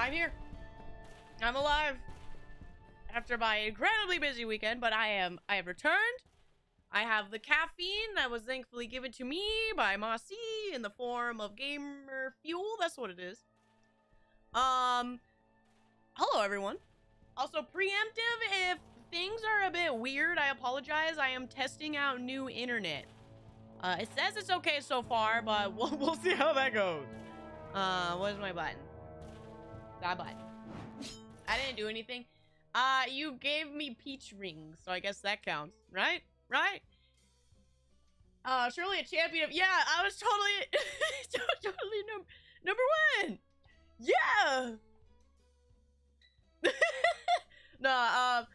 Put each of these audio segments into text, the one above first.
I'm here. I'm alive. After my incredibly busy weekend, but I have returned. I have the caffeine that was thankfully given to me by Mossy in the form of gamer fuel. That's what it is. Hello everyone. Also preemptive, if things are a bit weird, I apologize. I am testing out new internet. It says it's okay so far, but we'll see how that goes. Where's my button? That button. I didn't do anything. You gave me peach rings, so I guess that counts, right? Right? Surely a champion of— yeah, I was totally, totally number one! Yeah! No,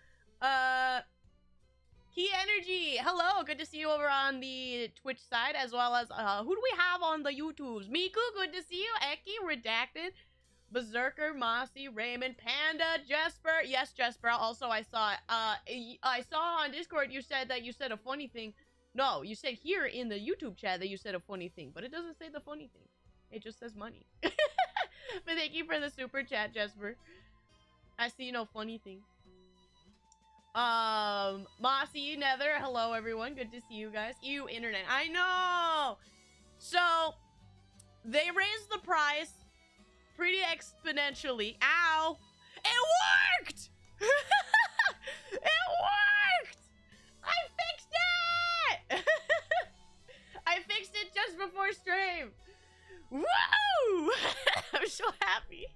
Key Energy, hello, good to see you over on the Twitch side, as well as, who do we have on the YouTubes? Miku, good to see you. Eki, Redacted, Berserker, Mossy, Raymond, Panda, Jesper. Yes, Jesper. Also, I saw on Discord you said that you said a funny thing. No, you said here in the YouTube chat that you said a funny thing, but it doesn't say the funny thing. It just says money. But thank you for the super chat, Jesper. I see no funny thing. Mossy, Nether. Hello, everyone. Good to see you guys. Ew, internet. I know. So they raised the price pretty exponentially. Ow! It worked! It worked! I fixed it! I fixed it just before stream. Woo! I'm so happy.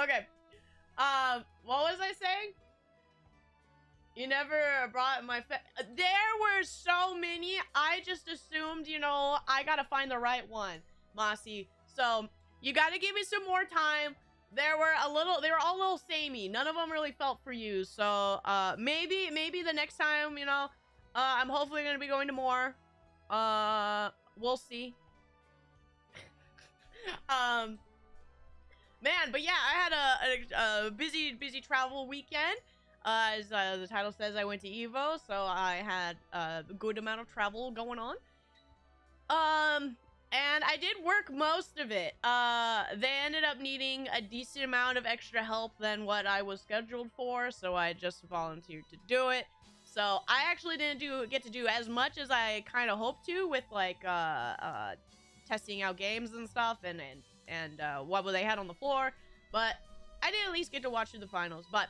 Okay. What was I saying? You never brought my there were so many. I just assumed, you know, I gotta find the right one, Mossy. So you gotta give me some more time. They were all a little samey. None of them really felt for you. So maybe the next time, you know, I'm hopefully gonna be going to more. We'll see. Man, but yeah, I had a busy travel weekend. As the title says, I went to Evo, so I had a good amount of travel going on. And I did work most of it. They ended up needing a decent amount of extra help than what I was scheduled for, so I just volunteered to do it. So I actually didn't get to do as much as I kind of hoped to with like testing out games and stuff and what they had on the floor, but I did at least get to watch through the finals. But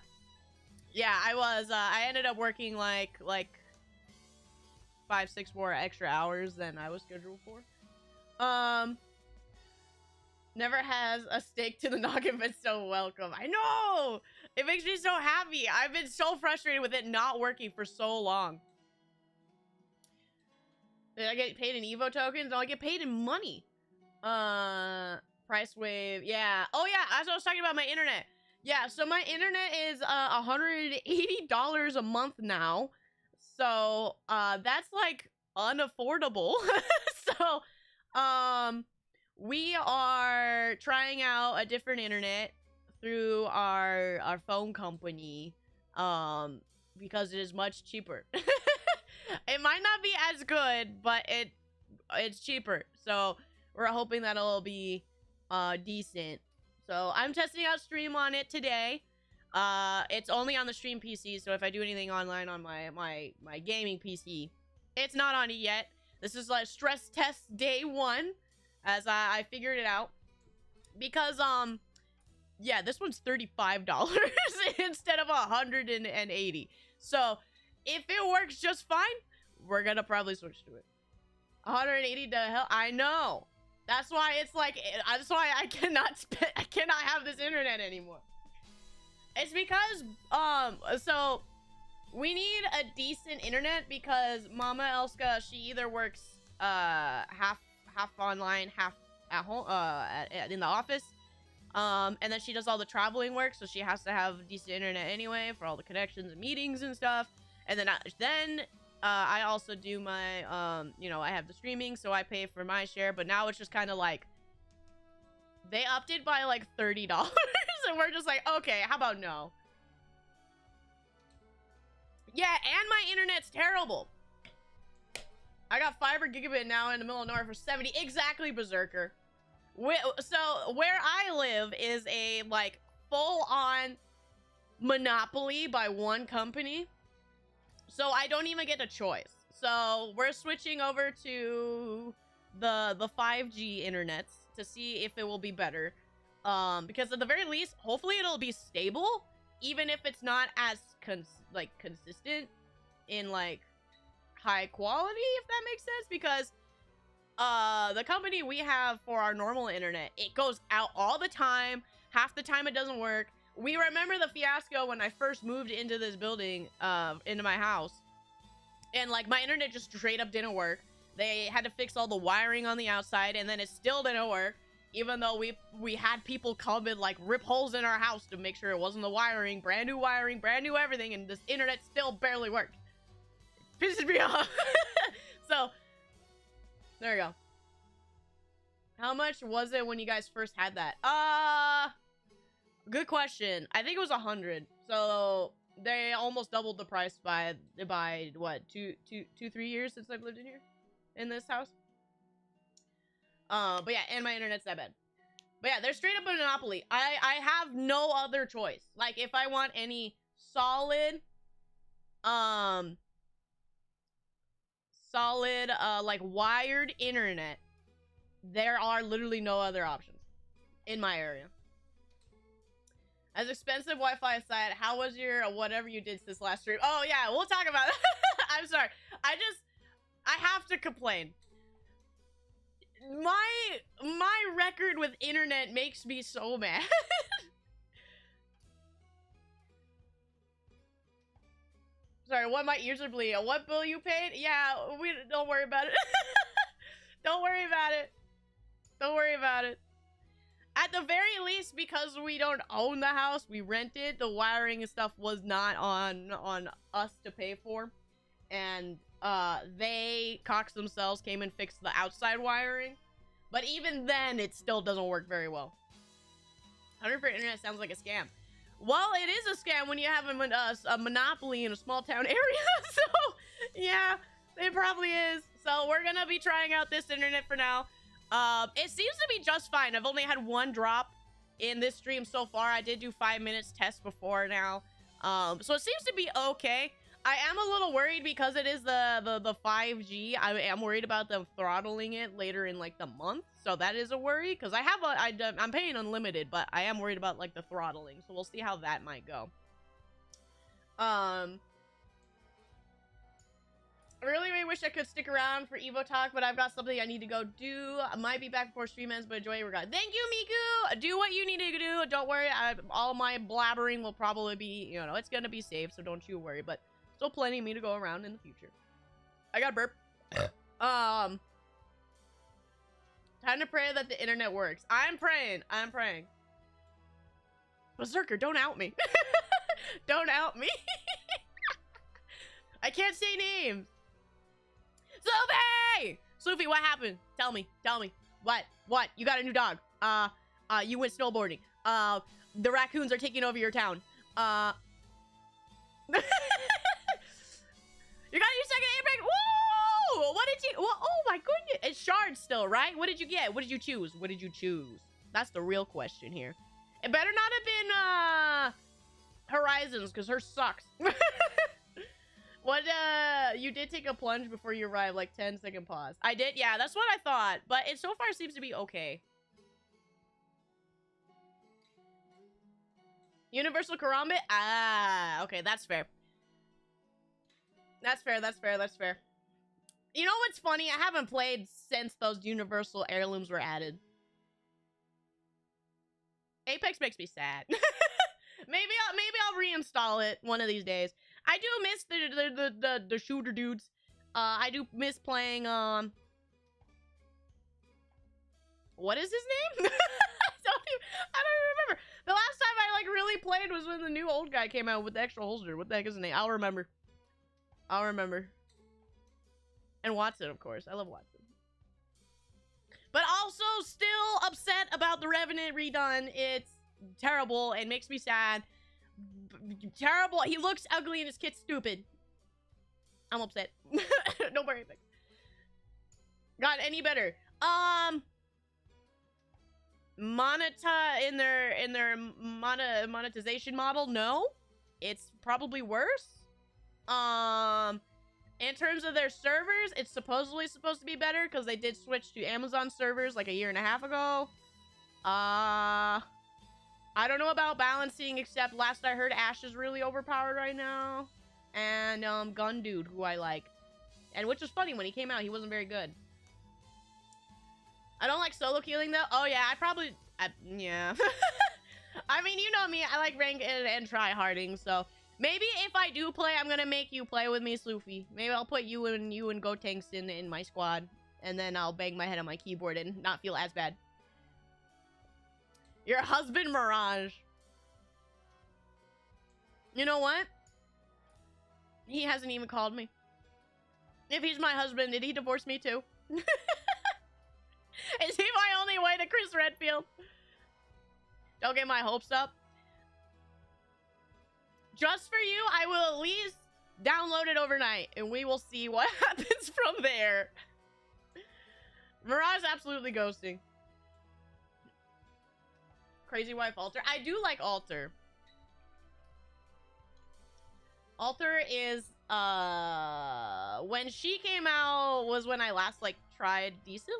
yeah, I ended up working like 5-6 more extra hours than I was scheduled for. Never has a steak to the noggin, but so welcome. I know! It makes me so happy. I've been so frustrated with it not working for so long. Did I get paid in Evo tokens? No, I get paid in money. Price wave. Yeah. Oh, yeah. That's what I was talking about, my internet. Yeah, so my internet is $180 a month now. So, that's like unaffordable. So, we are trying out a different internet through our phone company, because it is much cheaper. It might not be as good, but it's cheaper. So we're hoping that it'll be decent. So I'm testing out stream on it today. It's only on the stream PC, so if I do anything online on my gaming PC, it's not on it yet. This is like stress test day 1, as I figured it out. Because, yeah, this one's $35 instead of $180. So, if it works just fine, we're gonna probably switch to it. 180 to hell, I know. That's why it's like, that's why I cannot have this internet anymore. It's because, so we need a decent internet because Mama Elska, she either works half online, half at home, in the office, and then she does all the traveling work, so she has to have decent internet anyway for all the connections and meetings and stuff. And then I also do my you know, I have the streaming, so I pay for my share. But now it's just kind of like they upped it by like $30 and we're just like, okay, how about no? Yeah, and my internet's terrible. I got fiber gigabit now in the middle of nowhere for 70. Exactly, Berserker. So where I live is a like full-on monopoly by one company, so I don't even get a choice. So we're switching over to the 5G internets to see if it will be better, because at the very least, hopefully it'll be stable, even if it's not as consistent in like high quality, if that makes sense. Because the company we have for our normal internet, it goes out all the time. Half the time it doesn't work. We remember the fiasco when I first moved into this building, into my house, and like my internet just straight up didn't work. They had to fix all the wiring on the outside, and then it still didn't work, even though we had people come and like rip holes in our house to make sure it wasn't the wiring, brand new everything, and this internet still barely worked. It pisses me off. So there you go. How much was it when you guys first had that? Good question. I think it was 100. So they almost doubled the price by what, 3 years since I've lived in here, in this house. But yeah, and my internet's that bad. But yeah, they're straight up a monopoly. I have no other choice. Like if I want any solid like wired internet, there are literally no other options in my area. As expensive Wi-Fi aside, how was your whatever you did this last stream? Oh yeah, we'll talk about it. I'm sorry. I have to complain. My record with internet makes me so mad. Sorry, what, my ears are bleeding. What bill you paid? Yeah, we don't worry about it. Don't worry about it. Don't worry about it. At the very least, because we don't own the house, we rent it, the wiring and stuff was not on us to pay for. And they cocks themselves came and fixed the outside wiring. But even then, it still doesn't work very well. 100 for internet sounds like a scam. Well, it is a scam when you have a monopoly in a small town area. So, yeah, it probably is. So we're gonna be trying out this internet for now. It seems to be just fine. I've only had one drop in this stream so far. I did do 5 minutes test before now. So it seems to be okay. I am a little worried because it is the 5G. I am worried about them throttling it later in like the month. So that is a worry, because I'm paying unlimited, but I am worried about like the throttling. So we'll see how that might go. I really wish I could stick around for Evo talk, but I've got something I need to go do. I might be back before stream ends, but enjoy your regard. Thank you, Miku! Do what you need to do. Don't worry. All my blabbering will probably be, you know, it's gonna be safe, so don't you worry. But still plenty of me to go around in the future. I got a burp. Time to pray that the internet works. I'm praying. I'm praying. Berserker, don't out me. Don't out me. I can't say names. Sophie! Sophie, what happened? Tell me. Tell me. What? What? You got a new dog. You went snowboarding. The raccoons are taking over your town. You got your second air break. Woo! What did you? Oh my goodness! It's shards still, right? What did you get? What did you choose? What did you choose? That's the real question here. It better not have been Horizons, because hers sucks. What? You did take a plunge before you arrived, like 10-second pause. I did. Yeah, that's what I thought. But it so far seems to be okay. Universal Karambit? Ah, okay, that's fair. That's fair, that's fair, that's fair. You know what's funny? I haven't played since those Universal Heirlooms were added. Apex makes me sad. maybe I'll reinstall it one of these days. I do miss the shooter dudes. I do miss playing, what is his name? I don't remember. The last time I, like, really played was when the new old guy came out with the extra holster. What the heck is his name? I'll remember. I'll remember. And Watson, of course. I love Watson. But also still upset about the Revenant redone. It's terrible and makes me sad. Terrible. He looks ugly and his kid's stupid. I'm upset. Don't worry. Got any better? monetization model, no. It's probably worse. In terms of their servers, it's supposedly supposed to be better because they did switch to Amazon servers like a year and a half ago. I don't know about balancing, except last I heard Ash is really overpowered right now. And Gun Dude, who I like. And which was funny, when he came out, he wasn't very good. I don't like solo killing though. Oh yeah, yeah. I mean, you know me, I like rank and try harding, so maybe if I do play, I'm gonna make you play with me, Sloofy. Maybe I'll put you and Gotenks in my squad, and then I'll bang my head on my keyboard and not feel as bad. Your husband, Mirage. You know what? He hasn't even called me. If he's my husband, did he divorce me too? Is he my only way to Chris Redfield? Don't get my hopes up. Just for you, I will at least download it overnight, and we will see what happens from there. Mirage absolutely ghosting. Crazy Wife Alter. I do like Alter. Alter is, when she came out was when I last, like, tried decently.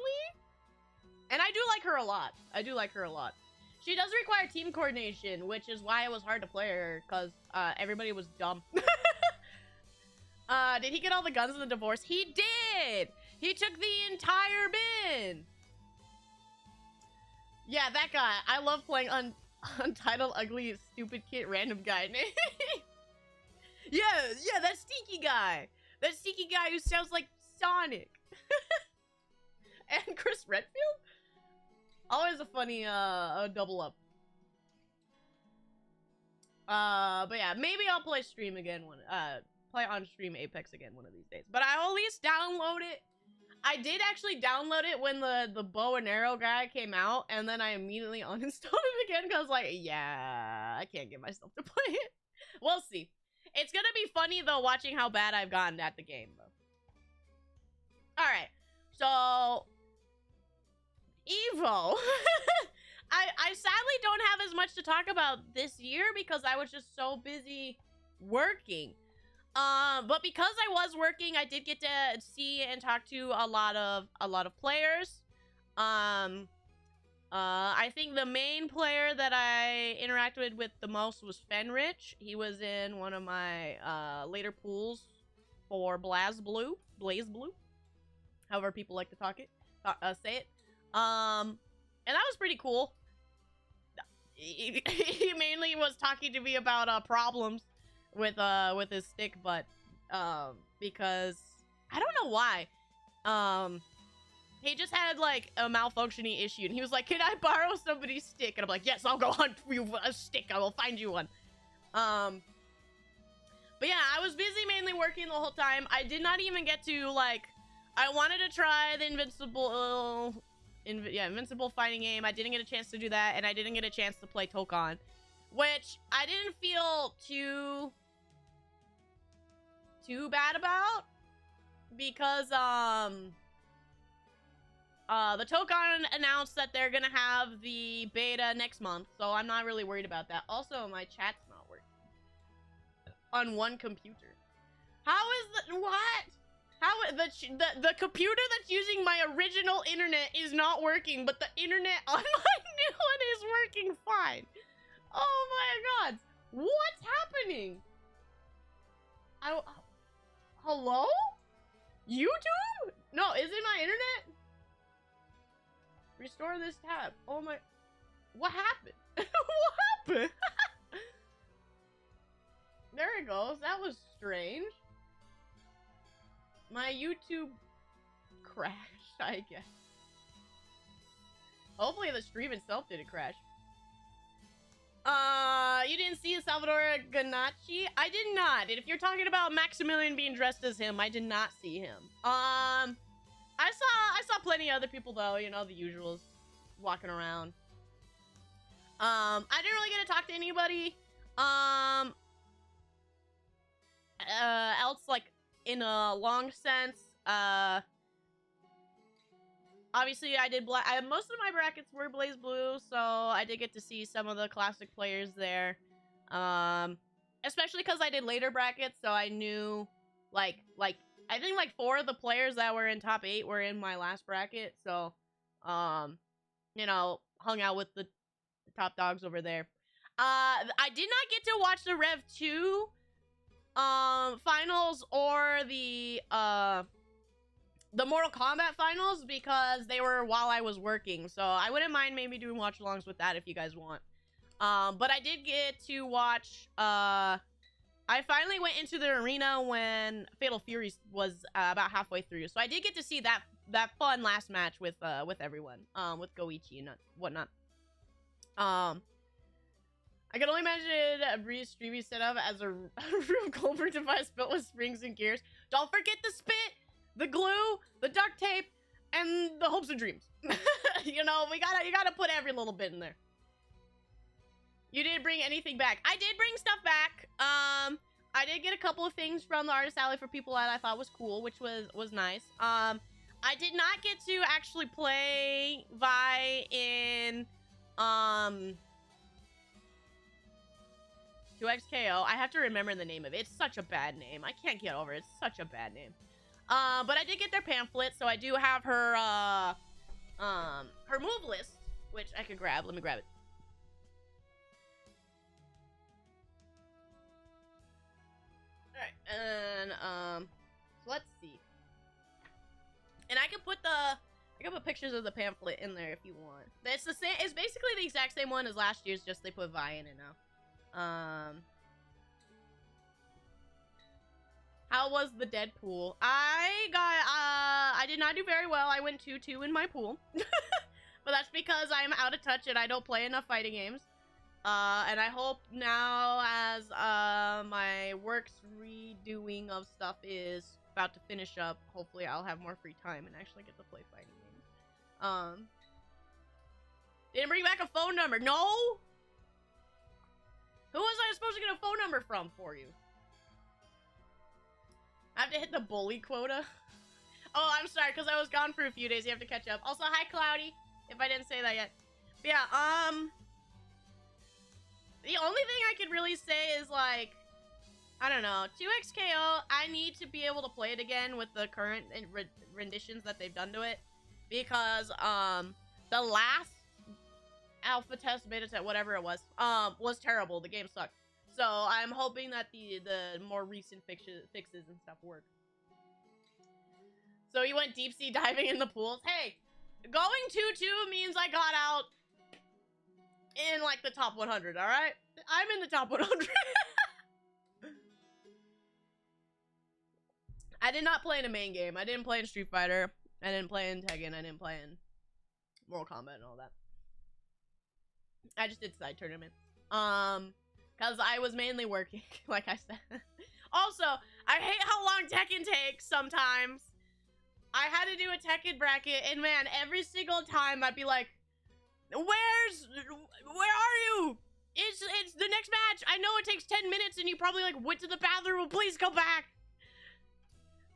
And I do like her a lot. I do like her a lot. She does require team coordination, which is why it was hard to play her, because everybody was dumb. Did he get all the guns in the divorce? He did! He took the entire bin! Yeah, that guy. I love playing Untitled Ugly Stupid Kid Random Guy. Yeah, that stinky guy. That stinky guy who sounds like Sonic. And Chris Redfield? Always a funny double up. But yeah, maybe I'll play stream again play on stream Apex again one of these days. But I'll at least download it. I did actually download it when the bow and arrow guy came out, and then I immediately uninstalled it again because like, yeah, I can't get myself to play it. We'll see. It's gonna be funny though watching how bad I've gotten at the game though. Alright, so Evo. I sadly don't have as much to talk about this year because I was just so busy working. But because I was working, I did get to see and talk to a lot of players. I think the main player that I interacted with the most was Fenrich. He was in one of my later pools for Blaze Blue, however people like to say it. And that was pretty cool. He mainly was talking to me about problems with his stick, but because I don't know why. He just had like a malfunctioning issue, and he was like, "Can I borrow somebody's stick?" And I'm like, "Yes, I'll go hunt for you a stick. I will find you one." But yeah, I was busy mainly working the whole time. I did not even get to like. I wanted to try the Invincible fighting game. I didn't get a chance to do that, and I didn't get a chance to play Tokon, which I didn't feel too bad about because the Tokon announced that they're gonna have the beta next month, so I'm not really worried about that. Also, my chat's not working on one computer. How is the what? How the computer that's using my original internet is not working, but the internet on my new one is working fine. Oh my god. What's happening? Hello? YouTube? No, is it my internet? Restore this tab. Oh my. What happened? What happened? There it goes. That was strange. My YouTube crashed, I guess. Hopefully the stream itself didn't crash. You didn't see Salvador Ganacci? I did not. And if you're talking about Maximilian being dressed as him, I did not see him. I saw plenty of other people though, you know, the usuals walking around. I didn't really get to talk to anybody. Else like in a long sense, obviously I did most of my brackets were Blaze Blue, so I did get to see some of the classic players there. Especially because I did later brackets, so I knew, like I think like 4 of the players that were in top 8 were in my last bracket, so, you know, hung out with the top dogs over there. I did not get to watch the Rev 2 finals or the Mortal Kombat finals because they were while I was working, so I wouldn't mind maybe doing watch-alongs with that if you guys want. But I did get to watch, I finally went into the arena when Fatal Fury was about halfway through, so I did get to see that fun last match with everyone, with Goichi and whatnot. I can only imagine Brie's streaming setup as a Rube Goldberg device built with springs and gears. Don't forget the spit, the glue, the duct tape, and the hopes and dreams. You know, you gotta put every little bit in there. You didn't bring anything back. I did bring stuff back. I did get a couple of things from the artist alley for people that I thought was cool, which was nice. I did not get to actually play Vi in 2XKO. I have to remember the name of it. It's such a bad name. I can't get over it. It's such a bad name. But I did get their pamphlet, so I do have her move list, which I could grab. Let me grab it. Alright, and so let's see. And I can put pictures of the pamphlet in there if you want. It's the same. It's basically the exact same one as last year's, just they put Vi in it now. How was the dead pool? I did not do very well. I went 2-2 in my pool. But that's because I'm out of touch and I don't play enough fighting games. And I hope now as my work's redoing of stuff is about to finish up, hopefully I'll have more free time and actually get to play fighting games. Didn't bring back a phone number. No? Who was I supposed to get a phone number from for you? I have to hit the bully quota. Oh, I'm sorry, because I was gone for a few days. You have to catch up. Also, hi, Cloudy, if I didn't say that yet. But yeah, the only thing I could really say is, like, I don't know, 2XKO, I need to be able to play it again with the current renditions that they've done to it. Because, the last alpha test, beta test, whatever it was terrible. The game sucked. So I'm hoping that the more recent fixes and stuff work. So you went deep sea diving in the pools. Hey, going 2-2 means I got out in like the top 100. All right, I'm in the top 100. I did not play in a main game. I didn't play in Street Fighter. I didn't play in Tekken. I didn't play in Mortal Kombat and all that. I just did side tournaments. Because I was mainly working, like I said. Also, I hate how long Tekken takes sometimes. I had to do a Tekken bracket, and man, every single time I'd be like, where are you? It's the next match. I know it takes 10 minutes, and you probably, like, went to the bathroom. Please come back.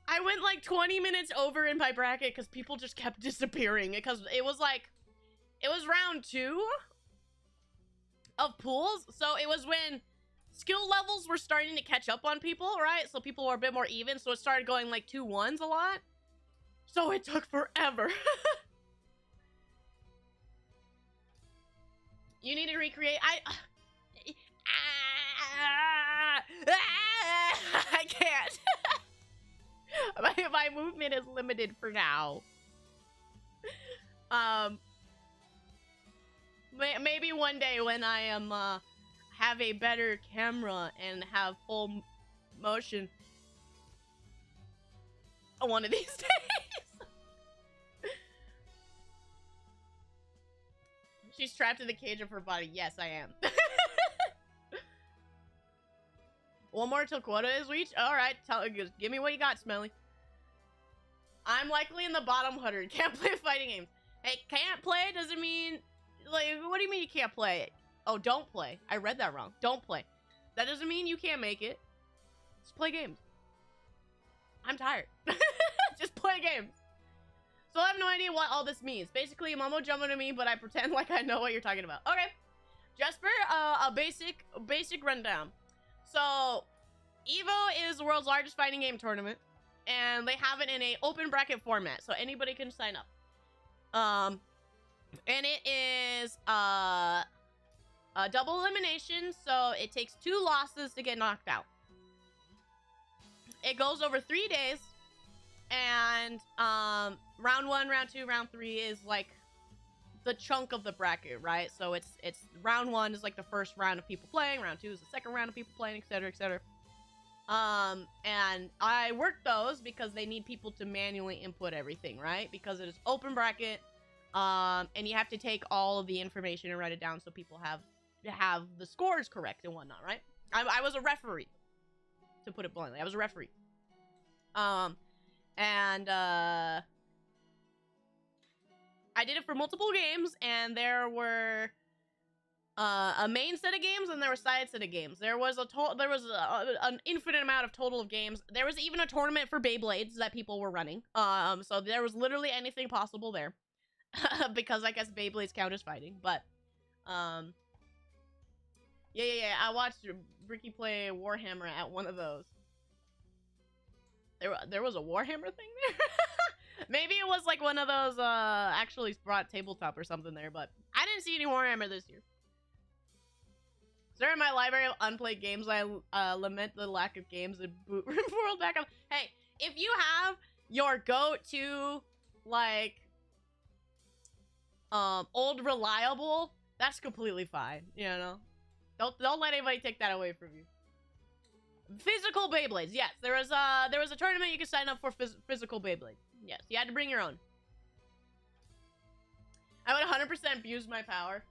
I went, like, 20 minutes over in my bracket because people just kept disappearing. Because it was, like, it was round 2 of pools, so it was when skill levels were starting to catch up on people, right? So people were a bit more even, so it started going like 2-1s a lot. So it took forever. You need to recreate. I can't. My movement is limited for now. Maybe one day when I am have a better camera and have full motion. One of these days. She's trapped in the cage of her body. Yes, I am. One more till quota is reached. All right, give me what you got, Smelly. I'm likely in the bottom 100. Can't play fighting games. Hey, can't play doesn't mean. Like, what do you mean you can't play it? Oh, don't play. I read that wrong. Don't play. That doesn't mean you can't make it. Just play games. I'm tired. Just play games. So I have no idea what all this means. Basically, mumbo jumbo to me, but I pretend like I know what you're talking about. Okay. Jesper, a basic rundown. So, Evo is the world's largest fighting game tournament, and they have it in a open bracket format, so anybody can sign up. And it is a double elimination, so it takes 2 losses to get knocked out. It goes over 3 days, and round 1, round 2, round 3 is like the chunk of the bracket, right? So it's round 1 is like the first round of people playing, round 2 is the second round of people playing, etc., etc. And I work those because they need people to manually input everything, right? Because it is open bracket, and you have to take all of the information and write it down so people have the scores correct and whatnot, right? I was a referee, to put it bluntly. I was a referee. I did it for multiple games, and there were a main set of games and there were side set of games. There was an infinite amount of total of games. There was even a tournament for Beyblades that people were running. So there was literally anything possible there. Because I guess Beyblades count as fighting, but yeah. I watched Ricky play Warhammer at one of those. There was a Warhammer thing there? Maybe it was like one of those actually brought tabletop or something there, but I didn't see any Warhammer this year. Sir, in my library of unplayed games, I lament the lack of games in Boot Room World Backup. Hey, if you have your go-to, like, old reliable, that's completely fine, you know? Don't let anybody take that away from you. Physical Beyblades, yes. There was a tournament you could sign up for physical Beyblades. Yes, you had to bring your own. I would 100% abuse my power.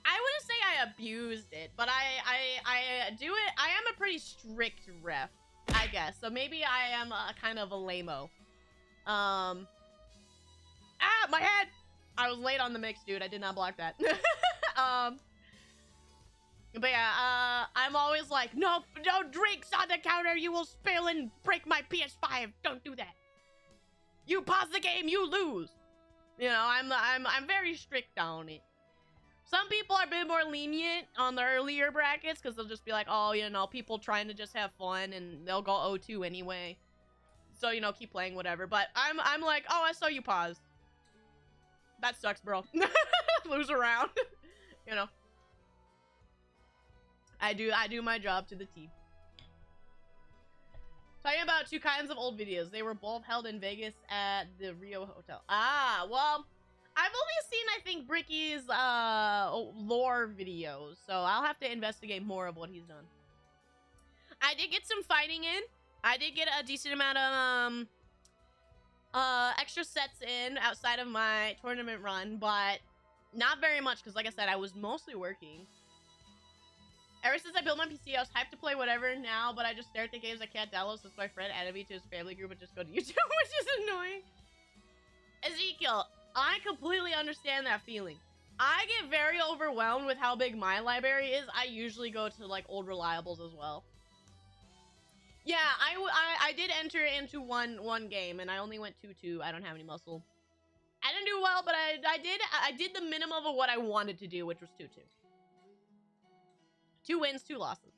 I wouldn't say I abused it, but I do it. I am a pretty strict ref, I guess. So maybe I am kind of a lame-o. Ah, my head! I was late on the mix, dude. I did not block that. But yeah, I'm always like, no drinks on the counter. You will spill and break my PS5. Don't do that. You pause the game, you lose. You know, I'm very strict on it. Some people are a bit more lenient on the earlier brackets because they'll just be like, oh, you know, people trying to just have fun and they'll go 0-2 anyway. So, you know, keep playing, whatever. But I'm like, oh, I saw you pause. That sucks, bro. Lose a round. You know. I do my job to the T. Talking about 2 kinds of old videos. They were both held in Vegas at the Rio Hotel. Ah, well, I've only seen, I think, Bricky's lore videos, so I'll have to investigate more of what he's done. I did get some fighting in. I did get a decent amount of extra sets in outside of my tournament run, but not very much because, like I said, I was mostly working. Ever since I built my PC, I was hyped to play whatever now, but I just stare at the games I can't download since my friend added me to his family group and just go to YouTube, which is annoying. Ezekiel, I completely understand that feeling. I get very overwhelmed with how big my library is. I usually go to, like, old reliables as well. Yeah, I did enter into one game, and I only went 2-2. I don't have any muscle. I didn't do well, but I did the minimum of what I wanted to do, which was 2-2. 2 wins, 2 losses.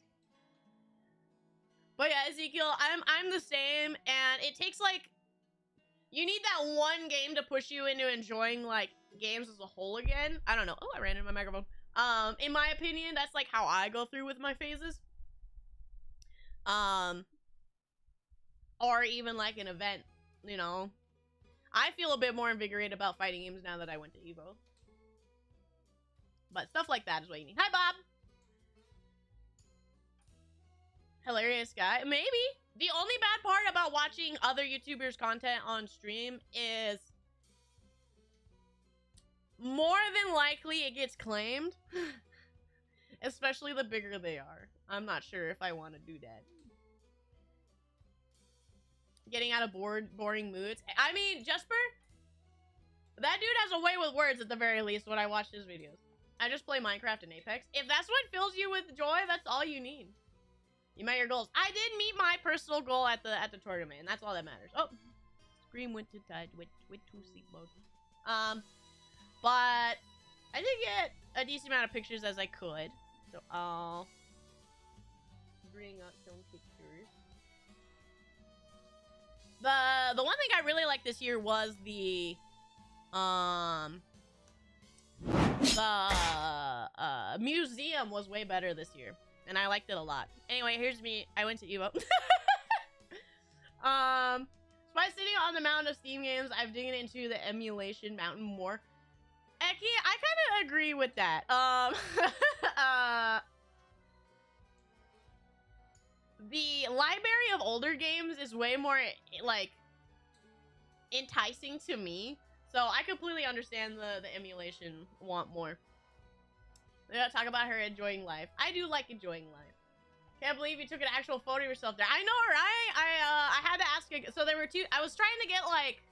But yeah, Ezekiel, I'm the same, and it takes, like, you need that one game to push you into enjoying, like, games as a whole again. I don't know. Oh, I ran into my microphone. In my opinion, that's, like, how I go through with my phases. Or even, like, an event, you know. I feel a bit more invigorated about fighting games now that I went to Evo. But stuff like that is what you need. Hi, Bob! Hilarious guy. Maybe. The only bad part about watching other YouTubers' content on stream is more than likely it gets claimed. Especially the bigger they are. I'm not sure if I want to do that. Getting out of boring moods. I mean, Jesper, that dude has a way with words at the very least when I watch his videos. I just play Minecraft and Apex. If that's what fills you with joy, that's all you need. You met your goals. I did meet my personal goal at the tournament, and that's all that matters. Oh, Scream went to sleep mode. But I did get a decent amount of pictures as I could, so I'll bring up some pictures. The one thing I really liked this year was the museum was way better this year, and I liked it a lot. Anyway, here's me. I went to Evo. By sitting on the mountain of Steam games, I've digged into the emulation mountain more. Eki, I kind of agree with that. The library of older games is way more, like, enticing to me. So I completely understand the emulation want more. They gotta talk about her enjoying life. I do like enjoying life. Can't believe you took an actual photo of yourself there. I know, right? I had to ask you. So there were two. I was trying to get like,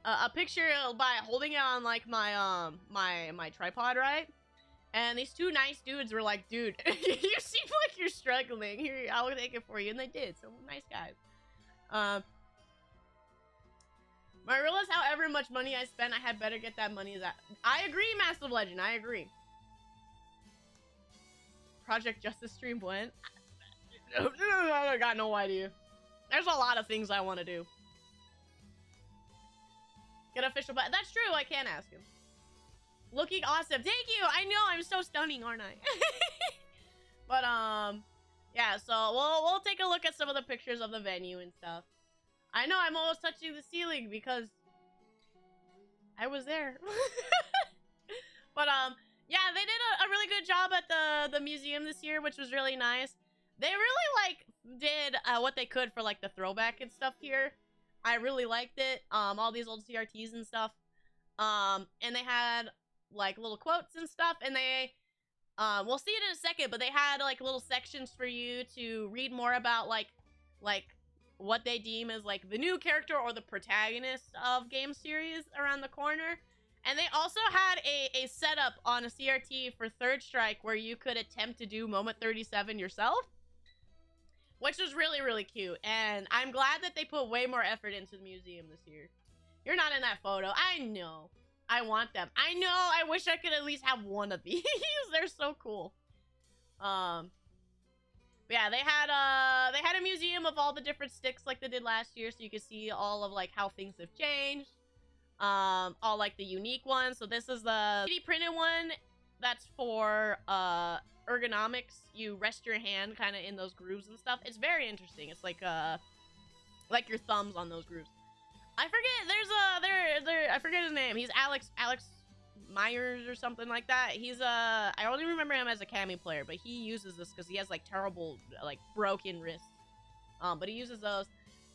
a picture by holding it on like my my tripod, right? And these two nice dudes were like, dude, you seem like you're struggling. Here, I'll take it for you, and they did. So nice guys. I realized however much money I spent, I had better get that money. I agree, Massive Legend. I agree. Project Justice stream went. I got no idea. There's a lot of things I want to do. Get official, but that's true. I can ask him. Looking awesome. Thank you. I know I'm so stunning, aren't I? But yeah. So we'll take a look at some of the pictures of the venue and stuff. I know I'm almost touching the ceiling because I was there. But yeah, they did a really good job at the museum this year, which was really nice. They really like did what they could for like the throwback and stuff here. I really liked it. All these old CRTs and stuff. And they had like little quotes and stuff, and they we'll see it in a second, but they had like little sections for you to read more about like what they deem as like the new character or the protagonist of game series around the corner. And they also had a setup on a CRT for Third Strike where you could attempt to do Moment 37 yourself, which was really, really cute. And I'm glad that they put way more effort into the museum this year. You're not in that photo. I know. I want them. I know. I wish I could at least have one of these. They're so cool. But yeah, they had a museum of all the different sticks like they did last year, so you could see all of like how things have changed. All like the unique ones. So this is the 3D printed one that's for ergonomics. You rest your hand kind of in those grooves and stuff. It's very interesting. It's like your thumbs on those grooves. I forget. I forget his name. He's Alex Myers or something like that. He's I only remember him as a Cammy player, but he uses this because he has like terrible like broken wrists. But he uses those.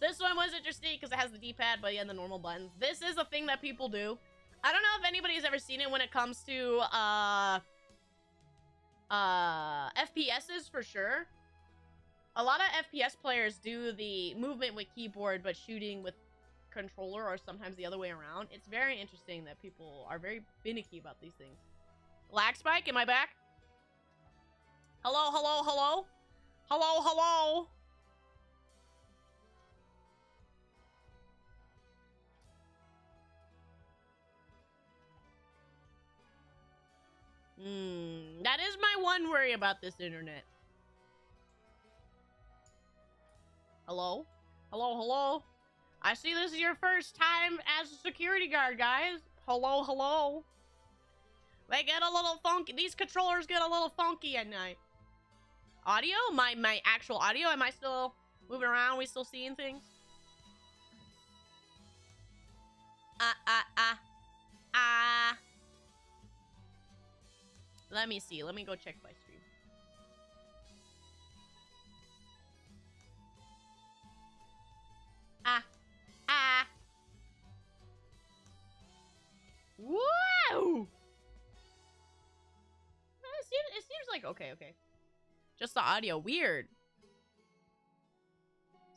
This one was interesting because it has the D-pad, but yeah, the normal buttons. This is a thing that people do. I don't know if anybody's ever seen it when it comes to FPSs for sure. A lot of FPS players do the movement with keyboard, but shooting with controller, or sometimes the other way around. It's very interesting that people are very finicky about these things. Lag spike, am I back? Hello, hello, hello? Hello, hello? That is my one worry about this internet. Hello? Hello, hello? I see this is your first time as a security guard, guys. Hello, hello? They get a little funky. These controllers get a little funky at night. Audio? My actual audio? Am I still moving around? We still seeing things? Let me see. Let me go check my stream. Whoa! It seems like okay. Just the audio. Weird.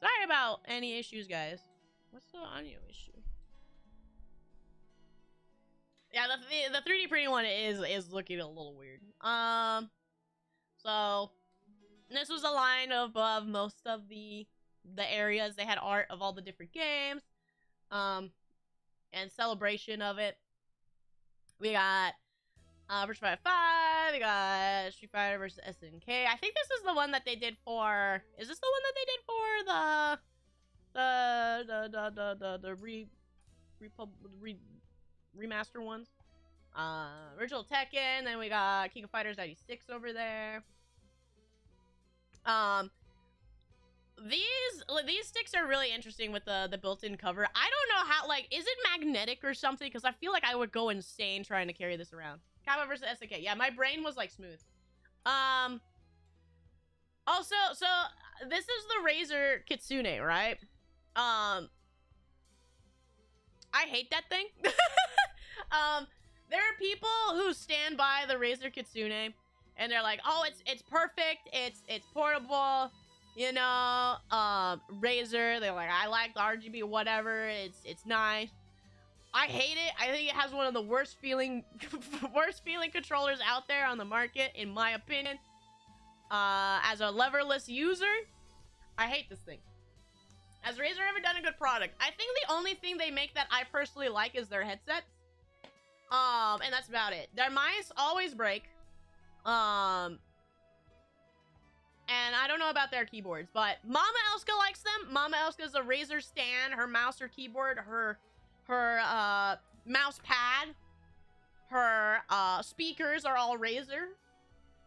Sorry about any issues, guys. What's the audio issue? Yeah, the 3D printing one is looking a little weird. So this was a line above most of the areas. They had art of all the different games, and celebration of it. We got Virtua Fighter 5. We got Street Fighter versus SNK. I think this is the one that they did for. Is this the one that they did for the remaster ones? Original Tekken. Then we got King of Fighters 96 over there. These sticks are really interesting with the built-in cover. I don't know how, like, is it magnetic or something? Because I feel like I would go insane trying to carry this around. Kappa versus SNK. Yeah, my brain was like smooth. Also, so this is the Razor Kitsune, right? I hate that thing. There are people who stand by the Razor Kitsune and they're like, "Oh, it's perfect. It's portable." You know, Razor, they're like, "I like the RGB, whatever. It's nice." I hate it. I think it has one of the worst feeling controllers out there on the market, in my opinion. As a leverless user, I hate this thing. Has Razer ever done a good product? I think the only thing they make that I personally like is their headsets. And that's about it. Their mice always break. And I don't know about their keyboards, but Mama Elska likes them. Mama Elska's a Razer stan. Her mouse, her keyboard, her mouse pad, her speakers are all Razer.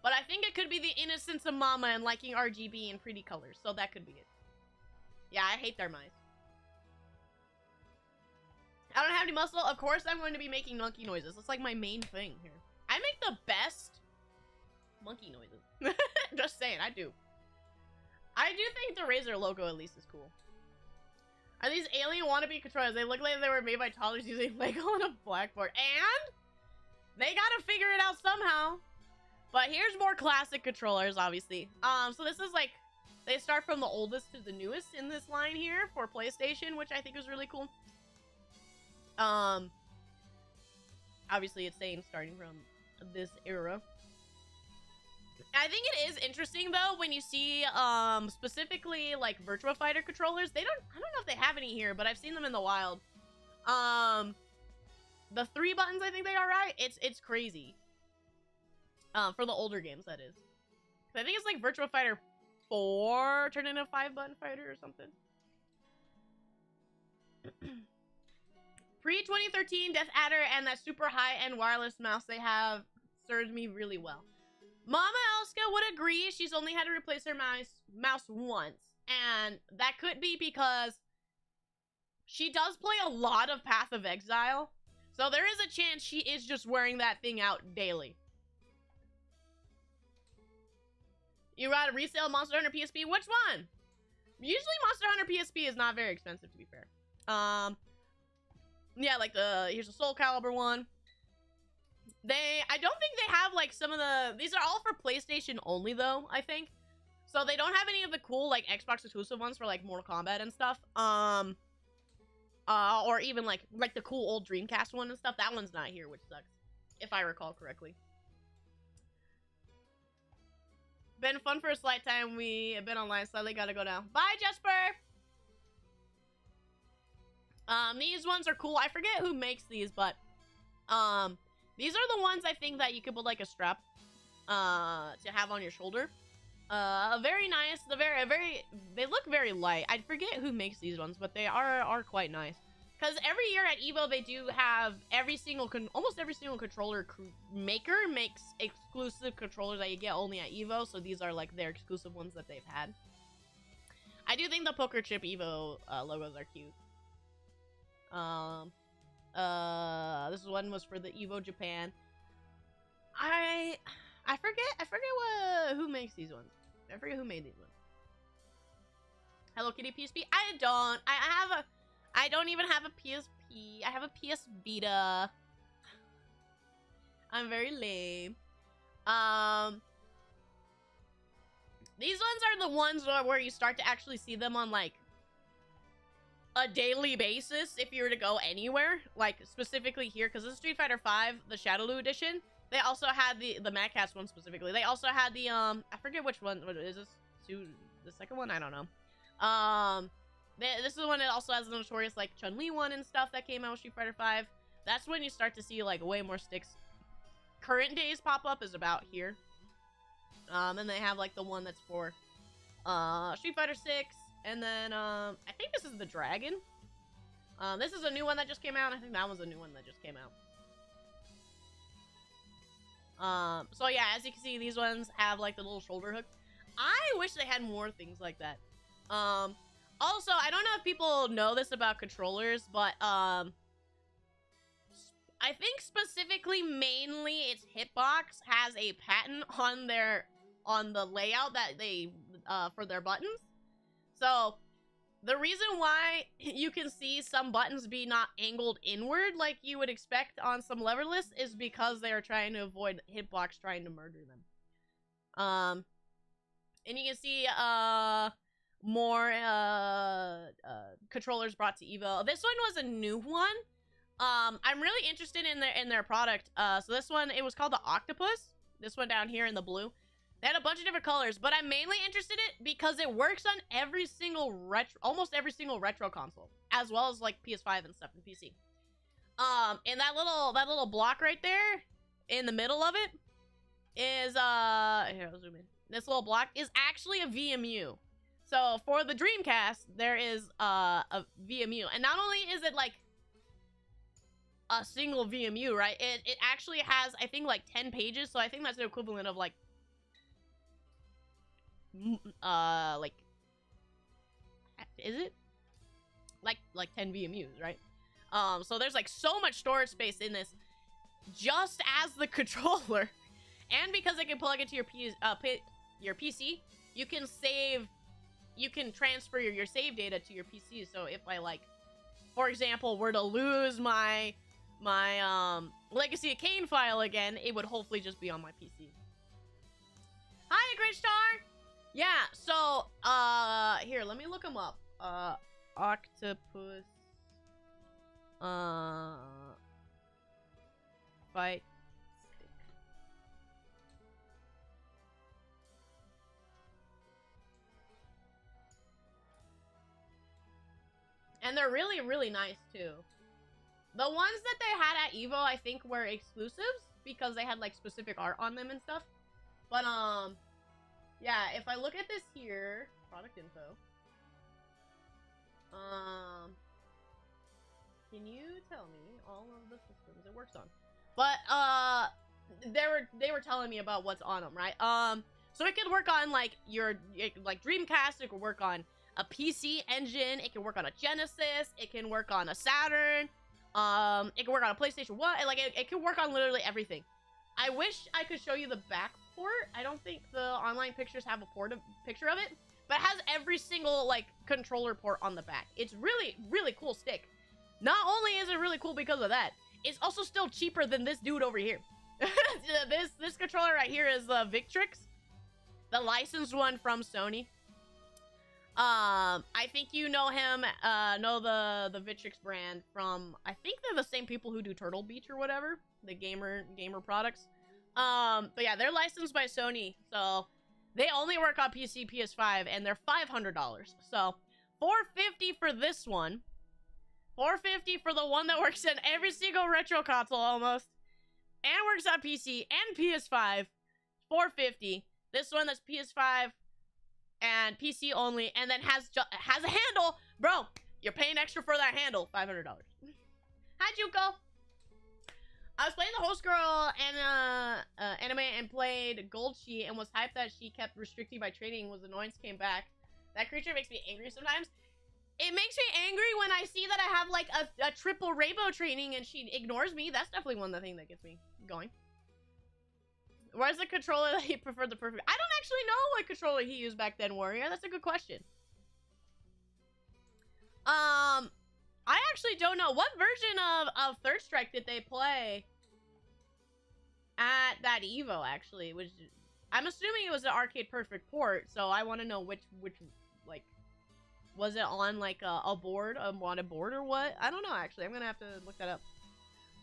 But I think it could be the innocence of Mama and liking RGB and pretty colors, so that could be it. Yeah, I hate their mice. I don't have any muscle. Of course I'm going to be making monkey noises. That's like my main thing here. I make the best monkey noises. Just saying, I do. I do think the Razer logo at least is cool. Are these alien wannabe controllers? They look like they were made by toddlers using Lego on a blackboard. And they gotta figure it out somehow. But here's more classic controllers, obviously. So this is like, they start from the oldest to the newest in this line here for PlayStation, which I think is really cool. Obviously it's saying starting from this era. I think it is interesting though when you see specifically like Virtua Fighter controllers. I don't know if they have any here, but I've seen them in the wild. The 3 buttons, I think they are, right? It's crazy. For the older games, that is. I think it's like Virtua Fighter 4 turned into a 5-button fighter or something. Pre-2013, Death Adder and that super high-end wireless mouse they have served me really well. Mama Elska would agree. She's only had to replace her mouse once. And that could be because she does play a lot of Path of Exile. So there is a chance she is just wearing that thing out daily. You got a resale Monster Hunter PSP? Which one? Usually Monster Hunter PSP is not very expensive, to be fair. Yeah, like here's a Soul Calibur one. I don't think they have like some of these are all for PlayStation only though, I think. So they don't have any of the cool like Xbox exclusive ones for like Mortal Kombat and stuff. Or even like the cool old Dreamcast one and stuff. That one's not here, which sucks, if I recall correctly. Been fun for a slight time. We have been online slightly. Gotta go now. Bye, Jesper! These ones are cool. I forget who makes these, but these are the ones I think that you could put like a strap to have on your shoulder. Very nice. They look very light. I forget who makes these ones, but they are quite nice. Because every year at Evo, they do have almost every single controller maker makes exclusive controllers that you get only at Evo. So these are like their exclusive ones that they've had. I do think the Poker Chip Evo logos are cute. This one was for the Evo Japan. I forget who makes these ones. I forget who made these ones. Hello Kitty PSP. I don't even have a PSP. I have a PS Vita. I'm very lame. These ones are the ones where you start to actually see them on like a daily basis if you were to go anywhere, like specifically here, because this is Street Fighter 5, the Shadowloo edition. They also had the Madcast one specifically. They also had the I forget which one. What is this? The second one? I don't know. This is the one that also has the notorious like Chun-Li one and stuff that came out with Street Fighter 5. That's when you start to see like way more sticks. Current days pop up is about here. And they have like the one that's for Street Fighter 6, and then I think this is the Dragon. This is a new one that just came out. I think that was a new one that just came out. So yeah, as you can see, these ones have like the little shoulder hook. I wish they had more things like that. Also, I don't know if people know this about controllers, but I think specifically, mainly, its hitbox has a patent on the layout that they for their buttons. So the reason why you can see some buttons be not angled inward like you would expect on some leverless is because they are trying to avoid hitbox trying to murder them. And you can see more controllers brought to Evo. This one was a new one. I'm really interested in their product. So this one, it was called the Octopus. This one down here in the blue. They had a bunch of different colors, but I'm mainly interested in it because it works on every single almost every single retro console, as well as like PS5 and stuff and PC. And that little block right there in the middle of it is here, I'll zoom in. This little block is actually a VMU. So for the Dreamcast, there is a VMU, and not only is it like a single VMU, right? It actually has, I think, like 10 pages. So I think that's the equivalent of like is it like 10 VMUs, right? So there's like so much storage space in this, just as the controller, and because it can plug into your PC, you can transfer your save data to your PC. So if I, like, for example, were to lose my Legacy of Kain file again, it would hopefully just be on my PC. Hi, Great Star. Yeah, so here, let me look them up. Octopus fight stick. And they're really, really nice too. The ones that they had at Evo, I think, were exclusives because they had like specific art on them and stuff. But yeah, if I look at this here, product info. Can you tell me all of the systems it works on? But they were telling me about what's on them, right? So it could work on like like Dreamcast. It could work on a PC engine. It can work on a Genesis. It can work on a Saturn. It can work on a PlayStation 1. Like it can work on literally everything. I wish I could show you the back port. I don't think the online pictures have a picture of it, but it has every single like controller port on the back. It's really, really cool stick. Not only is it really cool because of that, it's also still cheaper than this dude over here. this controller right here is the Victrix, the licensed one from Sony. I think you know him, know the Victrix brand from, I think they're the same people who do Turtle Beach or whatever, the gamer products. But yeah, they're licensed by Sony, so they only work on PC, PS5, and they're $500. So $450 for this one, $450 for the one that works in every single retro console almost, and works on PC and PS5. $450. This one that's PS5 and PC only, and then has a handle. Bro, you're paying extra for that handle. $500. Hi, Juko. I was playing the host girl and anime and played Gold She and was hyped that she kept restricting my training. Was annoyance came back. That creature makes me angry sometimes. It makes me angry when I see that I have like a triple rainbow training and she ignores me. That's definitely one of the things that gets me going. Where's the controller that he preferred the perfect? I don't actually know what controller he used back then, Warrior. That's a good question. I actually don't know. What version of Third Strike did they play at that Evo, actually? Which, I'm assuming it was an Arcade Perfect port, so I want to know which, like, was it on, like, a board, a modded board or what? I don't know, actually. I'm gonna have to look that up.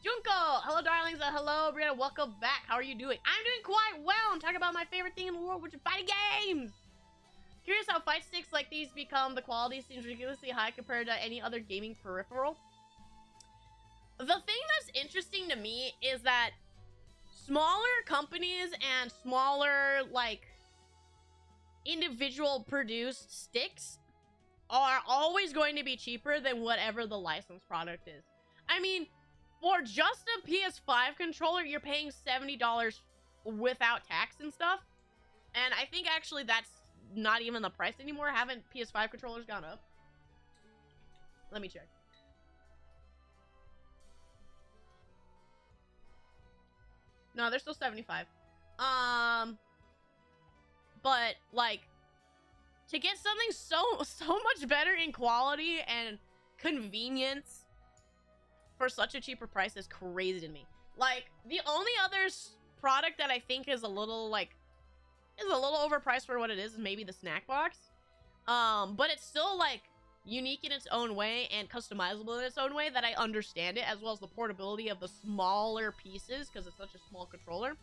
Junko, hello darlings, hello Brianna, welcome back. How are you doing? I'm doing quite well. I'm talking about my favorite thing in the world, which is fighting games. Curious how fight sticks like these become. The quality seems ridiculously high compared to any other gaming peripheral. The thing that's interesting to me is that smaller companies and smaller, like, individual produced sticks are always going to be cheaper than whatever the licensed product is. I mean, for just a PS5 controller, you're paying $70 without tax and stuff. And I think actually that's not even the price anymore. Haven't PS5 controllers gone up? Let me check. No, they're still 75. But like, to get something so much better in quality and convenience for such a cheaper price is crazy to me. Like, the only other product that I think is a little overpriced for what it is maybe the snack box. But it's still like unique in its own way and customizable in its own way that I understand it, as well as the portability of the smaller pieces because it's such a small controller.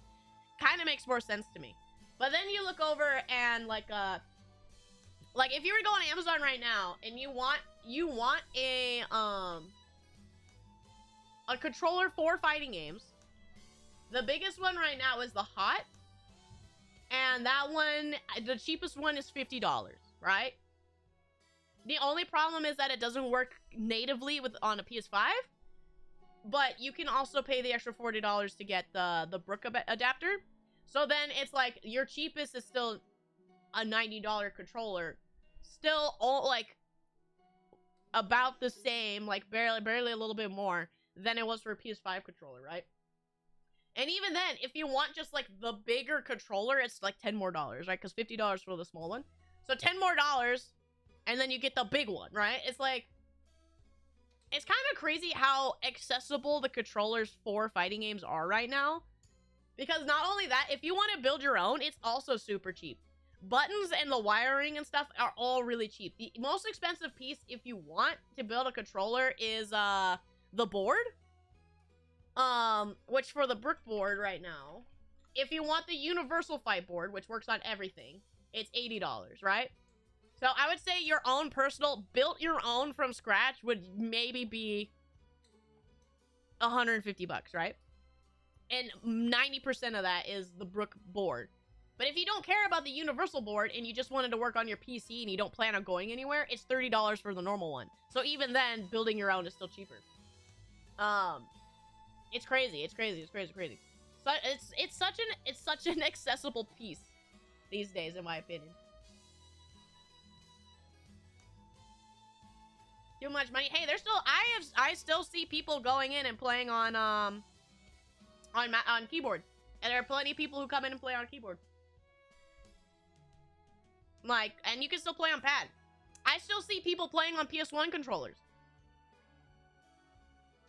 Kind of makes more sense to me. But then you look over and like if you were to go on Amazon right now and you want a controller for fighting games, the biggest one right now is the Hot, and that one, the cheapest one is $50, right? The only problem is that it doesn't work natively on a PS5, but you can also pay the extra $40 to get the Brook adapter. So then it's like your cheapest is still a $90 controller, still all like about the same, like barely a little bit more than it was for a PS5 controller, right? And even then, if you want just like the bigger controller, it's like $10 more, right? Because $50 for the small one, so $10 more, and then you get the big one, right? It's like, it's kind of crazy how accessible the controllers for fighting games are right now. Because not only that, if you want to build your own, it's also super cheap. Buttons and the wiring and stuff are all really cheap. The most expensive piece, if you want to build a controller, is the board. Which for the brick board right now, if you want the universal fight board, which works on everything, it's $80, right? So I would say your own personal, built your own from scratch would maybe be $150, right? And 90% of that is the Brook board. But if you don't care about the universal board and you just wanted to work on your PC and you don't plan on going anywhere, it's $30 for the normal one. So even then, building your own is still cheaper. It's crazy. It's crazy. So it's such an accessible piece these days, in my opinion. Too much money. Hey, there's still I still see people going in and playing on keyboard, and there are plenty of people who come in and play on keyboard. Like, and you can still play on pad. I still see people playing on PS1 controllers.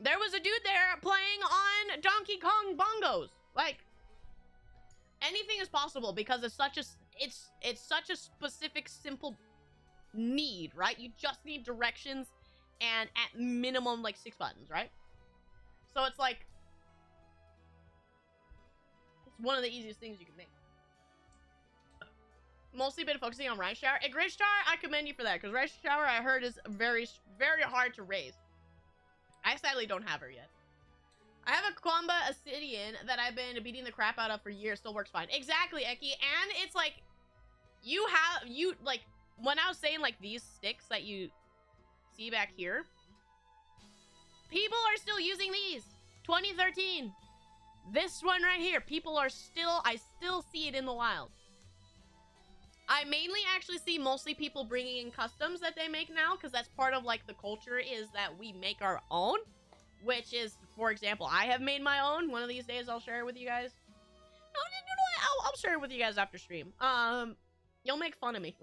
There was a dude there playing on Donkey Kong bongos. Like, anything is possible because it's such a specific, simple need, right? You just need directions and at minimum like 6 buttons, right? So it's like, it's one of the easiest things you can make. Mostly been focusing on Rise Shower. And Grid Shower, I commend you for that, because Rise Shower, I heard, is very, very hard to raise. I sadly don't have her yet. I have a Kwamba Obsidian that I've been beating the crap out of for years. Still works fine. Exactly, Eki. And it's like, like, when I was saying, like, these sticks that you see back here, people are still using these. 2013. This one right here. I still see it in the wild. I mainly actually see mostly people bringing in customs that they make now, because that's part of, like, the culture is that we make our own, which is, for example, I have made my own. One of these days I'll share it with you guys. No, you know what? I'll share it with you guys after stream. You'll make fun of me.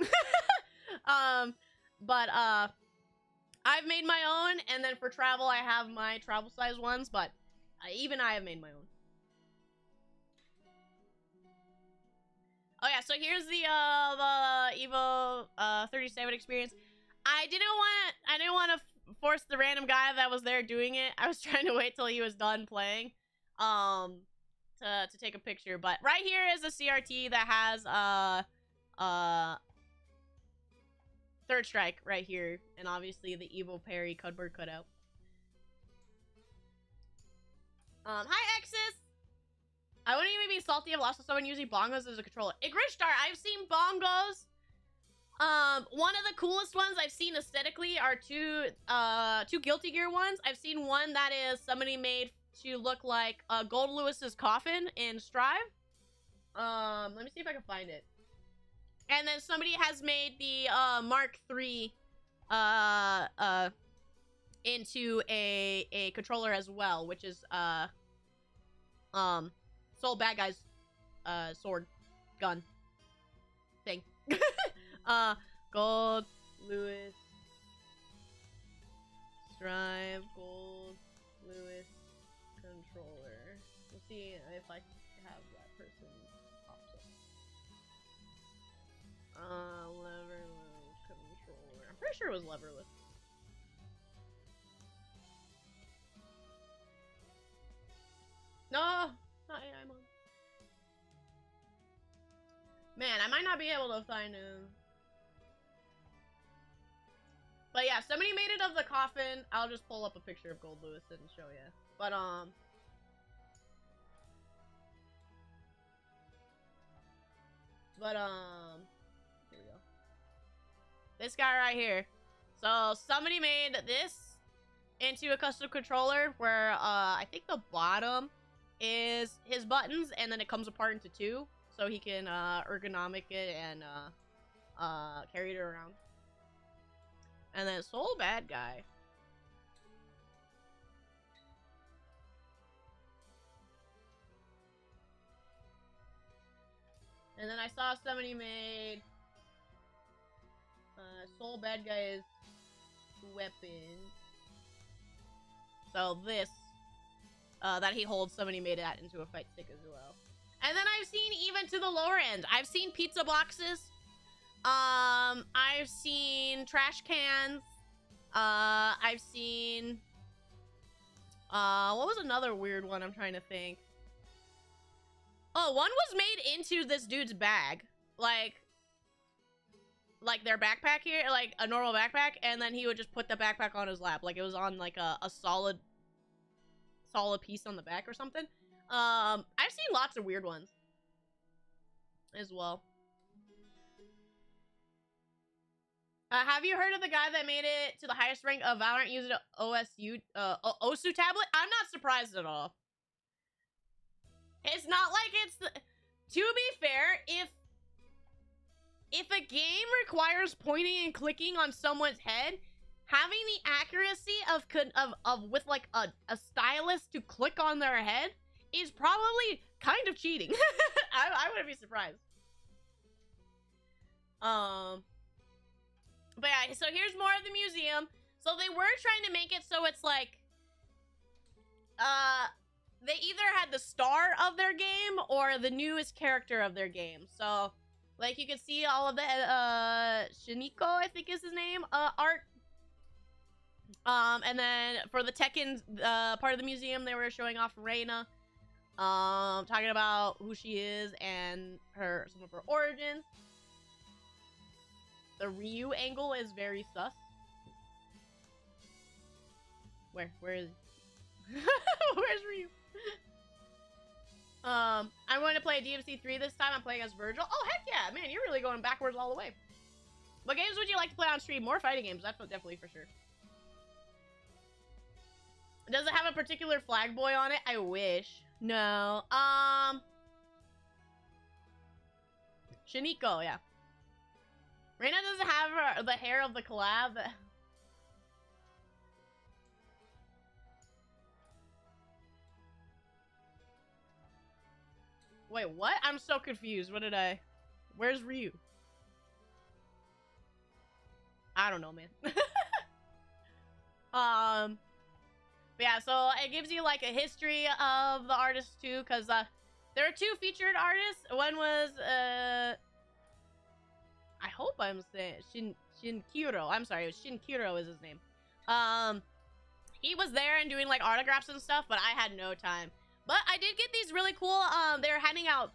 But I've made my own, and then for travel, I have my travel size ones, but even I have made my own. Oh yeah, so here's the Evo 37 experience. I didn't want to force the random guy that was there doing it. I was trying to wait till he was done playing, to take a picture. But right here is a CRT that has Third Strike right here, and obviously the evil parry cardboard cutout. Hi Exis. I wouldn't even be salty if lost to someone using bongos as a controller. Igristar, I've seen bongos. One of the coolest ones I've seen aesthetically are two Guilty Gear ones. I've seen one that is somebody made to look like Gold Lewis's coffin in Strive. Let me see if I can find it. And then somebody has made the Mark III into a controller as well, which is Soul Bad Guy's sword gun thing. Gold Lewis Strive Gold Lewis controller. We'll see if I have that person pops up. Leverless controller. I'm pretty sure it was leverless. No, not AI mode. Man, I might not be able to find him. But yeah, somebody made it of the coffin. I'll just pull up a picture of Gold Lewis and show you. But here we go. This guy right here. So somebody made this into a custom controller where I think the bottom is his buttons and then it comes apart into two, so he can ergonomic it and carry it around. And then Soul Bad Guy. And then I saw somebody made Soul Bad Guy's weapon. So this that he holds, somebody made that into a fight stick as well. And then I've seen even to the lower end. I've seen pizza boxes. I've seen trash cans. I've seen what was another weird one I'm trying to think? Oh, one was made into this dude's bag. Like their backpack here, like a normal backpack, and then he would just put the backpack on his lap. Like it was on like a solid piece on the back or something. I've seen lots of weird ones as well. Have you heard of the guy that made it to the highest rank of Valorant using an Osu tablet? I'm not surprised at all. It's not like it's the... To be fair, if a game requires pointing and clicking on someone's head, having the accuracy of with like a stylus to click on their head is probably kind of cheating. I wouldn't be surprised. But yeah, so here's more of the museum. So they were trying to make it so it's like, they either had the star of their game or the newest character of their game. So, like, you can see all of the, Shiniko, I think is his name, art. And then for the Tekken, part of the museum, they were showing off Reina. Talking about who she is and some of her origins. The Ryu angle is very sus. Where is he? Where's Ryu? I'm going to play DMC 3 this time. I'm playing as Virgil. Oh, heck yeah, man, you're really going backwards all the way. What games would you like to play on stream? More fighting games, that's definitely for sure. Does it have a particular flag boy on it? I wish. No. Shiniko, yeah. Reina doesn't have the hair of the collab. Wait, what? I'm so confused. What did I... Where's Ryu? I don't know, man. But yeah, so it gives you like a history of the artists too, because there are two featured artists. One was I hope I'm saying Shinkiro. I'm sorry, Shinkiro is his name. He was there and doing like autographs and stuff, but I had no time. But I did get these really cool, they're handing out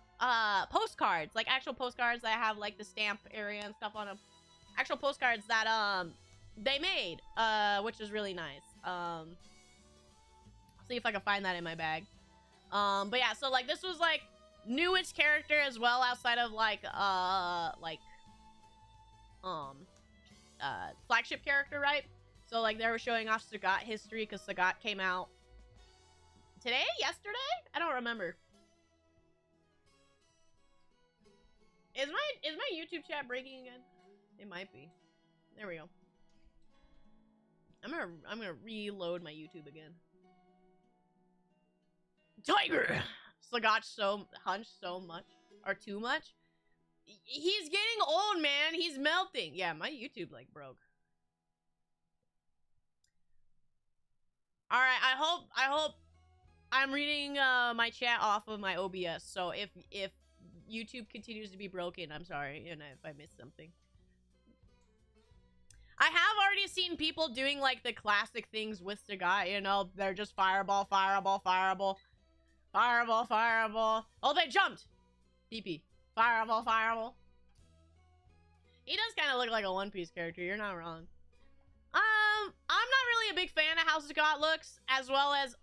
postcards, like actual postcards that have like the stamp area and stuff on them. Actual postcards that they made, which is really nice. I'll see if I can find that in my bag. But yeah, so like this was like newest character as well outside of like flagship character, right? So like they were showing off Sagat history because Sagat came out today, yesterday? I don't remember. Is my YouTube chat breaking again? It might be. There we go. I'm gonna reload my YouTube again. Tiger! Sagat so hunched so much. Or too much. He's getting old, man. He's melting. Yeah, my YouTube like broke. Alright, I hope I'm reading my chat off of my OBS. So if YouTube continues to be broken, I'm sorry, and if I missed something. I have already seen people doing like the classic things with Sagat, you know, they're just fireball, fireball, fireball. Fireball, fireball. Oh, they jumped! DP. Fireball, fireball. He does kind of look like a One Piece character, you're not wrong. I'm not really a big fan of how Sagat looks, as well as,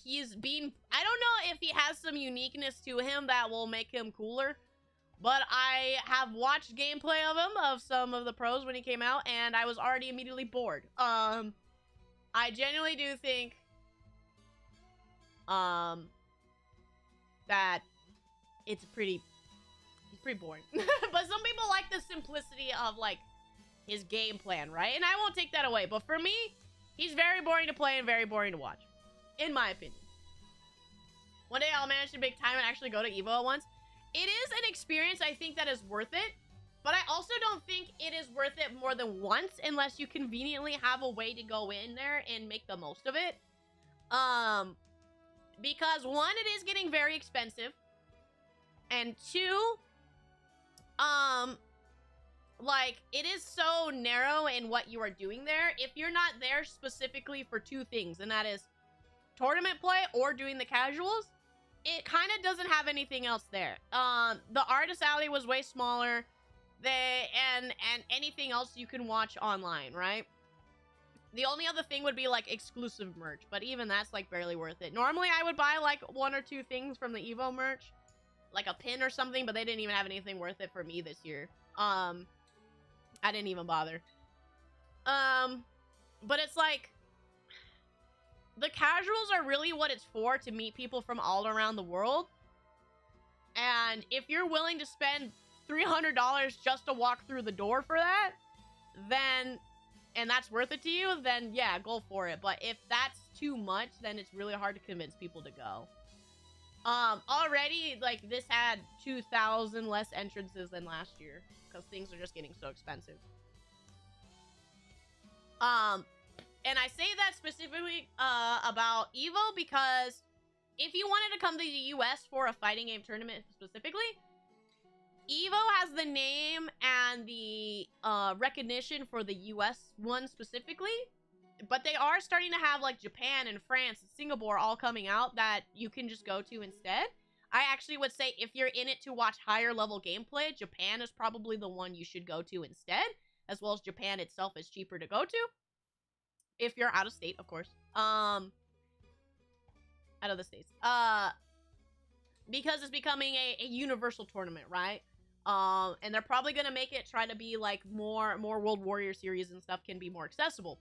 he's being... I don't know if he has some uniqueness to him that will make him cooler, but I have watched gameplay of him, of some of the pros when he came out, and I was already immediately bored. I genuinely do think, that it's pretty boring. But some people like the simplicity of, like, his game plan, right? And I won't take that away, but for me, he's very boring to play and very boring to watch, in my opinion. One day I'll manage to make time and actually go to Evo at once. It is an experience I think that is worth it, but I also don't think it is worth it more than once unless you conveniently have a way to go in there and make the most of it. Because one, it is getting very expensive, and two, like, it is so narrow in what you are doing there. If you're not there specifically for two things, and that is tournament play or doing the casuals, it kind of doesn't have anything else there. The artist alley was way smaller. And anything else you can watch online, right? The only other thing would be like exclusive merch, but even that's like barely worth it. Normally I would buy like one or two things from the Evo merch, like a pin or something, but they didn't even have anything worth it for me this year. I didn't even bother. But it's like, the casuals are really what it's for, to meet people from all around the world. And if you're willing to spend $300 just to walk through the door for that, then, and that's worth it to you, then yeah, go for it. But if that's too much, then it's really hard to convince people to go. Already, like, this had 2,000 less entrances than last year, because things are just getting so expensive. And I say that specifically, about Evo, because if you wanted to come to the US for a fighting game tournament specifically, Evo has the name and the, recognition for the US one specifically, but they are starting to have, like, Japan and France and Singapore all coming out that you can just go to instead. I actually would say if you're in it to watch higher level gameplay, Japan is probably the one you should go to instead, as well as Japan itself is cheaper to go to. If you're out of state, of course. Out of the States. Because it's becoming a universal tournament, right? And they're probably gonna make it try to be like more World Warrior series and stuff can be more accessible.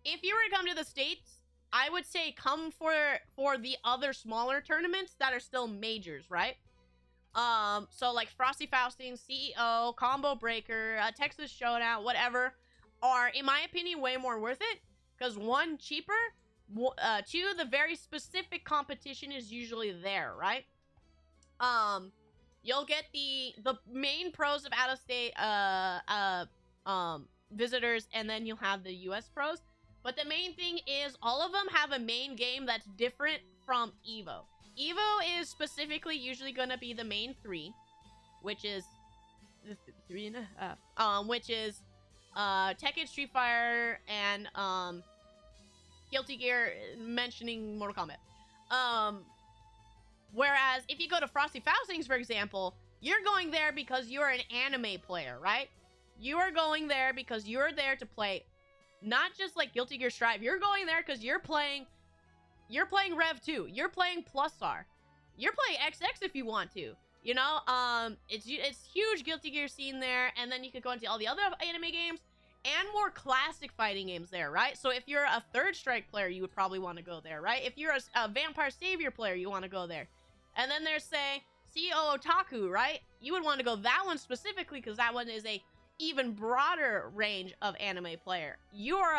If you were to come to the States, I would say come for the other smaller tournaments that are still majors, right? So like Frosty Fausting, CEO, Combo Breaker, Texas Showdown, whatever, are, in my opinion, way more worth it. Because one, cheaper, two, the very specific competition is usually there, right? You'll get the main pros of out-of-state, visitors, and then you'll have the US pros. But the main thing is, all of them have a main game that's different from Evo. Evo is specifically usually gonna be the main three, which is, 3.5, which is, Tekken, Street Fighter, and, Guilty Gear mentioning Mortal Kombat. Whereas if you go to Frosty Faustings, for example, you're going there because you're an anime player, right? You are going there because you're there to play not just like Guilty Gear Strive. You're going there because you're playing Rev 2. You're playing Plus R. You're playing XX if you want to. You know, it's huge Guilty Gear scene there, and then you could go into all the other anime games and more classic fighting games there, right? So if you're a Third Strike player, you would probably want to go there, right? If you're a Vampire Savior player, you want to go there. And then there's, say, CO Otaku, right? You would want to go that one specifically because that one is a even broader range of anime player. You're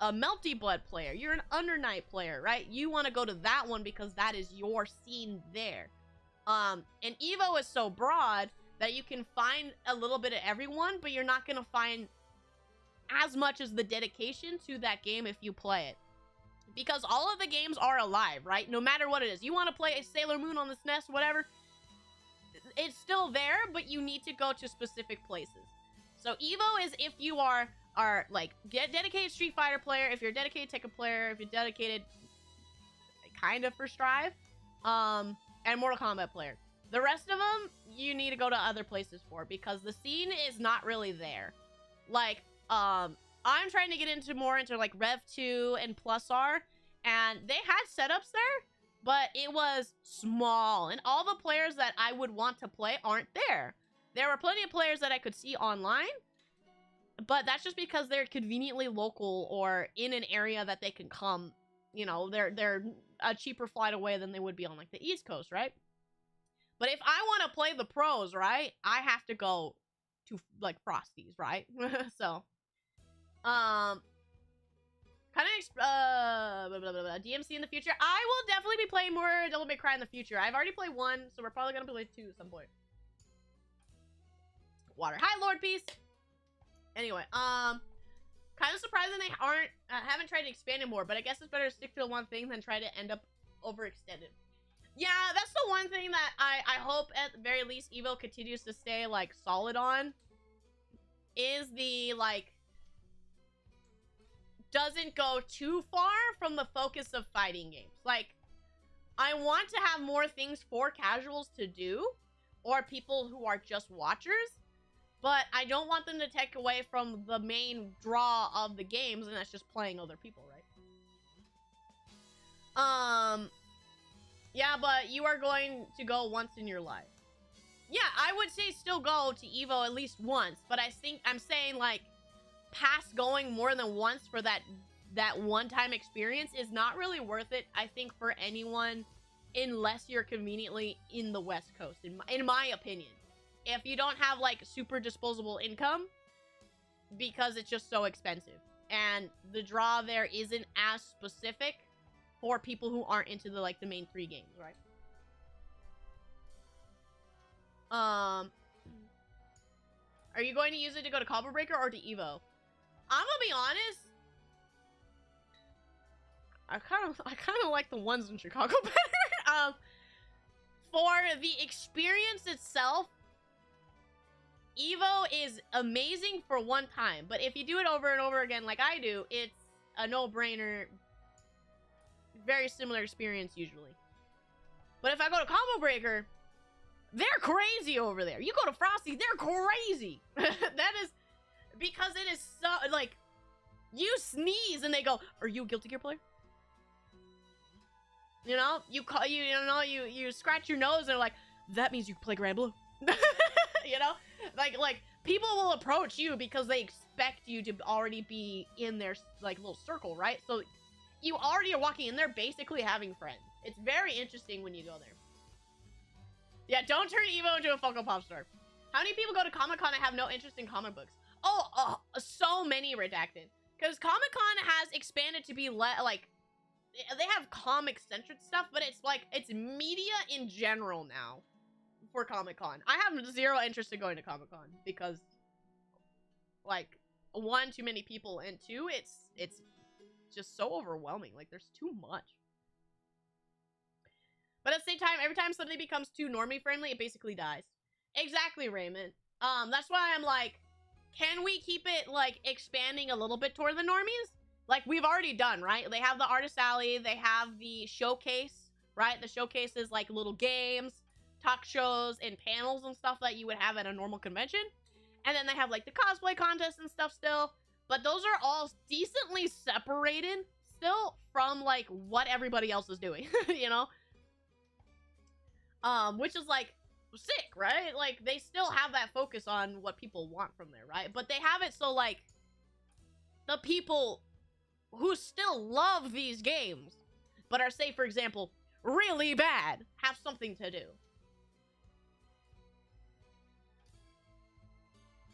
a Melty Blood player. You're an Under Night player, right? You want to go to that one because that is your scene there. And Evo is so broad that you can find a little bit of everyone, but you're not going to find as much as the dedication to that game if you play it. Because all of the games are alive, right? No matter what it is. You want to play a Sailor Moon on the SNES, whatever. It's still there, but you need to go to specific places. So Evo is if you are like dedicated Street Fighter player, if you're a dedicated Tekken player, if you're dedicated kind of for Strive, and Mortal Kombat player. The rest of them, you need to go to other places for because the scene is not really there. Like, I'm trying to get into like Rev 2 and Plus R, and they had setups there, but it was small, and all the players that I would want to play aren't there. There were plenty of players that I could see online, but that's just because they're conveniently local or in an area that they can come. You know, they're a cheaper flight away than they would be on like the East Coast, right? But if I want to play the pros, right, I have to go to like Frosties, right? So, kind of DMC in the future. I will definitely be playing more Devil May Cry in the future. I've already played 1, so we're probably gonna play 2 at some point. Water. Hi, Lord Peace. Anyway, kind of surprising they haven't tried to expand it more, but I guess it's better to stick to the one thing than try to end up overextended. Yeah, that's the one thing that I hope at the very least Evo continues to stay, like, solid on. Is the, like, doesn't go too far from the focus of fighting games. Like, I want to have more things for casuals to do, or people who are just watchers, but I don't want them to take away from the main draw of the games, and that's just playing other people, right? Yeah, but you are going to go once in your life. Yeah, I would say still go to Evo at least once, but I'm saying, like, past going more than once for that one-time experience is not really worth it, I think, for anyone, unless you're conveniently in the West Coast, in my opinion. If you don't have, like, super disposable income, because it's just so expensive. And the draw there isn't as specific for people who aren't into the, like, the main 3 games, right? Are you going to use it to go to Combo Breaker or to Evo? I'm gonna be honest. I kind of like the ones in Chicago better. For the experience itself, Evo is amazing for one time, but if you do it over and over again like I do, it's a no-brainer. Very similar experience usually. But if I go to Combo Breaker, they're crazy over there. You go to Frosty, they're crazy. That is because it is so, like, you sneeze and they go, "Are you a Guilty Gear player?" You know, you scratch your nose and they're like, "That means you play Grand Blue." You know, like people will approach you because they expect you to already be in their, like, little circle, right? So you already are walking in there basically having friends. It's very interesting when you go there. Yeah, don't turn Evo into a Funko Pop store. How many people go to Comic-Con and have no interest in comic books? Oh, so many, Redacted. Because Comic-Con has expanded to be, like, they have comic-centric stuff, but it's, like, it's media in general now for Comic-Con. I have zero interest in going to Comic-Con because, like, 1, too many people, and 2, it's just so overwhelming. Like, there's too much. But at the same time, every time something becomes too normie friendly, it basically dies. Exactly, Raymond. That's why I'm like, can we keep it, like, expanding a little bit toward the normies? like we've already done, right? They have the artist alley, they have the showcase, right? The showcase is like little games, talk shows, and panels and stuff that you would have at a normal convention. And then they have like the cosplay contest and stuff still. But those are all decently separated still from like what everybody else is doing, you know? Which is like sick, right? Like they still have that focus on what people want from there, right? But they have it so like the people who still love these games but are, say for example, really bad, have something to do.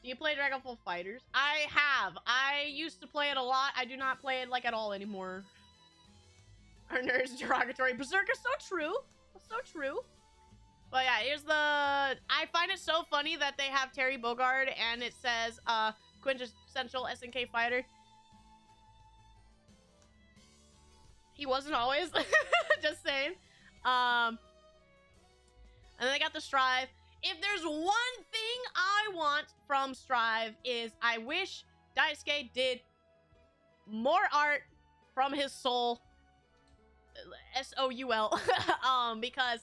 Do you play Dragonfall Fighters? I have. I used to play it a lot. I do not play it like at all anymore. Our nerds derogatory. Berserker, so true. So true. But yeah, here's the... I find it so funny that they have Terry Bogard and it says, quintessential SNK fighter. He wasn't always. Just saying. And then they got the Strive. If there's one thing I want from Strive is I wish Daisuke did more art from his soul. S-O-U-L. Because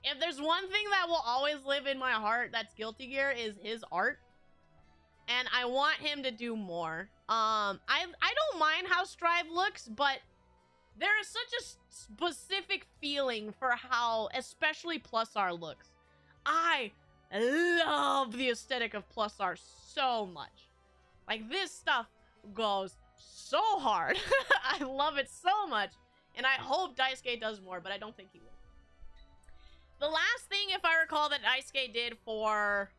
if there's one thing that will always live in my heart that's Guilty Gear is his art. And I want him to do more. I don't mind how Strive looks, but there is such a specific feeling for how especially Plus R looks. I love the aesthetic of Plus R so much. Like, this stuff goes so hard. I love it so much. And I hope Daisuke does more, but I don't think he will. The last thing, if I recall, that Daisuke did for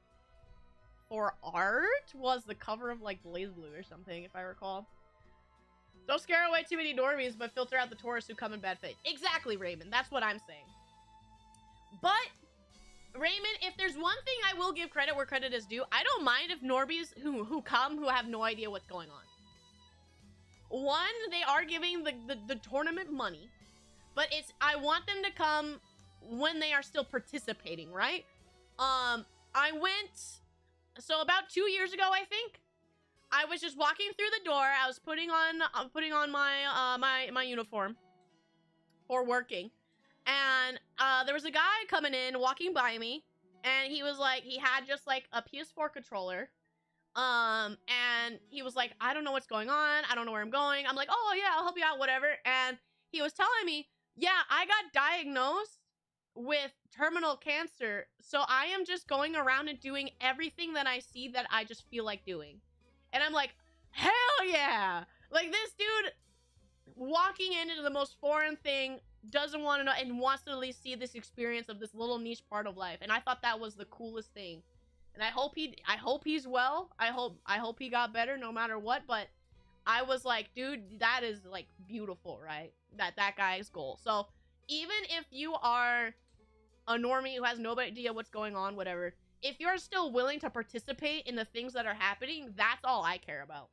art was the cover of, like, Blaze Blue or something, if I recall. Don't scare away too many normies, but filter out the tourists who come in bad faith. Exactly, Raymond. That's what I'm saying. But... Raymond, if there's one thing I will give credit where credit is due, I don't mind if normies who come who have no idea what's going on. One, they are giving the tournament money, but I want them to come when they are still participating, right? I went, so about 2 years ago, I think, I was just walking through the door. I was putting on my my uniform for working. And there was a guy coming in, walking by me, and he was like, he had just like a PS4 controller, and he was like, I don't know what's going on, I don't know where I'm going. I'm like, oh yeah, I'll help you out, whatever. And he was telling me, yeah, I got diagnosed with terminal cancer, so I am just going around and doing everything that I see that I just feel like doing. And I'm like, hell yeah! Like, this dude walking into the most foreign thing, doesn't want to know and wants to at least see this experience of this little niche part of life. And I thought that was the coolest thing. And I hope he's well. I hope he got better no matter what. But I was like, dude, that is like beautiful, right? That guy's goal. So even if you are a normie who has no idea what's going on, whatever, if you're still willing to participate in the things that are happening, that's all I care about.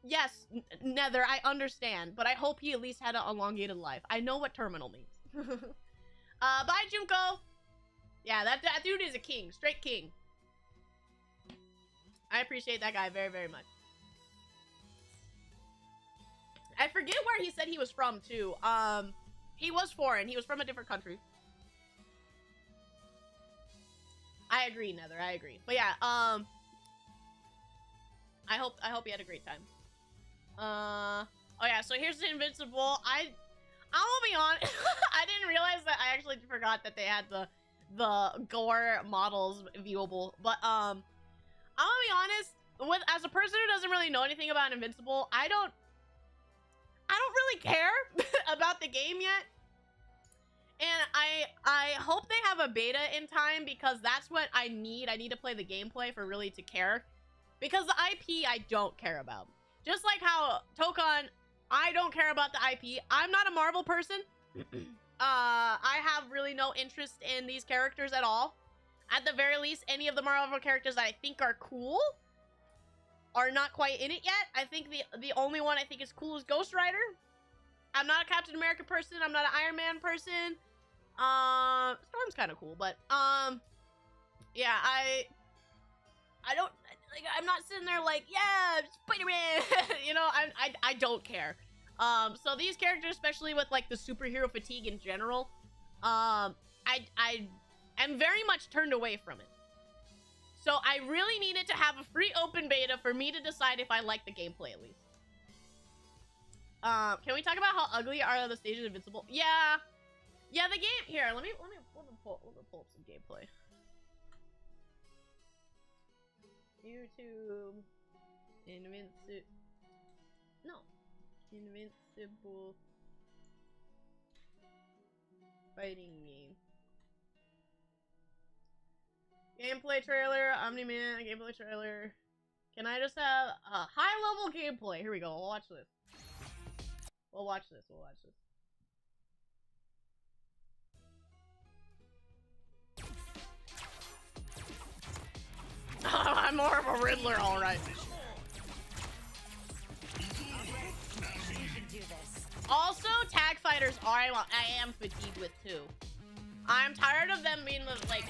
Yes, Nether, I understand, but I hope he at least had an elongated life. I know what terminal means. Bye, Junko. Yeah, that dude is a king. Straight king. I appreciate that guy very, very much. I forget where he said he was from, too. He was foreign. He was from a different country. I agree, Nether. I agree. But yeah, I hope he had a great time. Oh yeah, so here's the Invincible. I will be honest, I didn't realize that I actually forgot that they had the gore models viewable. But I'll be honest, as a person who doesn't really know anything about Invincible, I don't really care about the game yet. And I hope they have a beta in time, because that's what I need. I need to play the gameplay for really to care. Because the IP I don't care about. Just like how Tokon, I don't care about the IP. I'm not a Marvel person. I have really no interest in these characters at all. At the very least, any of the Marvel characters that I think are cool are not quite in it yet. I think the only one I think is cool is Ghost Rider. I'm not a Captain America person. I'm not an Iron Man person. Storm's kind of cool, but yeah, I don't like. I'm not sitting there like, yeah, Spider-Man. You know, I don't care. So these characters, especially with like the superhero fatigue in general, I am very much turned away from it. So I really needed to have a free open beta for me to decide if I like the gameplay at least. Can we talk about how ugly are the stages of Invincible? Yeah, the game. Here, let me pull up some gameplay. YouTube, Invincible fighting game. Gameplay trailer, Omni-Man, gameplay trailer. Can I just have a high-level gameplay? Here we go. We'll watch this. We'll watch this. I'm more of a Riddler, alright. Also, tag fighters are I am fatigued with too. I'm tired of them being like...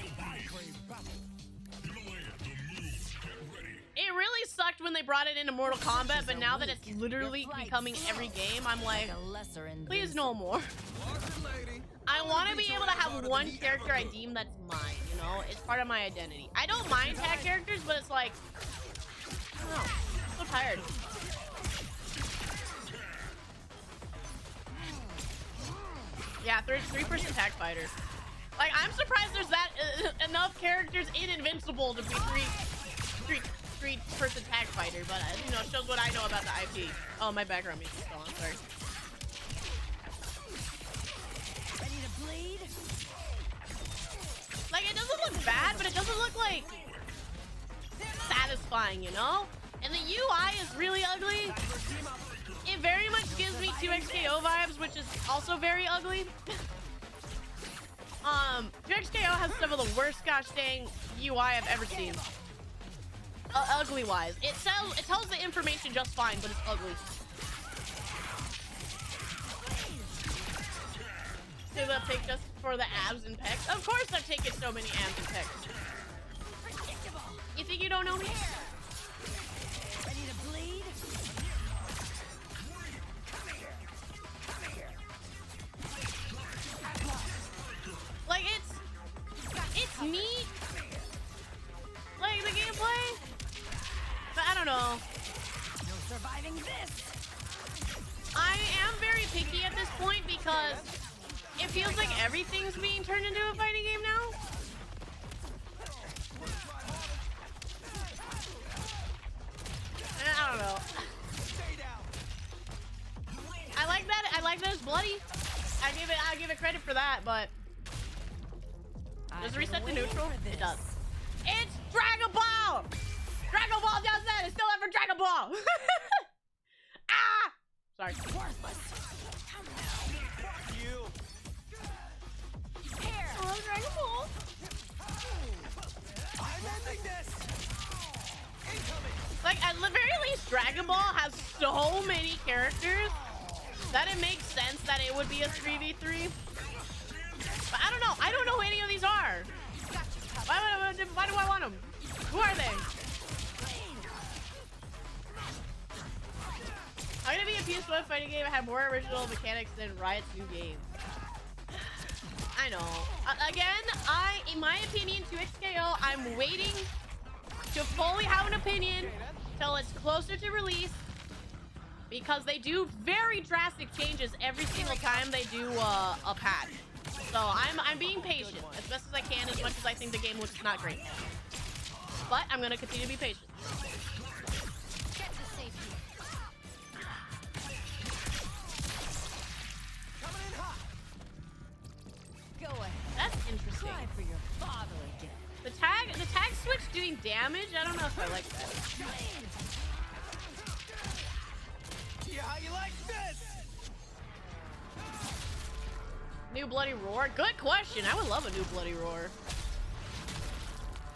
It really sucked when they brought it into Mortal Kombat, but now that it's literally becoming every game, I'm like, please no more. I want to be able to have one character I deem that's mine, you know? It's part of my identity. I don't mind tag characters, but it's like, I don't know. I'm so tired. Yeah, 3-person tag fighter. Like, I'm surprised there's that enough characters in Invincible to be three-person tag fighter, but you know, it shows what I know about the IP. Oh, my background music's still on. Sorry. Ready to bleed? Like, it doesn't look bad, but it doesn't look like satisfying, you know? And the UI is really ugly. It very much gives me 2XKO vibes, which is also very ugly. 2XKO has some of the worst gosh dang UI I've ever seen. Ugly wise. It tells the information just fine, but it's ugly. Did I pick just for the abs and pecs? Of course I've taken so many abs and pecs. You think you don't know me? Ready to bleed? Like, it's neat. Like, the gameplay. But I don't know. No surviving this. I am very picky at this point because it feels like everything's being turned into a fighting game now. I don't know. I like that it's bloody. I give it credit for that, but does it reset to neutral? It does. It's Dragon Ball! Dragon Ball does that! It's still ever Dragon Ball! Ah! Sorry. Worthless. Come now. Fuck you. Here. Oh, Dragon Ball. I'm ending this. Incoming. Like, at the very least, Dragon Ball has so many characters that it makes sense that it would be a 3v3. But I don't know. I don't know who any of these are. Why do I want them? Who are they? I'm gonna be a PS1 fighting game that had more original mechanics than Riot's new game. I know. Again, in my opinion, 2XKO, I'm waiting to fully have an opinion till it's closer to release, because they do very drastic changes every single time they do a patch. So I'm being patient as best as I can, as much as I think the game looks not great. But I'm gonna continue to be patient. Get to safety. Coming in hot. Go ahead. That's interesting. Try for your father again. The tag switch doing damage? I don't know if I like that. Yeah, how you like this? New Bloody Roar? Good question. I would love a new Bloody Roar.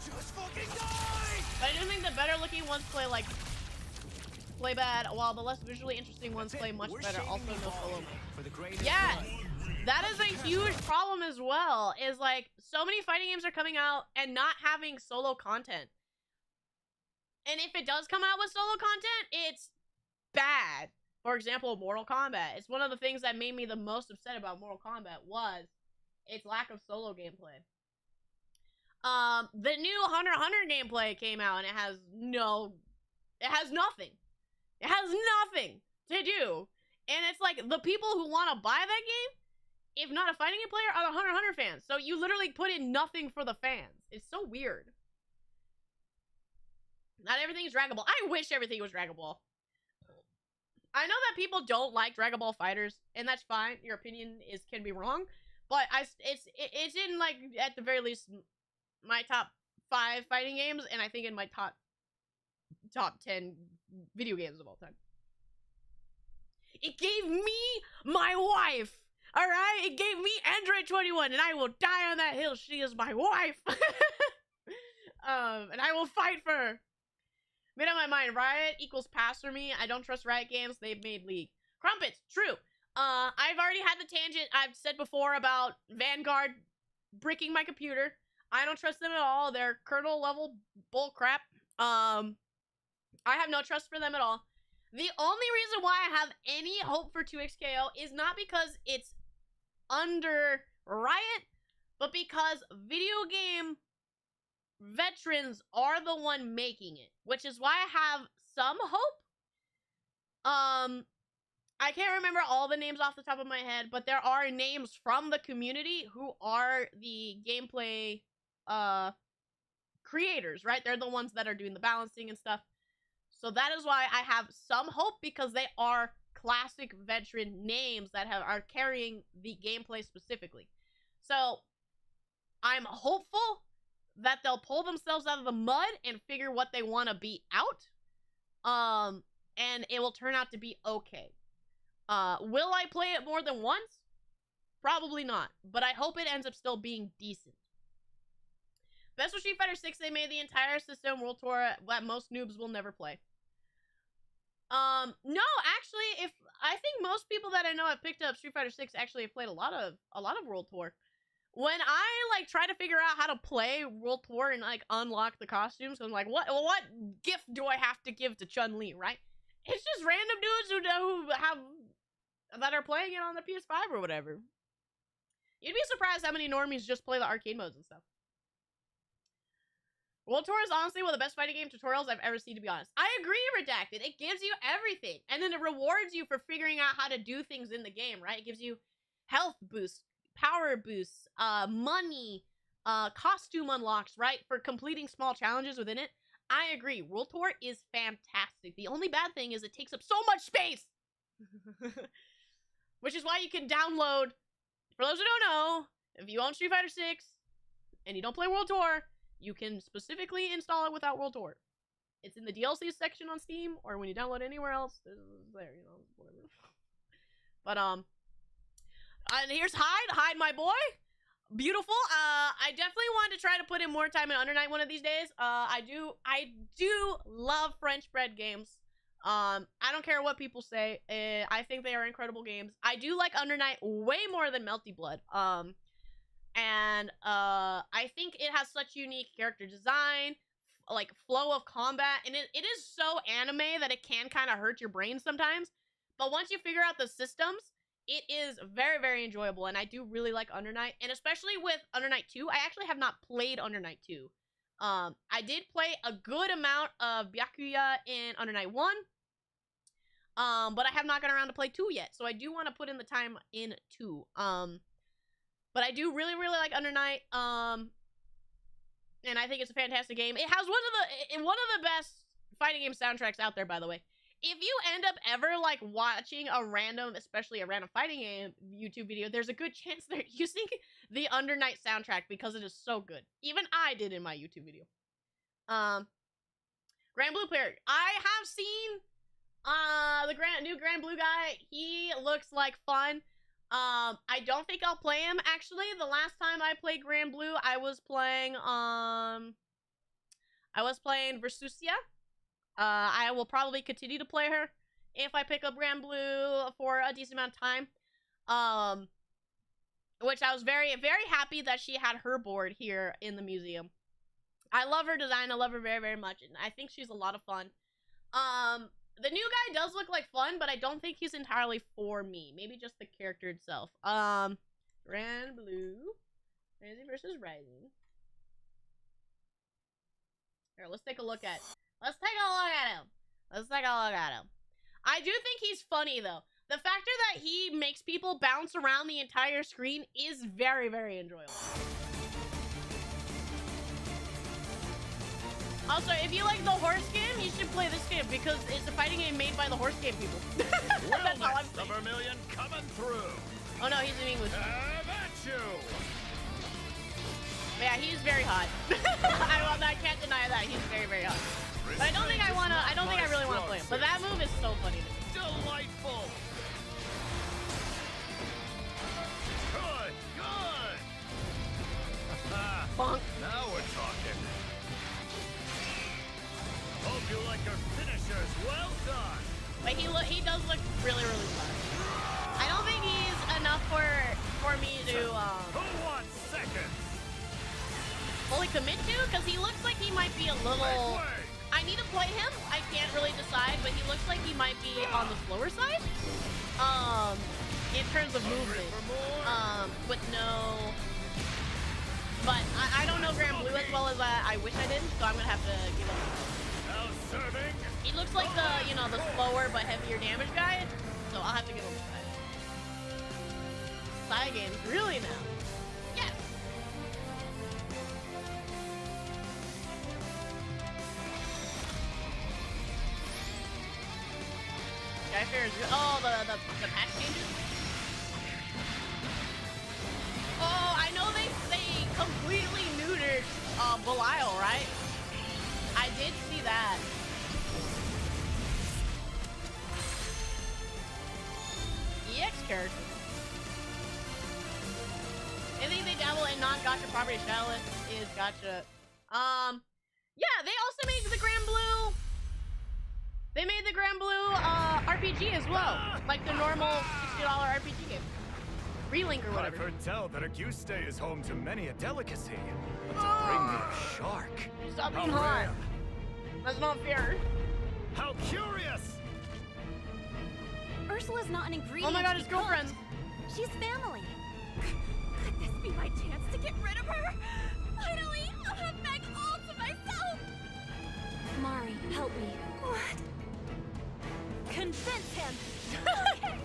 Just fucking die! But I do think the better looking ones play bad, while the less visually interesting ones play much better. Also no solo mode. Yeah, that is a huge problem as well, is like so many fighting games are coming out and not having solo content. And if it does come out with solo content, it's bad. For example, Mortal Kombat. It's one of the things that made me the most upset about Mortal Kombat was its lack of solo gameplay. The new Hunter x Hunter gameplay came out, and it has nothing. It has nothing to do. And it's like, the people who want to buy that game, if not a fighting game player, are the Hunter x Hunter fans. So you literally put in nothing for the fans. It's so weird. Not everything is Dragon Ball. I wish everything was Dragon Ball. I know that people don't like Dragon Ball Fighters, and that's fine. Your opinion can be wrong, but it's in, like, at the very least, my top 5 fighting games, and I think in my top 10 video games of all time. It gave me my wife. All right, it gave me Android 21, and I will die on that hill. She is my wife. And I will fight for her. Made up my mind. Riot equals pass for me. I don't trust Riot Games. They've made League. Crumpets. True. I've already had the tangent I've said before about Vanguard bricking my computer. I don't trust them at all. They're kernel level bullcrap. I have no trust for them at all. The only reason why I have any hope for 2XKO is not because it's under Riot, but because video game veterans are the one making it, which is why I have some hope. I can't remember all the names off the top of my head, but there are names from the community who are the gameplay creators, right? They're the ones that are doing the balancing and stuff. So that is why I have some hope, because they are classic veteran names that are carrying the gameplay specifically. So I'm hopeful that they'll pull themselves out of the mud and figure what they want to be out. And it will turn out to be okay. Will I play it more than once? Probably not. But I hope it ends up still being decent. Best of Street Fighter 6, they made the entire system World Tour that most noobs will never play. No, actually, I think most people that I know have picked up Street Fighter 6 actually have played a lot of World Tour. When I, like, try to figure out how to play World Tour and, like, unlock the costumes, I'm like, what gift do I have to give to Chun-Li, right? It's just random dudes that are playing it on the PS5 or whatever. You'd be surprised how many normies just play the arcade modes and stuff. World Tour is honestly one of the best fighting game tutorials I've ever seen, to be honest. I agree, Redacted. It gives you everything. And then it rewards you for figuring out how to do things in the game, right? It gives you health boosts, power boosts, money, costume unlocks, right? For completing small challenges within it. I agree. World Tour is fantastic. The only bad thing is it takes up so much space. Which is why you can download, for those who don't know, if you own Street Fighter 6 and you don't play World Tour, you can specifically install it without World Tour. It's in the DLC section on Steam, or when you download anywhere else, it's there, you know, whatever. But, and here's Hyde, my boy. Beautiful. I definitely wanted to try to put in more time in Under Night one of these days. I do love French bread games. I don't care what people say. I think they are incredible games. I do like Under Night way more than Melty Blood. And I think it has such unique character design, like flow of combat, and it is so anime that it can kind of hurt your brain sometimes. But once you figure out the systems, it is very, very enjoyable, and I do really like Under Night, and especially with Under Night 2. I actually have not played Under Night 2. I did play a good amount of Byakuya in Under Night 1, but I have not gotten around to play 2 yet, so I do want to put in the time in 2. But I do really, really like Under Night, and I think it's a fantastic game. It has one of the best fighting game soundtracks out there, by the way. If you end up ever, like, watching especially a random fighting game YouTube video, there's a good chance they're using the Under Night soundtrack because it is so good. Even I did in my YouTube video. Grand Blue player. I have seen the new Grand Blue guy. He looks like fun. I don't think I'll play him, actually. The last time I played Grand Blue, I was playing Versusia. I will probably continue to play her if I pick up Grand Blue for a decent amount of time. Which I was very, very happy that she had her board here in the museum. I love her design. I love her very, very much, and I think she's a lot of fun. The new guy does look like fun, but I don't think he's entirely for me. Maybe just the character itself. Grand Blue, Rising versus Rising. Here, let's take a look at. Let's take a look at him. Let's take a look at him. I do think he's funny though. The factor that he makes people bounce around the entire screen is very, very enjoyable. Also, if you like the horse game, you should play this game because it's a fighting game made by the horse game people. That's all I'm saying. Vermilion coming through. Oh no, he's in English. At you. But yeah, he's very hot. I can't deny that. He's very, very hot. But I don't think I wanna. I don't think I really wanna play him. But that move is so funny to me. Delightful. Good, good. Bonk. Now we're talking. Hope you like your finishers. Well done. But he does look really, really fun. I don't think he's enough for me to Who wants seconds? fully commit to, because he looks like he might be a little. I need to play him. I can't really decide, but he looks like he might be on the slower side. In terms of movement. With no. But I don't know Grand Blue as well as I wish I did, so I'm gonna have to give him. Now serving. He looks like the the slower but heavier damage guy, so I'll have to give him a try. Side games, really now? Yes. Guy Fair is good. Oh, the patch changes. Oh, I know they completely neutered Belial, right? I did see that. EX character. I think they dabble in non-gacha property. Shadowless is gacha. Yeah, they also made the Grand Blue. They made the Grand Blue RPG as well, like the normal $60 RPG game. Relink or whatever. I've heard tell that Auguste is home to many a delicacy. But to bring me a shark. Stop being hot. That's not fair. How curious! Ursula's not an ingredient. Oh my god, to his be cooked. girlfriend. She's family. Could this be my chance to get rid of her? Finally, I'll have Meg all to myself. Mari, help me. What? Convince him. Okay.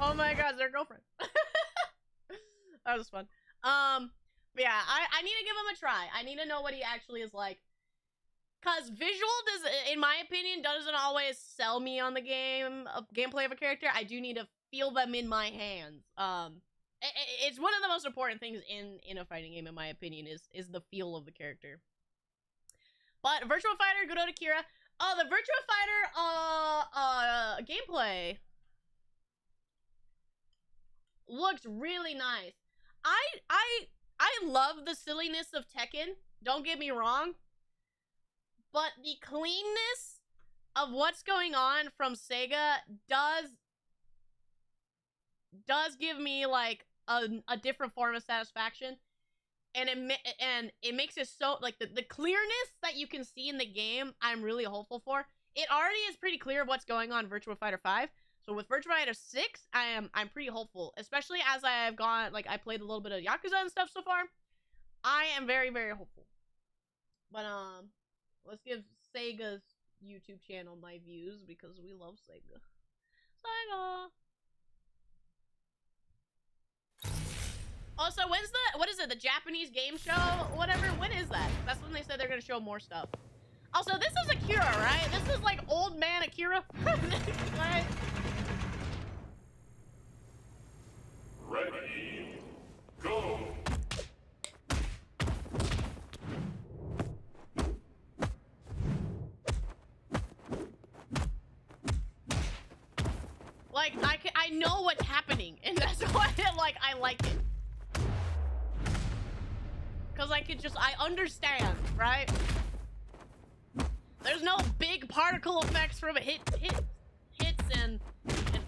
Oh my god, they're girlfriends. That was fun. But yeah, I need to give him a try. I need to know what he actually is like. Cause visual does, in my opinion, doesn't always sell me on the gameplay of a character. I do need to feel them in my hands. It's one of the most important things in a fighting game, in my opinion, is the feel of the character. But Virtua Fighter, good old Akira. Oh, the Virtua Fighter gameplay looks really nice. I love the silliness of Tekken. Don't get me wrong. But the cleanness of what's going on from Sega does give me like a different form of satisfaction, and it makes it so like the clearness that you can see in the game. I'm really hopeful for. It already is pretty clear of what's going on in Virtua Fighter 5. So with Virtua Fighter 6, I'm pretty hopeful, especially as I played a little bit of Yakuza and stuff so far. I am very, very hopeful. But let's give Sega's YouTube channel my views because we love Sega. Sega. Also, what is it, the Japanese game show? Whatever, when is that? That's when they said they're gonna show more stuff. Also, this is Akira, right? This is like old man Akira. Right? Ready, go! Like, I know what's happening, and that's why, like, I like it. Because I understand, right? There's no big particle effects from hits and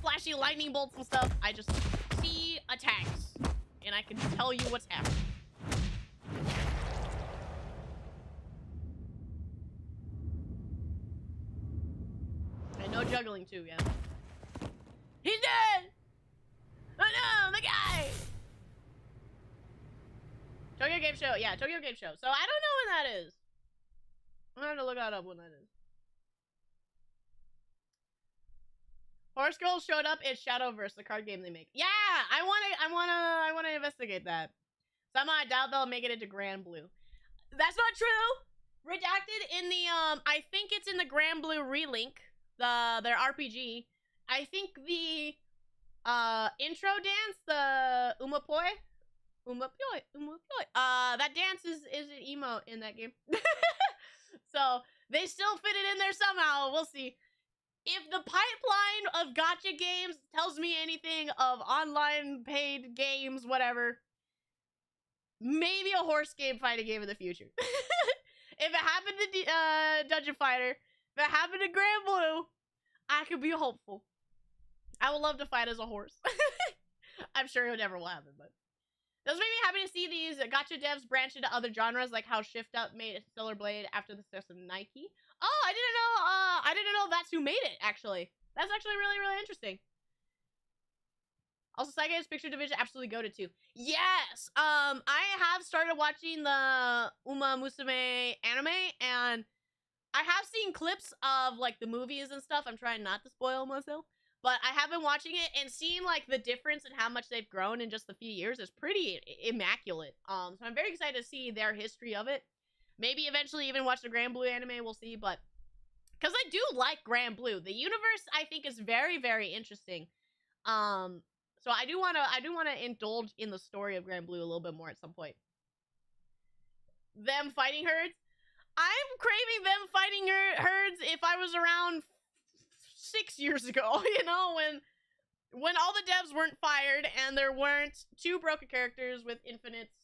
flashy lightning bolts and stuff. I just see attacks, and I can tell you what's happening. juggling too, yeah. He's dead! Oh no, the guy! Tokyo Game Show, yeah, Tokyo Game Show. So I don't know when that is. I'm gonna have to look that up when that is. Horse Girls showed up in Shadowverse, the card game they make. Yeah, I wanna investigate that. Somehow I doubt they'll make it into Grand Blue. That's not true. Redacted in the I think it's in the Grand Blue relink, their RPG. I think the intro dance, the Umapoi, that dance is an emote in that game. So they still fit it in there somehow. We'll see. If the pipeline of gacha games tells me anything of online paid games, whatever, maybe a horse game fighting game in the future. If it happened to Dungeon Fighter, if it happened to Grand Blue, I could be hopeful. I would love to fight as a horse. I'm sure it never will happen, but does make me happy to see these gacha devs branch into other genres, like how Shift Up made Stellar Blade after the success of Nike. Oh, I didn't know that's who made it, actually. That's actually really, really interesting. Also, Saiga's Picture Division absolutely goated too. Yes! I have started watching the Uma Musume anime, and I have seen clips of, like, the movies and stuff. I'm trying not to spoil myself. But I have been watching it and seeing, like, the difference in how much they've grown in just a few years is pretty immaculate. So I'm very excited to see their history of it. Maybe eventually even watch the Grand Blue anime, we'll see, but because I do like Grand Blue. The universe, I think, is very, very interesting. So I do want to indulge in the story of Grand Blue a little bit more at some point. Them fighting herds. I'm craving them fighting herds if I was around 6 years ago, you know, when all the devs weren't fired and there weren't 2 broken characters with infinites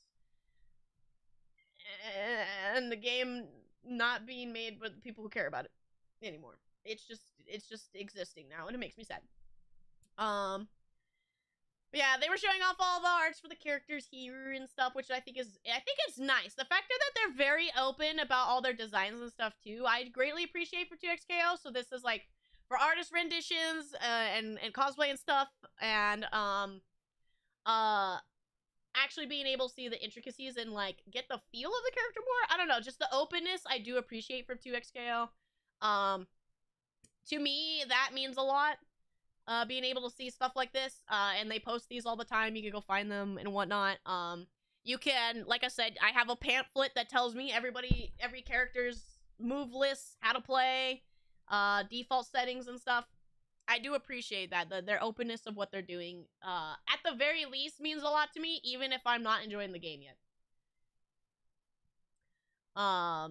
and the game not being made by the people who care about it anymore. It's just existing now, and it makes me sad. Yeah, they were showing off all the arts for the characters here and stuff, which I think it's nice. The fact that they're very open about all their designs and stuff too, I greatly appreciate for 2XKO. So this is like for artist renditions and cosplay and stuff, and actually being able to see the intricacies and like get the feel of the character more. I don't know, just the openness I do appreciate for 2XKO. To me, that means a lot. Being able to see stuff like this, and they post these all the time. You can go find them and whatnot. You can, like I said, I have a pamphlet that tells me every character's move lists, how to play, default settings and stuff. I do appreciate that. Their openness of what they're doing, at the very least, means a lot to me, even if I'm not enjoying the game yet. There's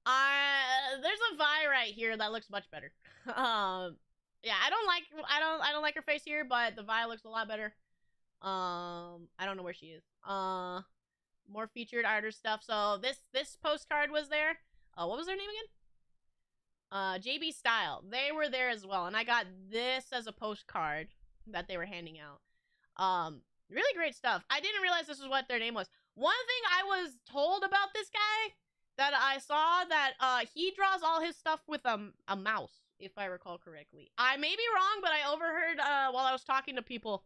a Vi right here that looks much better. Yeah, I don't like her face here, but the Vi looks a lot better. I don't know where she is. More featured artist stuff. So this postcard was there. What was their name again? JB Style. They were there as well, and I got this as a postcard that they were handing out. Really great stuff. I didn't realize this was what their name was. One thing I was told about this guy that I saw that he draws all his stuff with a mouse, if I recall correctly. I may be wrong, but I overheard while I was talking to people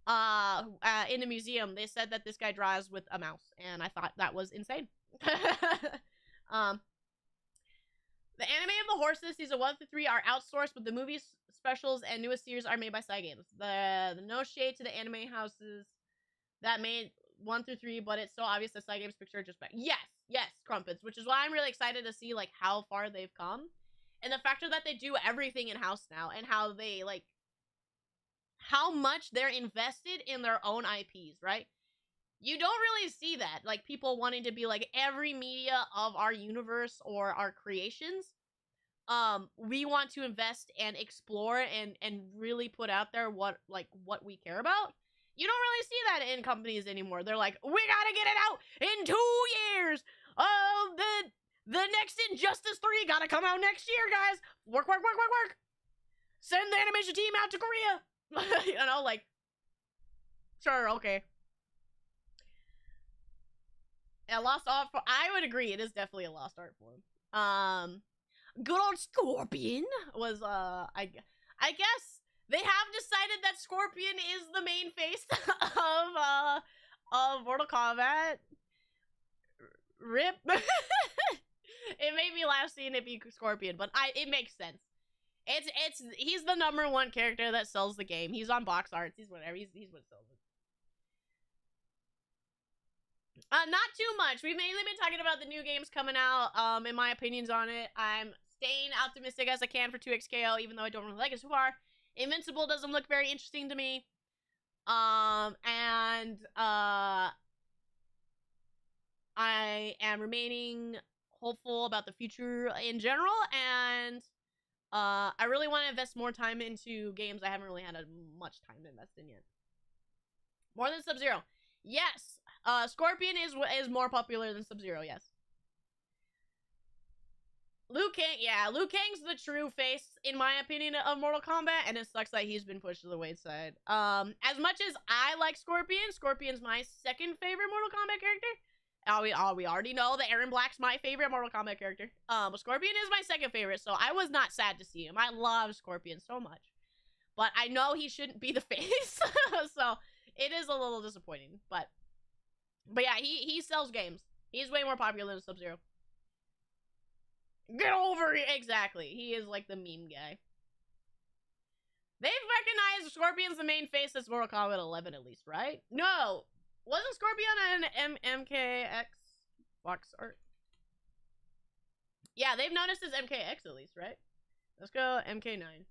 in the museum, they said that this guy draws with a mouse, and I thought that was insane. The anime of the horses, season 1 through 3, are outsourced, but the movies, specials, and newest series are made by Cygames. The no shade to the anime houses that made 1 through 3, but it's so obvious that Cygames picture just back. Yes, Crumpets, which is why I'm really excited to see like how far they've come, and the factor that they do everything in house now, and how they like how much they're invested in their own IPs, right? You don't really see that, like, people wanting to be like, every media of our universe or our creations, we want to invest and explore and really put out there what we care about. You don't really see that in companies anymore. They're like, we gotta get it out in 2 years. The next Injustice 3 gotta come out next year, guys. Work. Send the animation team out to Korea. You know, like, sure, okay. A lost art form. I would agree, it is definitely a lost art form. good old Scorpion was I guess they have decided that Scorpion is the main face of Mortal Kombat. Rip. It made me laugh seeing it be Scorpion, but it makes sense. He's the #1 character that sells the game. He's on box arts. He's whatever. He's what sells it. Not too much. We've mainly been talking about the new games coming out. And my opinions on it. I'm staying optimistic as I can for 2XKO, even though I don't really like it so far. Invincible doesn't look very interesting to me. I am remaining hopeful about the future in general, and I really want to invest more time into games I haven't really had much time to invest in yet. More than Sub-Zero. Yes. Scorpion is more popular than Sub-Zero, yes. Liu Kang, yeah, Liu Kang's the true face, in my opinion, of Mortal Kombat, and it sucks that he's been pushed to the wayside. As much as I like Scorpion, Scorpion's my second favorite Mortal Kombat character. We already know that Aaron Black's my favorite Mortal Kombat character. But Scorpion is my second favorite, so I was not sad to see him. I love Scorpion so much. But I know he shouldn't be the face, so it is a little disappointing. But yeah, he sells games. He's way more popular than Sub-Zero. Get over it! Exactly. He is like the meme guy. They've recognized Scorpion's the main face since Mortal Kombat 11 at least, right? No! Wasn't Scorpion an MKX box art? Yeah, they've noticed his MKX at least, right? Let's go MK9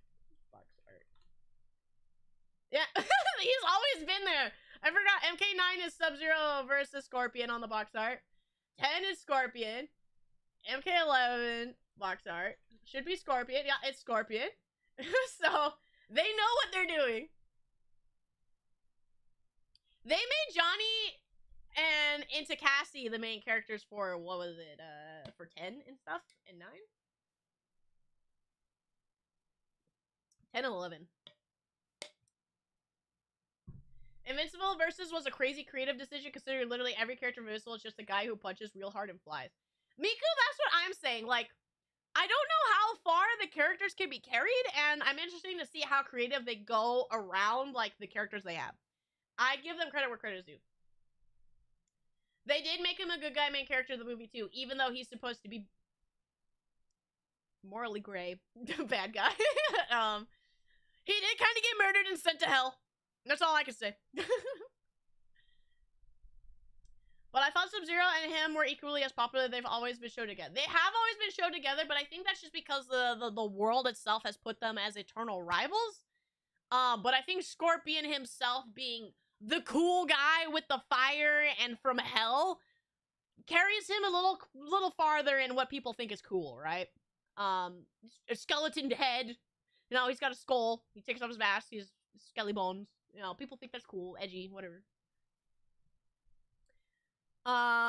box art. Yeah, he's always been there. I forgot MK9 is Sub-Zero versus Scorpion on the box art. 10 is Scorpion. MK11 box art. Should be Scorpion. Yeah, it's Scorpion. So, they know what they're doing. They made Johnny and into Cassie the main characters for, what was it, for 10 and stuff? And 9? 10 and 11. Invincible versus was a crazy creative decision considering literally every character in Invincible is just a guy who punches real hard and flies. Miku, that's what I'm saying. Like, I don't know how far the characters can be carried, and I'm interested to see how creative they go around, like, the characters they have. I give them credit where credit is due. They did make him a good guy main character in the movie, too, even though he's supposed to be morally gray bad guy. He did kind of get murdered and sent to hell. That's all I can say. But I thought Sub-Zero and him were equally as popular. They've always been shown together. They have always been shown together, but I think that's just because the world itself has put them as eternal rivals. But I think Scorpion himself being the cool guy with the fire and from hell carries him a little farther in what people think is cool, right? A skeleton head. You know, he's got a skull. He takes off his mask. He's skelly bones. You know, people think that's cool, edgy, whatever.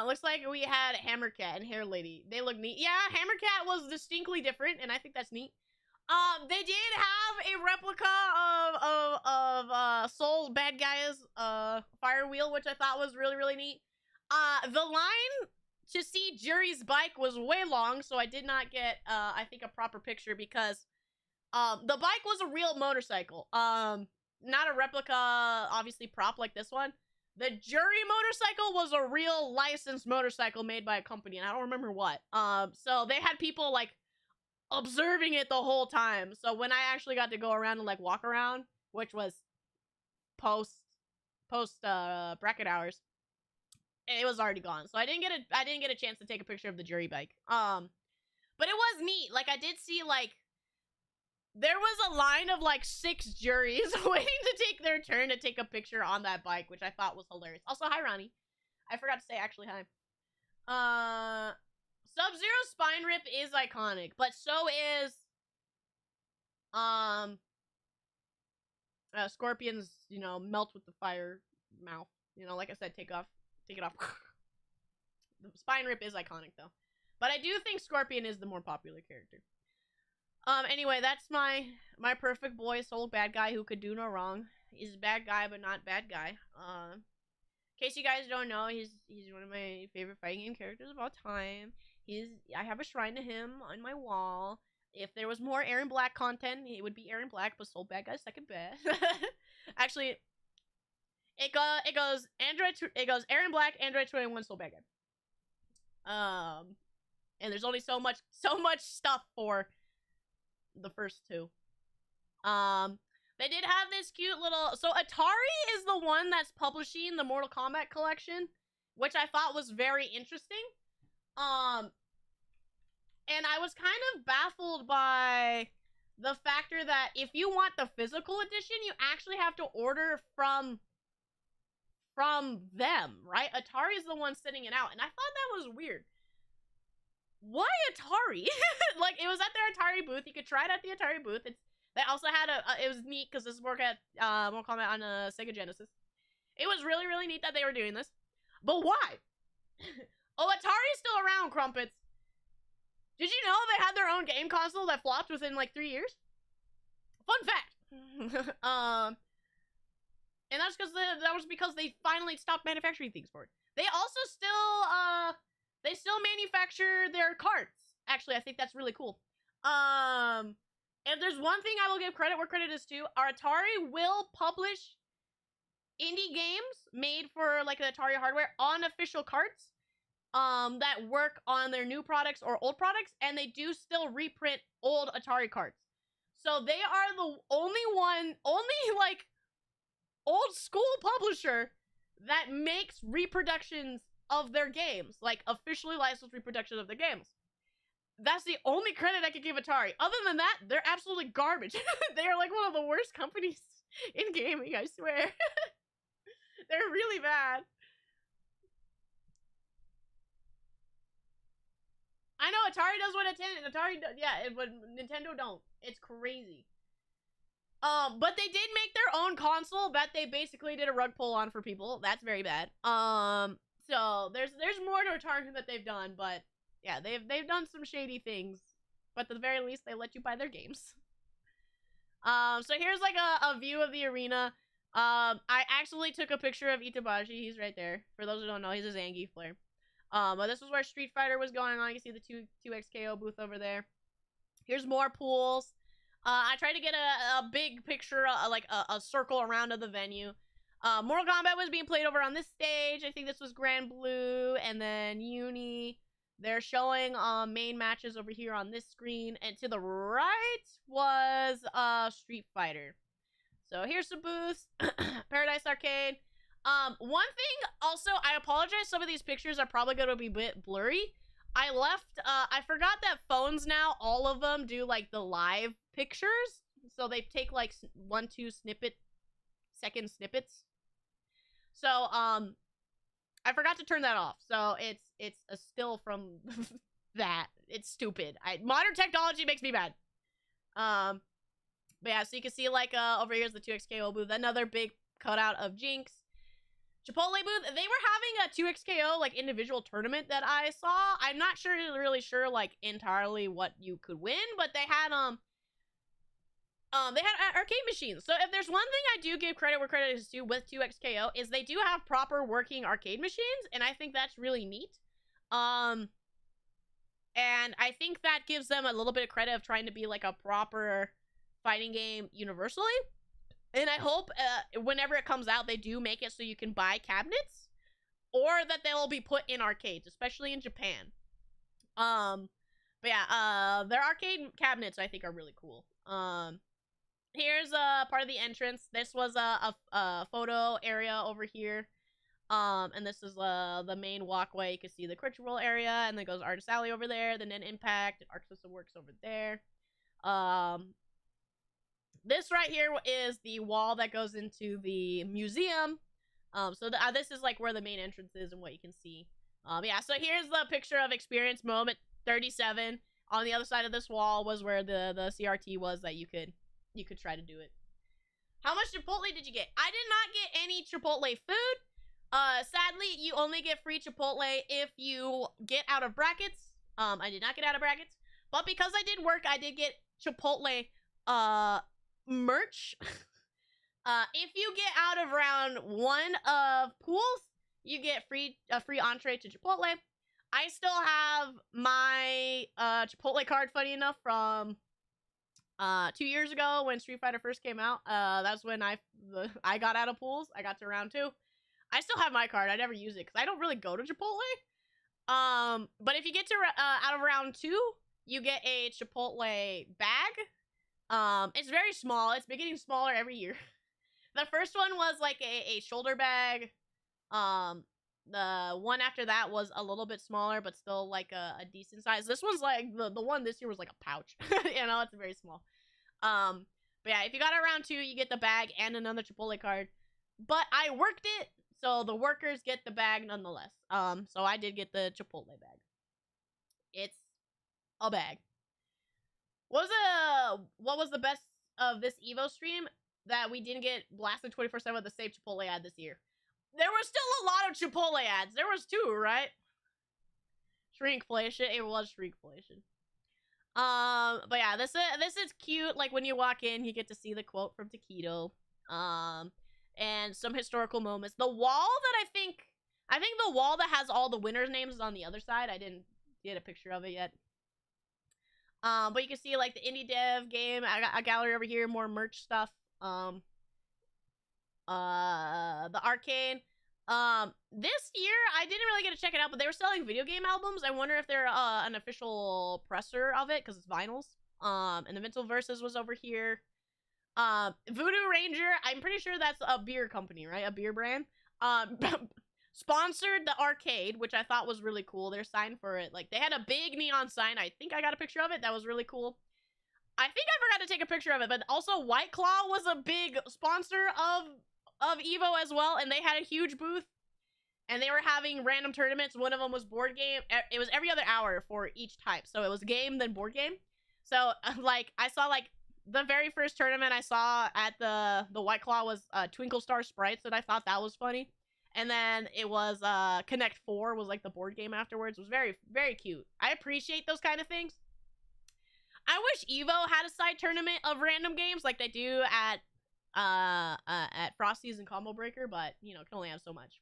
Looks like we had Hammercat and Hair Lady. They look neat. Yeah, Hammercat was distinctly different, and I think that's neat. They did have a replica of Soul's bad guys, Fire Wheel, which I thought was really, really neat. The line to see Jury's bike was way long, so I did not get, I think, a proper picture because, the bike was a real motorcycle. Not a replica, obviously, prop like this one. The Jury motorcycle was a real licensed motorcycle made by a company, and I don't remember what. So they had people, like, observing it the whole time. So when I actually got to go around and, like, walk around, which was post bracket hours, it was already gone. So I didn't get a chance to take a picture of the Jury bike. But it was neat. Like, I did see, like, there was a line of, like, 6 juries waiting to take their turn to take a picture on that bike, which I thought was hilarious. Also, hi, Ronnie. I forgot to say, actually, hi. Sub-Zero spine rip is iconic, but so is, Scorpion's, you know, melt with the fire mouth. You know, like I said, take it off. The spine rip is iconic, though. But I do think Scorpion is the more popular character. Anyway, that's my perfect boy, soul bad guy who could do no wrong. He's a bad guy, but not bad guy. In case you guys don't know, he's one of my favorite fighting game characters of all time. I have a shrine to him on my wall. If there was more Aaron Black content, it would be Aaron Black, but Soul Bad Guy's second best. Actually, it goes Aaron Black, Android 21, Soul Bad Guy. And there's only so much stuff for the first two. They did have this cute little... So Atari is the one that's publishing the Mortal Kombat collection, which I thought was very interesting. And I was kind of baffled by the factor that if you want the physical edition, you actually have to order from them, right? Atari is the one sending it out, and I thought that was weird. Why Atari? Like, it was at their Atari booth. You could try it at the Atari booth. They also had it was neat because this is Mortal Kombat on a Sega Genesis. It was really, really neat that they were doing this. But why? Oh, Atari's still around, Crumpets. Did you know they had their own game console that flopped within like 3 years? Fun fact. And that's because they finally stopped manufacturing things for it. They also still manufacture their carts. Actually, I think that's really cool. If there's one thing I will give credit where credit is due, our Atari will publish indie games made for like the Atari hardware on official carts that work on their new products or old products, and they do still reprint old Atari carts. So they are the only like old school publisher that makes reproductions of their games, like officially licensed reproductions of their games. That's the only credit I could give Atari. Other than that, they're absolutely garbage. They are like one of the worst companies in gaming, I swear. They're really bad. I know Atari does what Nintendo don't. It's crazy. But they did make their own console that they basically did a rug pull on for people. That's very bad. So there's more to Atari that they've done, but yeah, they've done some shady things. But at the very least, they let you buy their games. So here's like a view of the arena. I actually took a picture of Itabashi. He's right there. For those who don't know, he's a Zangief player. But this was where Street Fighter was going on. You can see the 2XKO booth over there. Here's more pools. I tried to get a big picture, like a circle around of the venue. Mortal Kombat was being played over on this stage. I think this was Grand Blue, and then Uni. They're showing main matches over here on this screen, and to the right was Street Fighter. So here's some booths. Paradise Arcade. One thing, also, I apologize, some of these pictures are probably going to be a bit blurry. I forgot that phones now, all of them do, like, the live pictures. So they take, like, 1-2 second snippets. So, I forgot to turn that off. So it's a still from that. It's stupid. Modern technology makes me mad. But yeah, so you can see, like, over here's the 2XKO booth, another big cutout of Jinx. Chipotle booth, they were having a 2XKO, like, individual tournament that I saw. I'm not really sure, like, entirely what you could win, but they had arcade machines. So if there's one thing I do give credit where credit is due with 2XKO, is they do have proper working arcade machines, and I think that's really neat. And I think that gives them a little bit of credit of trying to be, like, a proper fighting game universally. And I hope whenever it comes out, they do make it so you can buy cabinets, or that they'll be put in arcades, especially in Japan. But yeah, their arcade cabinets I think are really cool. Here's part of the entrance. This was a photo area over here. And this is the main walkway. You can see the Crunchyroll area, and then goes Artist Alley over there, then Impact, and Arc System Works over there. This right here is the wall that goes into the museum. So this is like where the main entrance is and what you can see. Yeah, so here's the picture of Experience Moment 37. On the other side of this wall was where the CRT was that you could try to do it. How much Chipotle did you get? I did not get any Chipotle food. Sadly, you only get free Chipotle if you get out of brackets. I did not get out of brackets. But because I did work, I did get Chipotle, merch. If you get out of round 1 of pools, you get a free entree to Chipotle. I still have my Chipotle card, funny enough, from 2 years ago when Street Fighter first came out. That's when I got out of pools. I got to round 2. I still have my card. I never use it because I don't really go to Chipotle. But if you get to out of round 2, you get a Chipotle bag. It's very small. It's been getting smaller every year. The first one was like a shoulder bag. The one after that was a little bit smaller, but still like a decent size. This one's like the one this year was like a pouch. You know, it's very small. But yeah, if you got around 2, you get the bag and another Chipotle card. But I worked it, so the workers get the bag nonetheless. So I did get the Chipotle bag. It's a bag. What was the best of this Evo stream that we didn't get blasted 24/7 with the same Chipotle ad this year? There was still a lot of Chipotle ads. There was 2, right? Shrinkflation. It was shrinkflation. But yeah, this is cute. Like when you walk in, you get to see the quote from Taquito. And some historical moments. The wall that I think the wall that has all the winners' names is on the other side. I didn't get a picture of it yet. But you can see like the indie dev game. I got a gallery over here, more merch stuff. The arcade. This year I didn't really get to check it out, but they were selling video game albums. I wonder if they're an official presser of it because it's vinyls. And the Mental Versus was over here. Voodoo Ranger, I'm pretty sure that's a beer company, right? A beer brand. Sponsored the arcade, which I thought was really cool. Their sign for it, like they had a big neon sign. I think I got a picture of it. That was really cool. I think I forgot to take a picture of it, but also White Claw was a big sponsor of Evo as well, and they had a huge booth, and they were having random tournaments. One of them was board game. It was every other hour for each type, so it was game then board game. So like I saw like the very first tournament I saw at the White Claw was Twinkle Star Sprites, and I thought that was funny. And then it was Connect 4 was like the board game afterwards. It was very, very cute. I appreciate those kind of things. I wish Evo had a side tournament of random games like they do at Frosty's and Combo Breaker, but you know, can only have so much.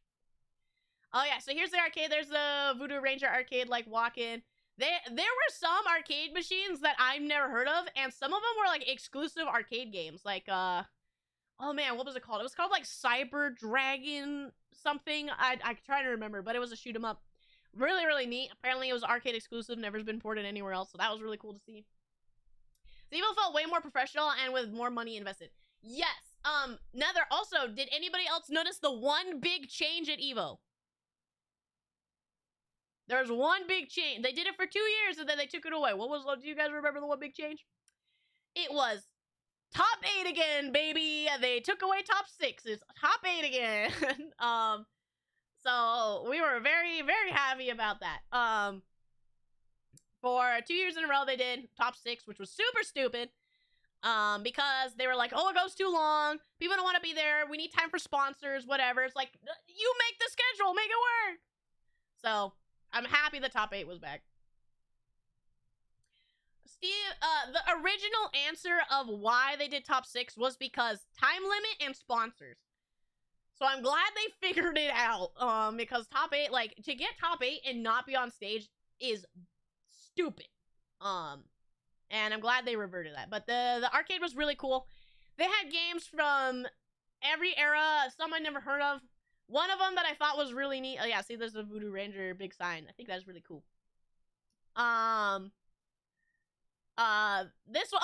Oh yeah, so here's the arcade. There's the Voodoo Ranger arcade, like walk-in. There were some arcade machines that I've never heard of, and some of them were like exclusive arcade games. Like oh man, what was it called? It was called like Cyber Dragon something. I try to remember, but it was a shoot 'em up. Really, really neat. Apparently it was arcade exclusive, never been ported anywhere else, so that was really cool to see. Evo felt way more professional and with more money invested. Yes. Nether, also, did anybody else notice the one big change at Evo? There's one big change. They did it for 2 years and then they took it away. What was, do you guys remember the one big change? It was top 8 again, baby. They took away top 6. It's top 8 again. So we were very, very happy about that. For 2 years in a row, they did top 6, which was super stupid. Because they were like, oh, it goes too long. People don't want to be there. We need time for sponsors, whatever. It's like, you make the schedule, make it work. So I'm happy the top 8 was back. Steve, the original answer of why they did top 6 was because time limit and sponsors. So I'm glad they figured it out. Because top 8, like, to get top 8 and not be on stage is stupid. And I'm glad they reverted that. But the arcade was really cool. They had games from every era, some I never heard of. One of them that I thought was really neat. Oh yeah, see, there's a Voodoo Ranger big sign. I think that's really cool.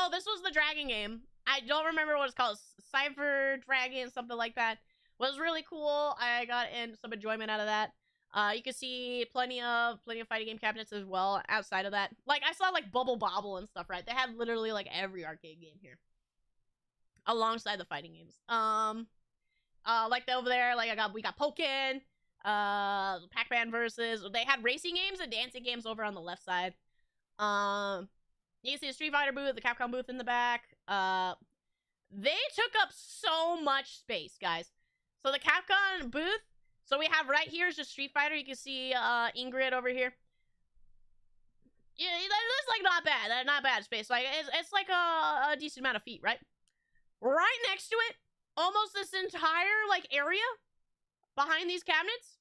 This was the dragon game. I don't remember what it's called. Cyber Dragon, something like that. Was really cool. I got in some enjoyment out of that. You can see plenty of fighting game cabinets as well outside of that. Like, I saw, like, Bubble Bobble and stuff, right? They had literally, like, every arcade game here. Alongside the fighting games. Like, over there, like, we got Pokken, Pac-Man Versus. They had racing games and dancing games over on the left side. You can see the Street Fighter booth, the Capcom booth in the back. They took up so much space, guys. So the Capcom booth, so we have right here is just Street Fighter. You can see Ingrid over here. Yeah, that's like not bad. Not bad space. Like it's like a decent amount of feet, right? Right next to it, almost this entire like area behind these cabinets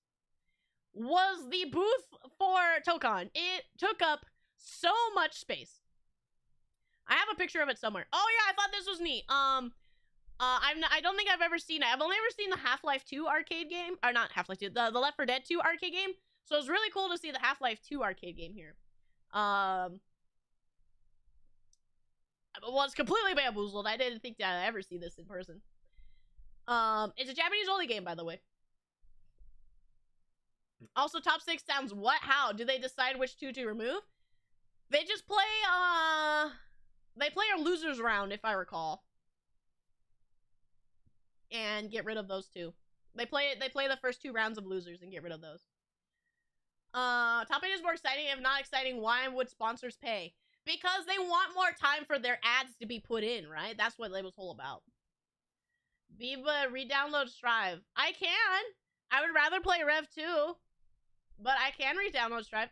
was the booth for Tokon. It took up so much space. I have a picture of it somewhere. Oh yeah, I thought this was neat. I don't think I've ever seen it. I've only ever seen the Half-Life 2 arcade game, or not Half-Life 2, the Left 4 Dead 2 arcade game. So it's really cool to see the Half-Life 2 arcade game here. Was completely bamboozled. I didn't think that I'd ever see this in person. It's a Japanese only game, by the way. Also, top 6 sounds what? How? Do they decide which 2 to remove? They just play, they play a losers round, if I recall. And get rid of those 2. They play the first 2 rounds of losers and get rid of those. Top 8 is more exciting. If not exciting, why would sponsors pay? Because they want more time for their ads to be put in, right? That's what it was all about. Viva, re-download Strive. I can. I would rather play Rev 2. But I can re-download Strive.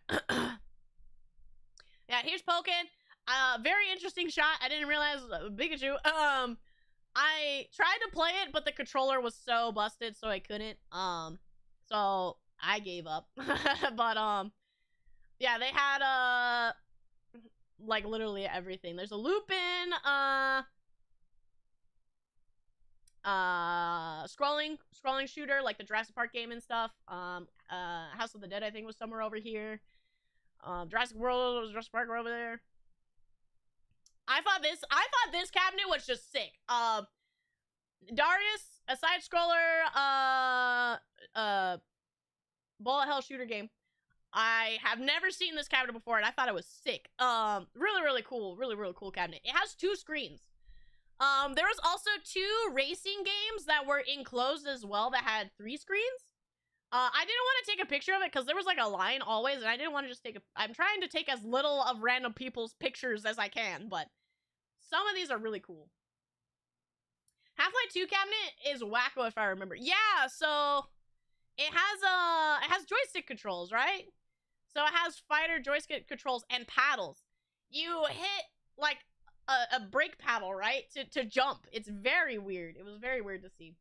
Yeah, here's Pokken. Very interesting shot. I didn't realize Pikachu. I tried to play it, but the controller was so busted, so I couldn't. So I gave up. But yeah, they had like literally everything. There's a Lupin, scrolling shooter, like the Jurassic Park game and stuff. House of the Dead, I think, was somewhere over here. Jurassic World, Jurassic Park were over there. I thought this cabinet was just sick. Darius, a side scroller, bullet hell shooter game. I have never seen this cabinet before, and I thought it was sick. Really cool. Really cool cabinet. It has 2 screens. There was also 2 racing games that were enclosed as well that had 3 screens. I didn't want to take a picture of it because there was like a line always, and I didn't want to just I'm trying to take as little of random people's pictures as I can, but some of these are really cool. Half-Life 2 cabinet is wacko if I remember. Yeah, so it has joystick controls, right? So it has fighter joystick controls and paddles. You hit like a brake paddle, right? To jump. It's very weird. It was very weird to see.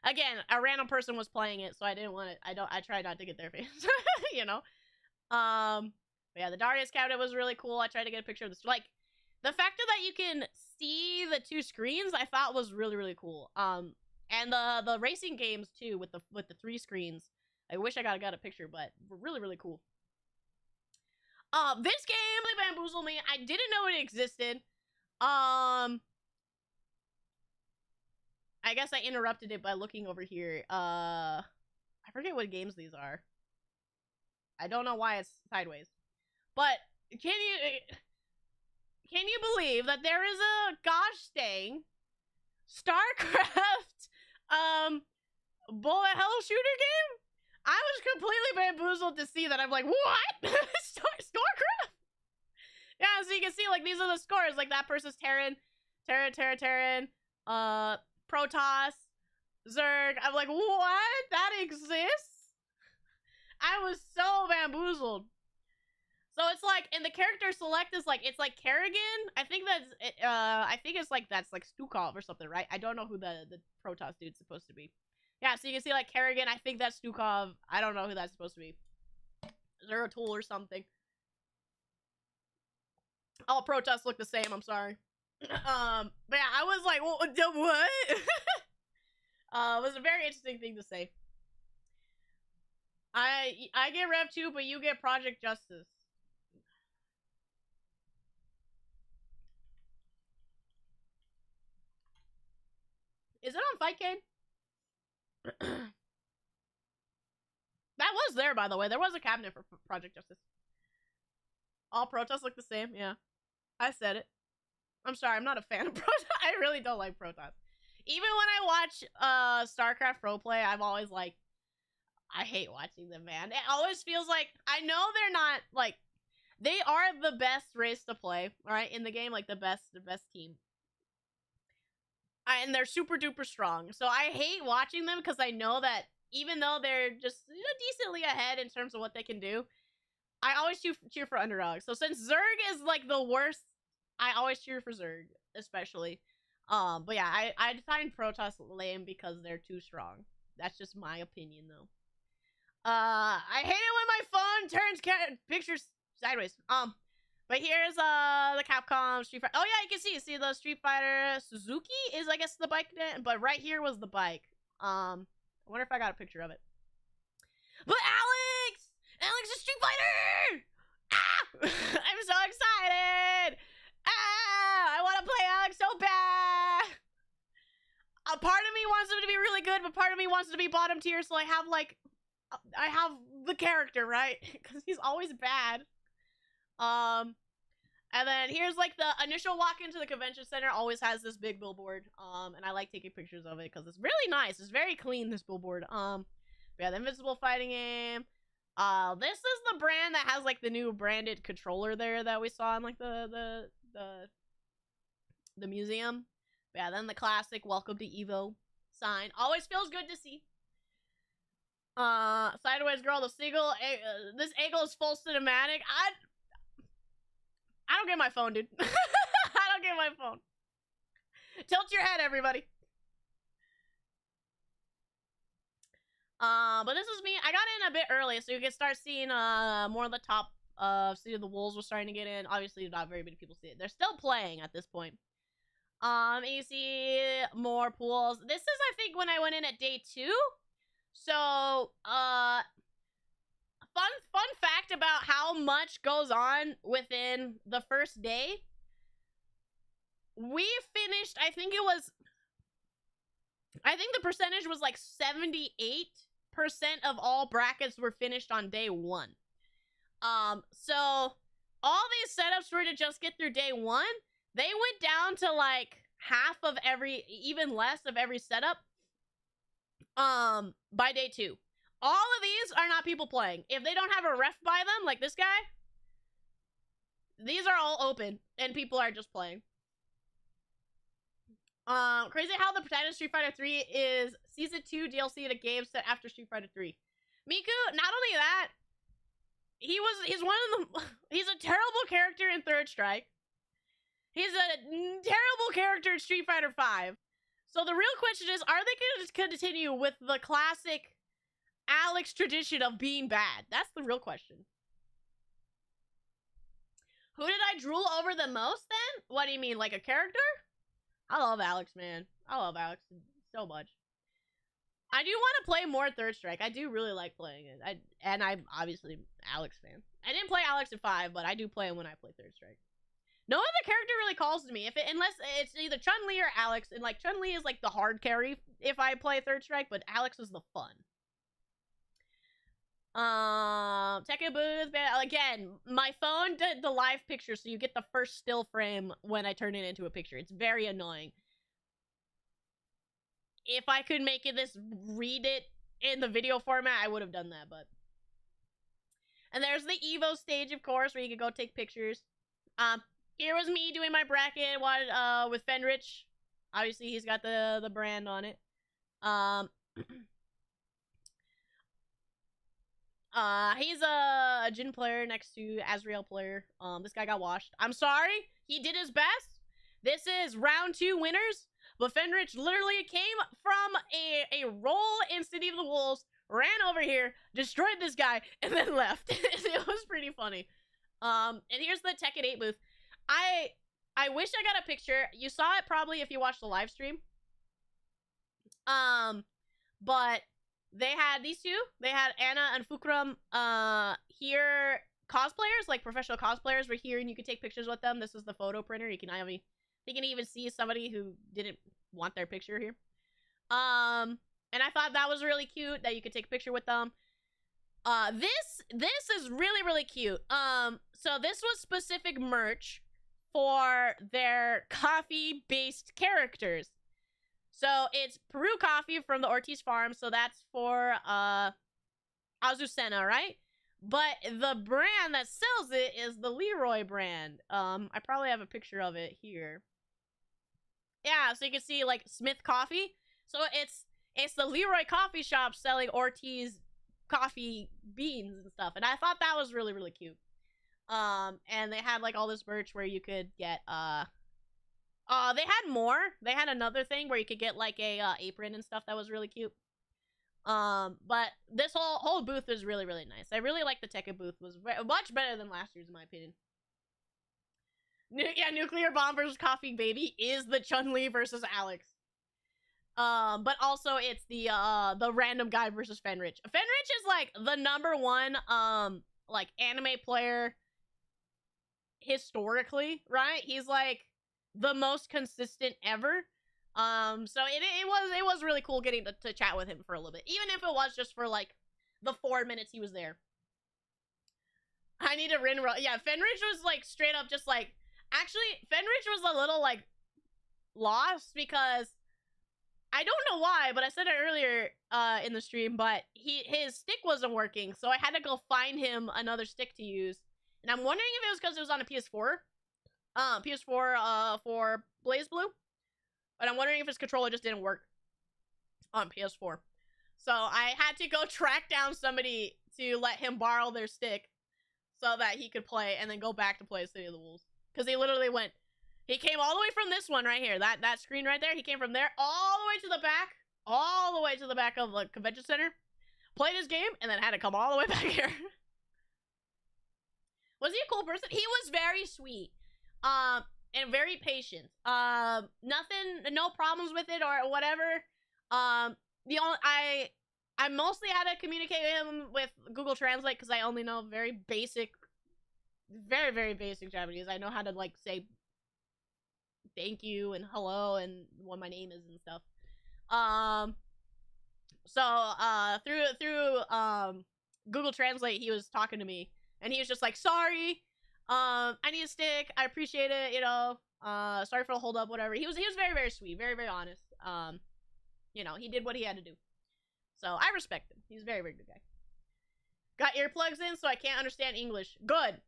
Again, a random person was playing it, so I didn't want it. I tried not to get their face, you know. But yeah, the Darius cabinet was really cool. I tried to get a picture of this. Like, the fact that you can see the 2 screens, I thought was really cool. And the racing games too, with the 3 screens. I wish I got a picture, but really cool. This game really bamboozled me. I didn't know it existed. I guess I interrupted it by looking over here. I forget what games these are. I don't know why it's sideways. But can you believe that there is a gosh dang StarCraft bullet hell shooter game? I was completely bamboozled to see that. I'm like, what? StarCraft? Yeah, so you can see, like, these are the scores. Like, that person's Terran, Protoss, Zerg. I'm like, what? That exists? I was so bamboozled. So it's like, and the character select is like, it's like Kerrigan. I think it's like, that's like Stukov or something, right? I don't know who the Protoss dude's supposed to be. Yeah, so you can see like Kerrigan. I think that's Stukov. I don't know who that's supposed to be. Zeratul or something. All Protoss look the same. I'm sorry. But yeah, I was like, what? It was a very interesting thing to say. I get Rev 2, but you get Project Justice. Is it on Fightcade? That was there, by the way. There was a cabinet for Project Justice. All Protoss look the same. Yeah, I said it. I'm sorry, I'm not a fan of Protoss. I really don't like Protoss. Even when I watch StarCraft roleplay, I'm always like, I hate watching them, man. It always feels like, I know they're not, like, they are the best race to play, right, in the game, like, the best team. And they're super duper strong. So I hate watching them because I know that even though they're just, you know, decently ahead in terms of what they can do, I always cheer for underdogs. So since Zerg is like the worst, I always cheer for Zerg, especially. But yeah, I find Protoss lame because they're too strong. That's just my opinion, though. I hate it when my phone turns pictures sideways. But here's the Capcom Street Fighter. Oh yeah, you can see the Street Fighter Suzuki is, I guess, the bike, but right here was the bike. I wonder if I got a picture of it. But Alex is Street Fighter! Ah! I'm so excited! Ah! I want to play Alex so bad! A part of me wants him to be really good, but part of me wants him to be bottom tier, so I have the character, right? Because he's always bad. And then here's like the initial walk into the convention center always has this big billboard. And I like taking pictures of it because it's really nice. It's very clean, this billboard. Yeah, the Invincible fighting game. This is the brand that has like the new branded controller there that we saw in like the museum. Yeah, then the classic Welcome to Evo sign. Always feels good to see. Sideways Girl, the single. This angle is full cinematic. I don't get my phone, dude. I don't get my phone. Tilt your head, everybody. But this is me. I got in a bit early, so you can start seeing more of the top of City of the Wolves was starting to get in. Obviously, not very many people see it. They're still playing at this point. You see more pools. This is, I think, when I went in at day 2. So, fun fact about how much goes on within the first day. We finished, I think the percentage was like 78% of all brackets were finished on day 1. So all these setups were to just get through day 1. They went down to like half of even less of every setup by day 2. All of these are not people playing. If they don't have a ref by them, like this guy, these are all open and people are just playing. Crazy how the protagonist of Street Fighter 3 is Season 2 DLC in a game set after Street Fighter 3. Miku, not only that, he's a terrible character in Third Strike. He's a terrible character in Street Fighter 5. So the real question is, are they going to just continue with the classic Alex tradition of being bad? That's the real question. Who did I drool over the most then? What do you mean, like a character? I love Alex, man. I love Alex so much. I do want to play more Third Strike. I do really like playing it. I'm obviously Alex fan. I didn't play Alex in 5, but I do play him when I play Third Strike. No other character really calls to me. Unless it's either Chun-Li or Alex. And like Chun-Li is like the hard carry if I play Third Strike, but Alex is the fun. Tekken booth, again, my phone did the live picture, so you get the first still frame when I turn it into a picture. It's very annoying. If I could make read it in the video format, I would have done that, but. And there's the Evo stage, of course, where you can go take pictures. Here was me doing my bracket, with Fenrich. Obviously, he's got the brand on it. He's a Jin player next to Azrael player. This guy got washed. I'm sorry. He did his best. This is round 2 winners. But Fenrich literally came from a roll in City of the Wolves, ran over here, destroyed this guy, and then left. It was pretty funny. And here's the Tekken 8 booth. I wish I got a picture. You saw it probably if you watched the live stream. But they had these two. They had Anna and Fukram here. Cosplayers, like professional cosplayers, were here, and you could take pictures with them. This is the photo printer. You can even see somebody who didn't want their picture here. And I thought that was really cute that you could take a picture with them. This is really, really cute. So this was specific merch for their coffee-based characters. So it's Peru coffee from the Ortiz farm. So that's for Azucena, right? But the brand that sells it is the Leroy brand. I probably have a picture of it here. Yeah, so you can see like Smith Coffee. So it's the Leroy coffee shop selling Ortiz coffee beans and stuff. And I thought that was really, really cute. And they had like all this merch where you could get they had more. They had another thing where you could get like a apron and stuff that was really cute. But this whole booth is really, really nice. I really like the Tekken booth. Was much better than last year's, in my opinion. Yeah, Nuclear Bomb versus Coffee Baby is the Chun-Li versus Alex. But also it's the random guy versus Fenrich. Fenrich is like the #1 like anime player historically, right? He's like the most consistent ever. So it was really cool getting to chat with him for a little bit, even if it was just for like the 4 minutes he was there. I need a Rin. Yeah, Fenrich was like straight up just like, actually Fenrich was a little like lost because I don't know why, but I said it earlier in the stream, but his stick wasn't working, so I had to go find him another stick to use. And I'm wondering if it was because it was on a PS4. PS4 for BlazBlue. But I'm wondering if his controller just didn't work on PS4. So I had to go track down somebody to let him borrow their stick so that he could play and then go back to play City of the Wolves. Because he literally went, he came all the way from this one right here, that screen right there. He came from there all the way to the back of the convention center, played his game, and then had to come all the way back here. Was he a cool person? He was very sweet. And very patient. No problems with it or whatever. I mostly had to communicate with him with Google Translate because I only know very basic, very, very basic Japanese. I know how to like say thank you and hello and what my name is and stuff. So through Google Translate, he was talking to me and he was just like, sorry. I need a stick. I appreciate it, you know. Sorry for the hold up, whatever. He was very, very sweet, very, very honest. You know, he did what he had to do. So I respect him. He's a very, very good guy. Got earplugs in, so I can't understand English. Good.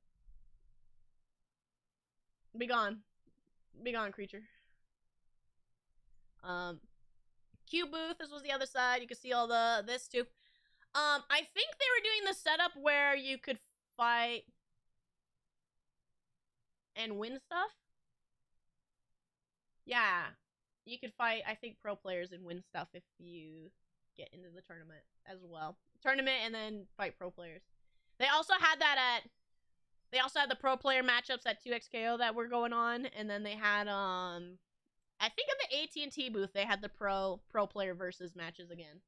Be gone. Be gone, creature. Q booth, this was the other side. You can see all this too. I think they were doing the setup where you could fight and win stuff. Yeah, you could fight, I think, pro players and win stuff if you get into the tournament as well. Tournament and then fight pro players. They also had that they also had the pro player matchups at 2XKO that were going on, and then they had I think at the AT&T booth they had the pro player versus matches again.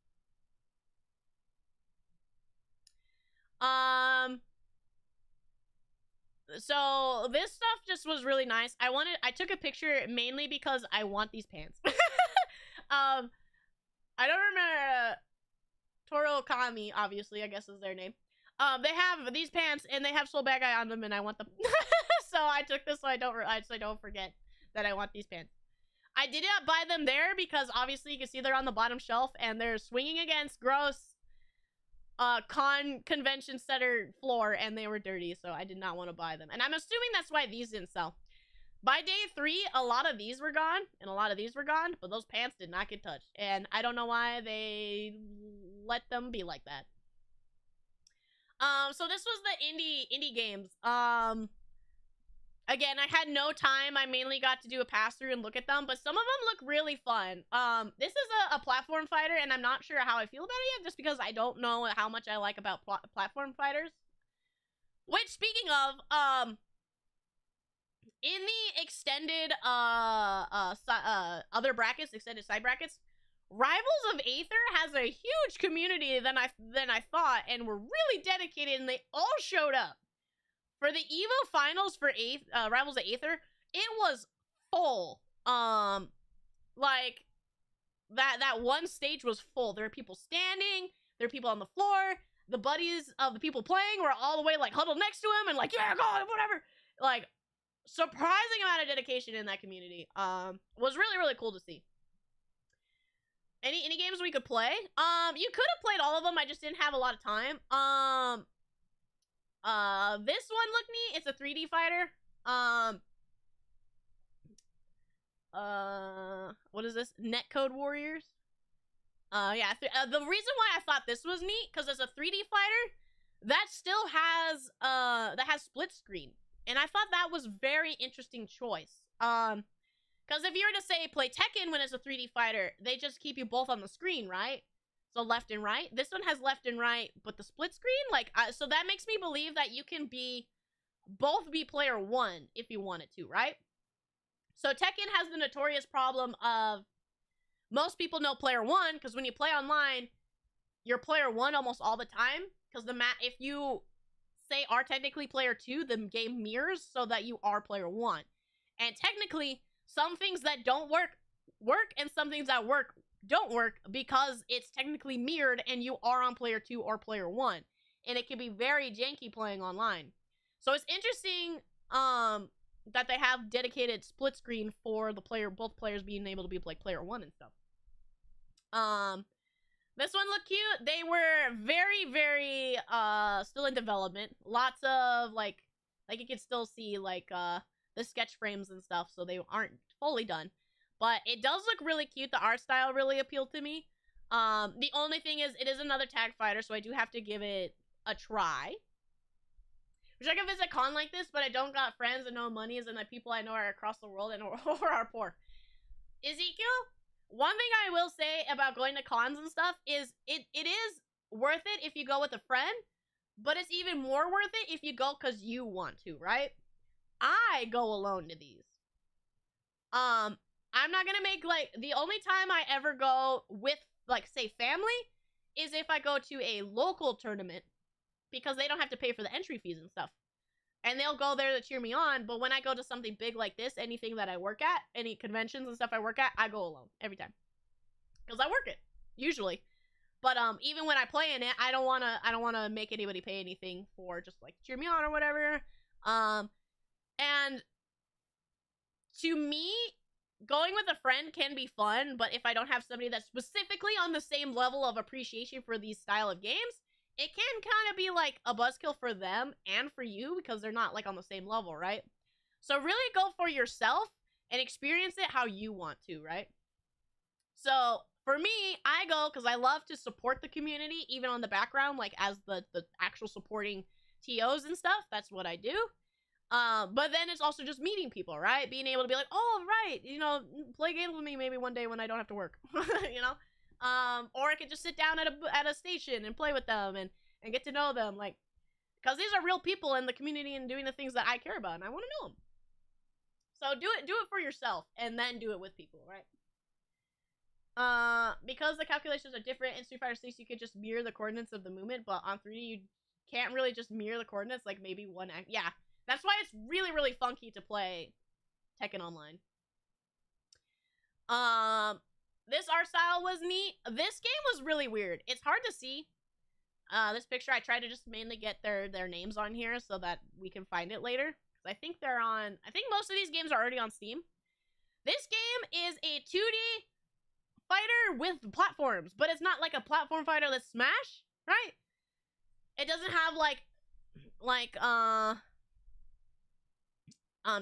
So this stuff just was really nice. I took a picture mainly because I want these pants. I don't remember Toro Kami, obviously, I guess is their name. They have these pants and they have Soul Bad Guy on them and I want them. So I took this so I don't forget that I want these pants. I did not buy them there because obviously you can see they're on the bottom shelf and they're swinging against gross convention center floor and they were dirty, so I did not want to buy them. And I'm assuming that's why these didn't sell. By day 3, a lot of these were gone and a lot of these were gone, but those pants did not get touched. And I don't know why they let them be like that. So this was the indie games. Again, I had no time. I mainly got to do a pass through and look at them, but some of them look really fun. This is a platform fighter, and I'm not sure how I feel about it yet, just because I don't know how much I like about platform fighters. Which, speaking of, in the extended other brackets, extended side brackets, Rivals of Aether has a huge community than I thought, and were really dedicated, and they all showed up. For the Evo finals for Rivals of Aether, it was full. Like that one stage was full. There were people standing, there were people on the floor. The buddies of the people playing were all the way like huddled next to him and like, yeah, go, whatever. Like, surprising amount of dedication in that community. Was really, really cool to see. Any games we could play? You could have played all of them. I just didn't have a lot of time. This one looked neat. It's a 3D fighter. What is this? Netcode Warriors. Yeah. The reason why I thought this was neat because it's a 3D fighter that still has that has split screen, and I thought that was very interesting choice. Because if you were to say play Tekken when it's a 3D fighter, they just keep you both on the screen, right? So left and right. This one has left and right, but the split screen, like, so that makes me believe that you can both be player 1 if you wanted to, right? So Tekken has the notorious problem of most people know player 1 because when you play online, you're player 1 almost all the time because if you say are technically player 2, the game mirrors so that you are player 1. And technically, some things that don't work and some things that work don't work because it's technically mirrored and you are on player 2 or player 1. And it can be very janky playing online. So it's interesting that they have dedicated split screen for both players being able to be like player 1 and stuff. This one looked cute. They were very, very still in development. Lots of like you can still see like the sketch frames and stuff, so they aren't fully done. But it does look really cute. The art style really appealed to me. The only thing is it is another tag fighter, so I do have to give it a try. Wish I could visit a con like this, but I don't got friends and no money, and the people I know are across the world and or are poor. Ezekiel, one thing I will say about going to cons and stuff is it is worth it if you go with a friend, but it's even more worth it if you go because you want to, right? I go alone to these. I'm not gonna make, like, the only time I ever go with, like, say, family is if I go to a local tournament because they don't have to pay for the entry fees and stuff. And they'll go there to cheer me on, but when I go to something big like this, anything that I work at, any conventions and stuff I work at, I go alone every time. Because I work it, usually. But even when I play in it, I don't wanna make anybody pay anything for just like cheer me on or whatever. And to me, going with a friend can be fun, but if I don't have somebody that's specifically on the same level of appreciation for these style of games, it can kind of be like a buzzkill for them and for you because they're not like on the same level, right? So really go for yourself and experience it how you want to, right? So for me, I go because I love to support the community, even on the background, like as the actual supporting TOs and stuff. That's what I do. But then it's also just meeting people, right? Being able to be like, oh, right, you know, play games with me maybe one day when I don't have to work, you know? Or I could just sit down at a station and play with them and get to know them, like, because these are real people in the community and doing the things that I care about, and I want to know them. So do it for yourself, and then do it with people, right? Because the calculations are different in Street Fighter 6, you could just mirror the coordinates of the movement, but on 3D, you can't really just mirror the coordinates, like maybe yeah. That's why it's really, really funky to play Tekken Online. This art style was neat. This game was really weird. It's hard to see. This picture, I tried to just mainly get their names on here so that we can find it later. I think I think most of these games are already on Steam. This game is a 2D fighter with platforms, but it's not like a platform fighter that's Smash, right? It doesn't have like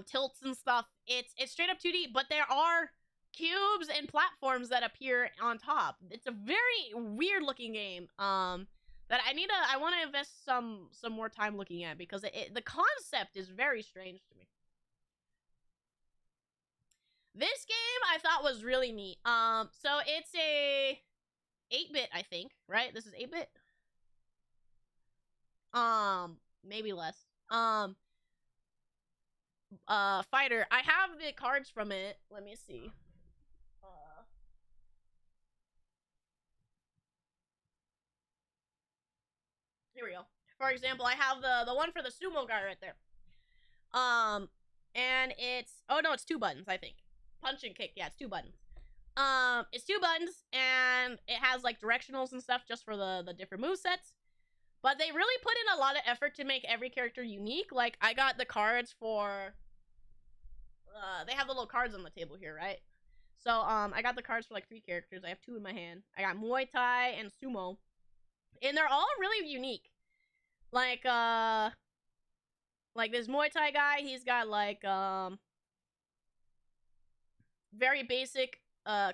tilts and stuff. It's straight up 2D, but there are cubes and platforms that appear on top. It's a very weird looking game that I want to invest some more time looking at because the concept is very strange to me. This game I thought was really neat. So it's a 8-bit, I think, right? This is 8-bit. Maybe less. Fighter. I have the cards from it. Let me see. Here we go. For example, I have the one for the sumo guy right there. And it's, oh no, it's 2 buttons, I think. Punch and kick, yeah, it's 2 buttons. It's 2 buttons, and it has like directionals and stuff just for the different movesets. But they really put in a lot of effort to make every character unique. Like, I got the cards for, they have the little cards on the table here, right? So, I got the cards for like 3 characters. I have 2 in my hand. I got Muay Thai and Sumo. And they're all really unique. Like this Muay Thai guy, he's got like, very basic,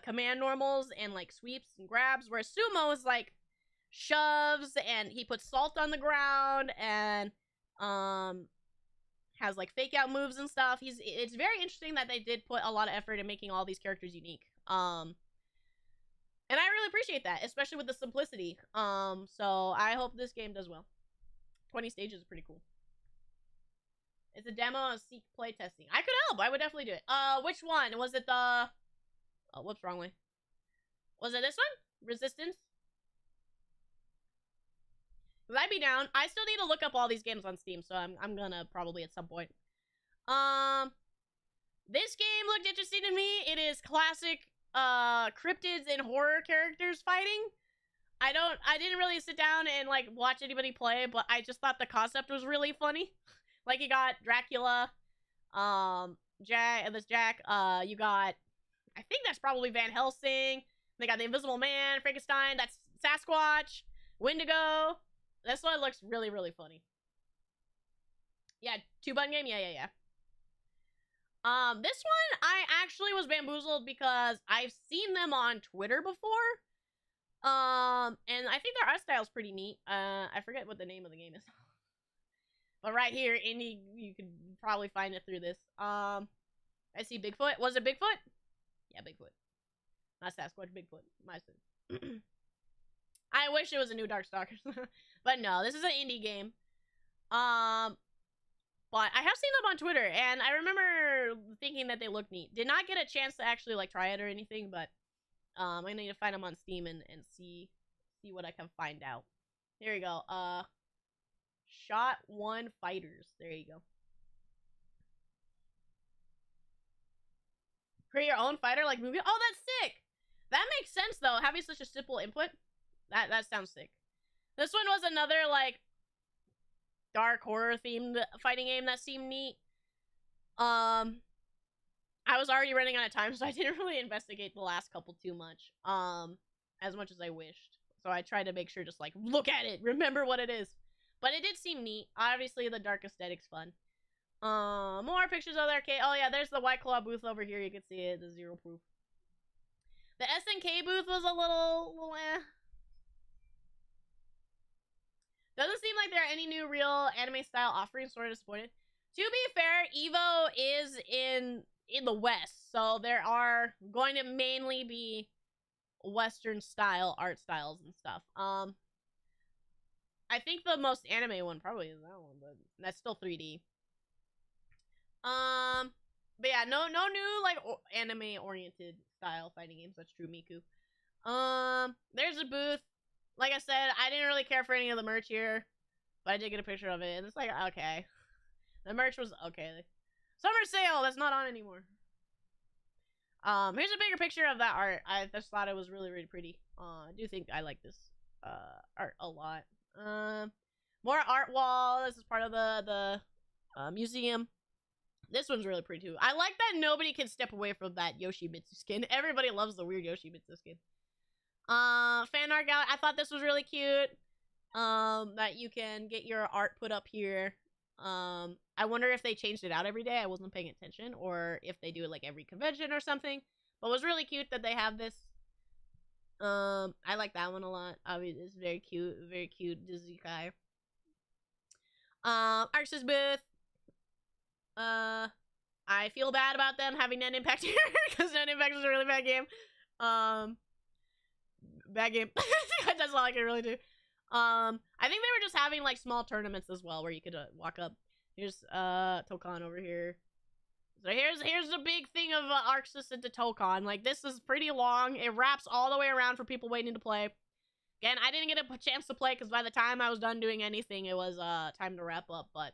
command normals and like sweeps and grabs, whereas Sumo is like shoves and he puts salt on the ground and, has like fake out moves and stuff. It's very interesting that they did put a lot of effort in making all these characters unique. And I really appreciate that, especially with the simplicity. So I hope this game does well. 20 stages is pretty cool. It's a demo of Seek playtesting. I could help. I would definitely do it. Which one? Was it the... Oh, whoops, wrong way. Was it this one? Resistance? Would I be down? I still need to look up all these games on Steam, so I'm gonna probably at some point. This game looked interesting to me. It is classic cryptids and horror characters fighting. I didn't really sit down and like watch anybody play, but I just thought the concept was really funny. Like you got Dracula, Jack, you got, I think that's probably Van Helsing. They got the Invisible Man, Frankenstein, that's Sasquatch, Wendigo. This one looks really, really funny. Yeah, 2-button game? Yeah. This one, I actually was bamboozled because I've seen them on Twitter before. And I think their art style is pretty neat. I forget what the name of the game is. But right here, Indie, you could probably find it through this. I see Bigfoot. Was it Bigfoot? Yeah, Bigfoot. Not Sasquatch, Bigfoot. My sin. I wish it was a new Darkstalkers. But no, this is an indie game. But I have seen them on Twitter, and I remember thinking that they looked neat. Did not get a chance to actually like try it or anything, but I need to find them on Steam and see what I can find out. Here we go. Shot 1 Fighters. There you go. Create your own fighter like movie. Oh, that's sick. That makes sense though. Having such a simple input. That sounds sick. This one was another like dark horror themed fighting game that seemed neat. I was already running out of time, so I didn't really investigate the last couple too much. As much as I wished. So I tried to make sure just like look at it, remember what it is. But it did seem neat. Obviously the dark aesthetic's fun. More pictures of the arcade. Oh yeah, there's the White Claw booth over here. You can see it, the Zero Proof. The SNK booth was a little eh. Doesn't seem like there are any new real anime style offerings. Sort of disappointed. To be fair, Evo is in the West, so there are going to mainly be Western style art styles and stuff. I think the most anime one probably is that one, but that's still 3D. But yeah, no new like anime oriented style fighting games. That's true, Miku. There's a booth. Like I said, I didn't really care for any of the merch here, but I did get a picture of it, and it's like, okay. The merch was okay. Summer sale, that's not on anymore. Here's a bigger picture of that art. I just thought it was really, really pretty. I do think I like this art a lot. More art wall. This is part of the museum. This one's really pretty too. I like that nobody can step away from that Yoshimitsu skin. Everybody loves the weird Yoshimitsu skin. Fan art gallery. I thought this was really cute. That you can get your art put up here. I wonder if they changed it out every day. I wasn't paying attention, or if they do it like every convention or something. But it was really cute that they have this. I like that one a lot. Obviously, it's very cute Disney guy. Arx's booth. I feel bad about them having Net Impact here because Net Impact is a really bad game. Bad game. That's all I can really do. I think they were just having like small tournaments as well where you could walk up. Here's Tokon over here. So here's the big thing of Arxis into Tokon. Like this is pretty long. It wraps all the way around for people waiting to play. Again, I didn't get a chance to play because by the time I was done doing anything, it was time to wrap up. But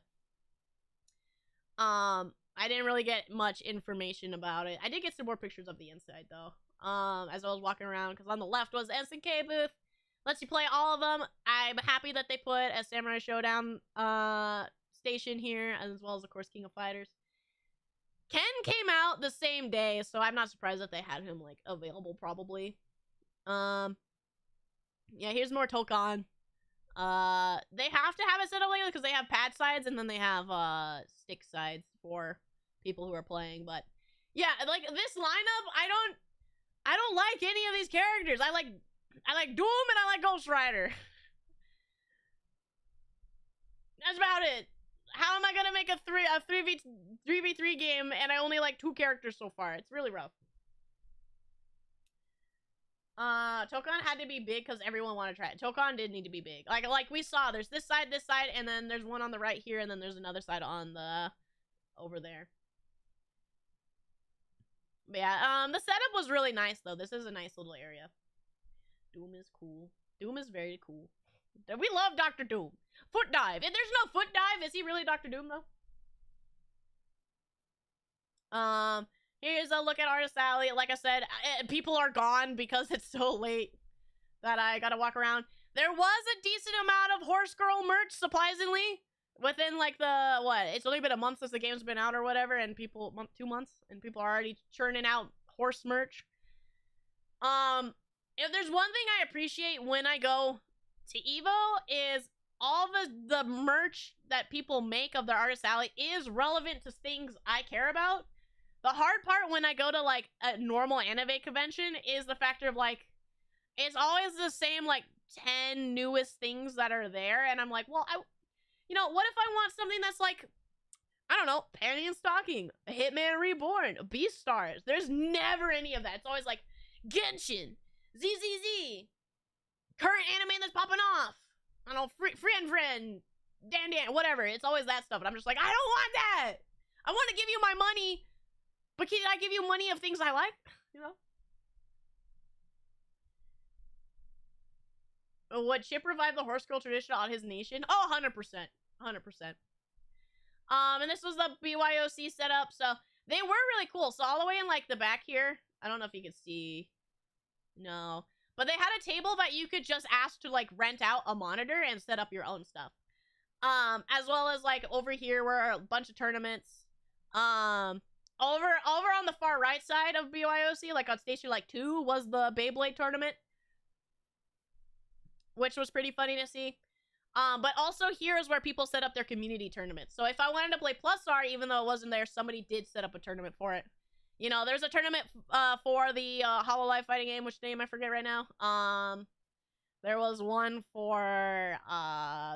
I didn't really get much information about it. I did get some more pictures of the inside though. As I was walking around, because on the left was the SNK booth. Lets you play all of them. I'm happy that they put a Samurai Showdown station here, as well as of course King of Fighters. Ken came out the same day, so I'm not surprised that they had him like available probably. Yeah, here's more Tokon. They have to have it set up like because they have pad sides and then they have stick sides for people who are playing. But yeah, like this lineup, I don't like any of these characters. I like Doom and I like Ghost Rider. That's about it. How am I gonna make a 3v3 game and I only like 2 characters so far? It's really rough. Tokon had to be big because everyone wanted to try it. Tokon did need to be big. Like we saw, there's this side, and then there's one on the right here, and then there's another side on the over there. But yeah, the setup was really nice though. This is a nice little area. Doom is cool. Doom is very cool. We love Dr. Doom. Foot dive. If there's no foot dive, is he really Dr. Doom though? Here's a look at Artist Alley. Like I said, people are gone because it's so late that I gotta walk around. There was a decent amount of Horse Girl merch, surprisingly. Within like the, what? It's only been a month since the game's been out or whatever, and 2 months, and people are already churning out horse merch. If there's one thing I appreciate when I go to Evo is all the merch that people make of their Artist Alley is relevant to things I care about. The hard part when I go to like a normal anime convention is the factor of like, it's always the same like 10 newest things that are there, and I'm like, well, you know, what if I want something that's like, I don't know, Panty and Stocking, Hitman Reborn, Beastars? There's never any of that. It's always like Genshin, ZZZ, current anime that's popping off. I don't know, Friend, Dan, whatever. It's always that stuff. And I'm just like, I don't want that. I want to give you my money, but can I give you money of things I like? You know? Would Chip revive the horse girl tradition on his nation? Oh, 100%. 100%. And this was the BYOC setup, so they were really cool. So all the way in like the back here, I don't know if you can see. No. But they had a table that you could just ask to like rent out a monitor and set up your own stuff. As well as like over here were a bunch of tournaments. Over on the far right side of BYOC, like on station like 2, was the Beyblade tournament, which was pretty funny to see. But also here is where people set up their community tournaments. So if I wanted to play Plus R, even though it wasn't there, somebody did set up a tournament for it. You know, there's a tournament for the Hololive fighting game, which name I forget right now. There was one for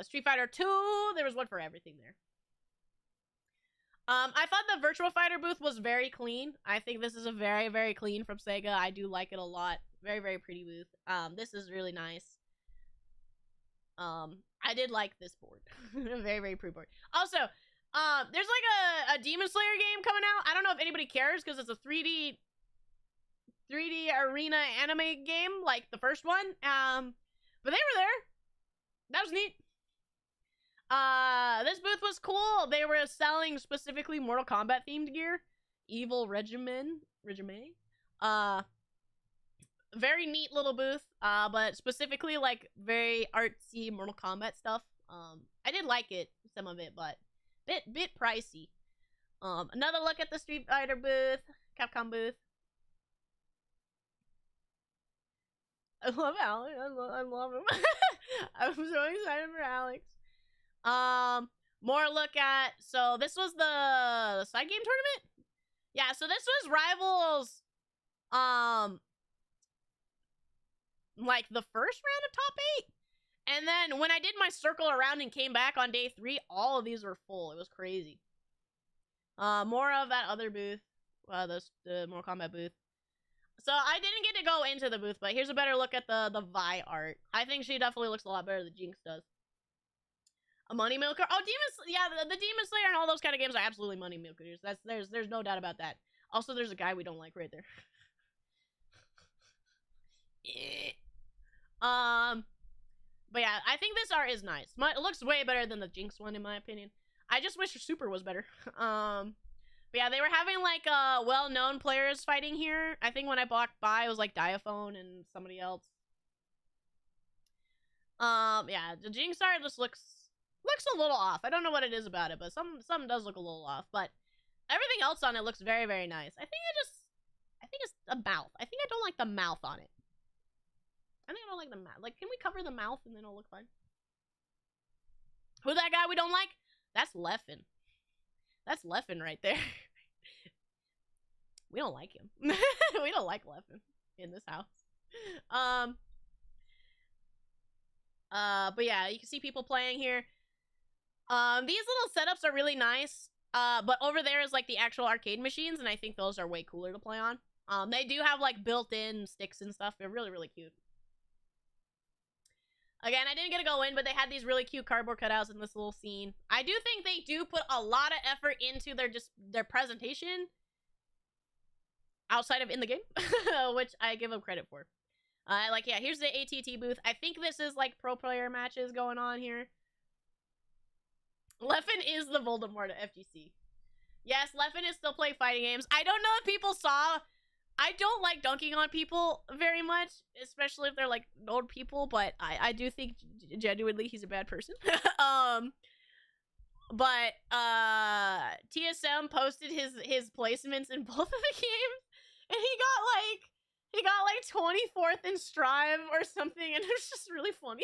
Street Fighter 2. There was one for everything there. I thought the Virtual Fighter booth was very clean. I think this is a very, very clean from Sega. I do like it a lot. Very, very pretty booth. This is really nice. I did like this board. Very, very pretty board. Also, there's like a Demon Slayer game coming out. I don't know if anybody cares because it's a 3D arena anime game, like the first one. But they were there. That was neat. This booth was cool. They were selling specifically Mortal Kombat themed gear. Evil Regimen. Very neat little booth, but specifically like very artsy Mortal Kombat stuff. I did like it, some of it, but bit pricey. Another look at the Street Fighter booth, Capcom booth. I love Alex. I love him. I'm so excited for Alex. More look at, so this was the side game tournament. Yeah, so this was Rivals. Like the first round of top 8, and then when I did my circle around and came back on day 3, all of these were full. It was crazy. More of that other booth, the Mortal Kombat booth. So I didn't get to go into the booth, but here's a better look at the Vi art. I think she definitely looks a lot better than Jinx does. A money milker. Oh, the Demon Slayer and all those kind of games are absolutely money milkers. There's no doubt about that. Also, there's a guy we don't like right there. But yeah, I think this art is nice. It looks way better than the Jinx one in my opinion. I just wish her Super was better. But yeah, they were having like well-known players fighting here. I think when I walked by, it was like Diaphone and somebody else. Yeah, the Jinx art just looks a little off. I don't know what it is about it, but some does look a little off. But everything else on it looks very, very nice. I think it's the mouth. I think I don't like the mouth on it. I think I don't like the mouth. Like, can we cover the mouth and then it'll look fine? Who that guy we don't like? That's Leffen. That's Leffen right there. We don't like him. We don't like Leffen in this house. But yeah, you can see people playing here. These little setups are really nice. But over there is like the actual arcade machines, and I think those are way cooler to play on. They do have like built-in sticks and stuff. They're really, really cute. Again, I didn't get to go in, but they had these really cute cardboard cutouts in this little scene. I do think they do put a lot of effort into their presentation outside of in the game, which I give them credit for. Like, yeah, here's the ATT booth. I think this is like pro player matches going on here. Leffen is the Voldemort of FGC. Yes, Leffen is still playing fighting games. I don't know if people saw. I don't like dunking on people very much, especially if they're like old people, but I do think genuinely he's a bad person. But TSM posted his placements in both of the games, and he got like 24th in Strive or something, and it's just really funny.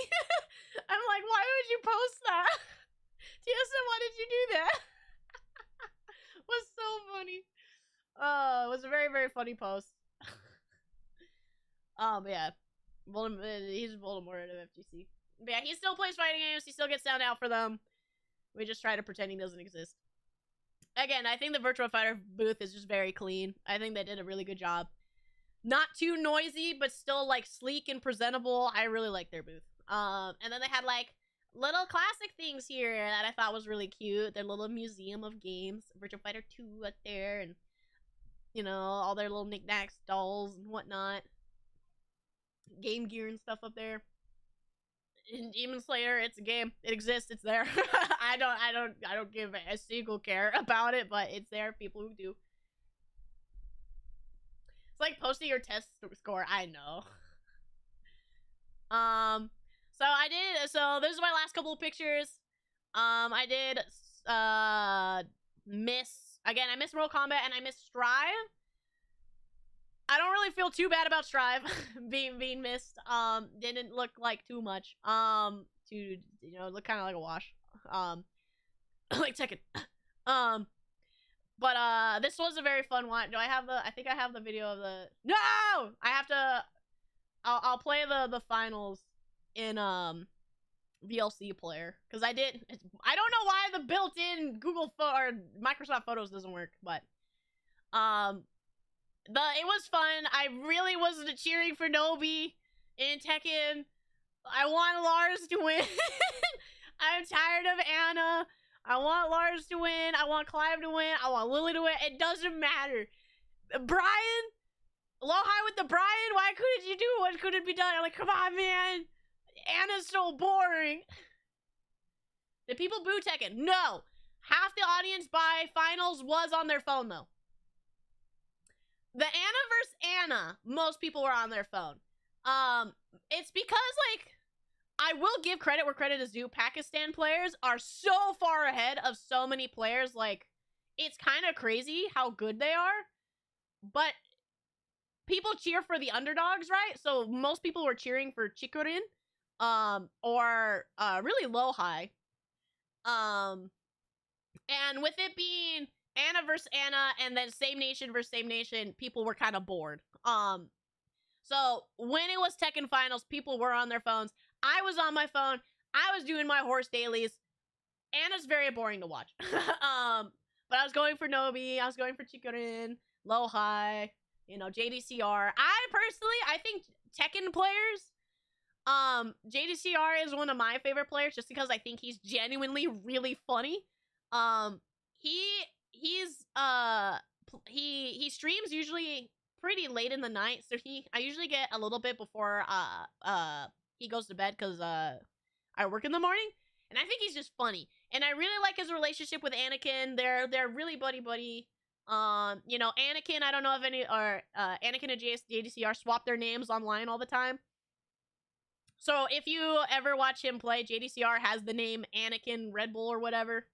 I'm like, why would you post that? TSM, why did you do that? It was so funny. It was a very, very funny post. But yeah. He's Voldemort of FGC. But yeah, he still plays fighting games. He still gets sound out for them. We just try to pretend he doesn't exist. Again, I think the Virtual Fighter booth is just very clean. I think they did a really good job. Not too noisy, but still like sleek and presentable. I really like their booth. And then they had like little classic things here that I thought was really cute. Their little museum of games. Virtual Fighter 2 up there, and you know, all their little knickknacks, dolls, and whatnot. Game gear and stuff up there. In Demon Slayer, it's a game. It exists. It's there. I don't give a single care about it, but it's there. People who do. It's like posting your test score. I know. So this is my last couple of pictures. I did I missed Mortal Kombat and I missed Strive. I don't really feel too bad about Strive being missed. Didn't look like too much. Look kind of like a wash. Like Tekken. But this was a very fun one. I think I have the video of the. No, I have to. I'll play the finals in VLC player because I don't know why the built-in or Microsoft Photos doesn't work, but it was fun. I really wasn't cheering for Nobi in Tekken. I want Lars to win. I'm tired of Anna. I want Lars to win. I want Clive to win. I want Lily to win. It doesn't matter. Brian, low high with the Brian. Why couldn't you do what couldn't be done? I'm like, come on, man. Anna's so boring. Did people boo Tekken? No. Half the audience by finals was on their phone, though. The Anna versus Anna, most people were on their phone. It's because, like, I will give credit where credit is due. Pakistan players are so far ahead of so many players. Like, it's kind of crazy how good they are. But people cheer for the underdogs, right? So most people were cheering for Chikurin, or really low high. And with it being Anna versus Anna and then same nation versus same nation, people were kind of bored. So when it was Tekken finals, people were on their phones. I was on my phone. I was doing my horse dailies. Anna's very boring to watch. But I was going for Nobi. I was going for Chikurin, low high, JDCR. I think Tekken players, JDCR is one of my favorite players just because I think he's genuinely really funny. He streams usually pretty late in the night, so I usually get a little bit before he goes to bed because I work in the morning, and I think he's just funny, and I really like his relationship with Anakin. They're really buddy. Anakin, I don't know if Anakin and JDCR swap their names online all the time. So if you ever watch him play, JDCR has the name Anakin Red Bull or whatever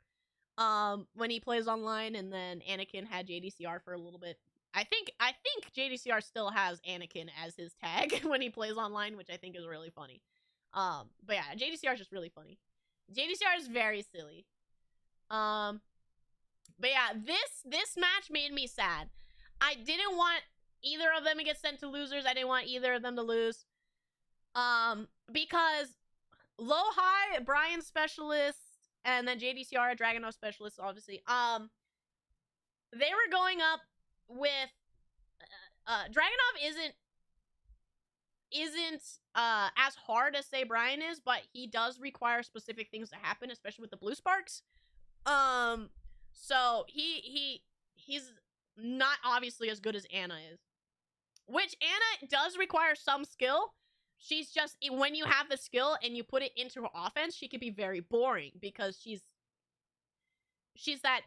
when he plays online, and then Anakin had JDCR for a little bit. I think JDCR still has Anakin as his tag when he plays online, which I think is really funny. But yeah, JDCR is just really funny. JDCR is very silly. But yeah, this match made me sad. I didn't want either of them to get sent to losers. I didn't want either of them to lose. Because low high, Brian specialist, and then JDCR, Dragono specialist, obviously. They were going up with Dragunov isn't as hard as say Brian is, but he does require specific things to happen, especially with the blue sparks. So he's not obviously as good as Anna is. Which Anna does require some skill. She's just, when you have the skill and you put it into her offense, she can be very boring because she's that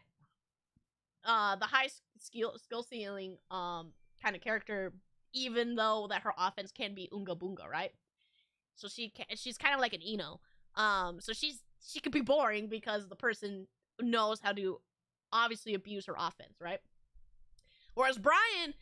the high skill ceiling kind of character, even though that her offense can be unga bunga, right? So she's kind of like an Ino. So she could be boring because the person knows how to obviously abuse her offense, right? Whereas Brian,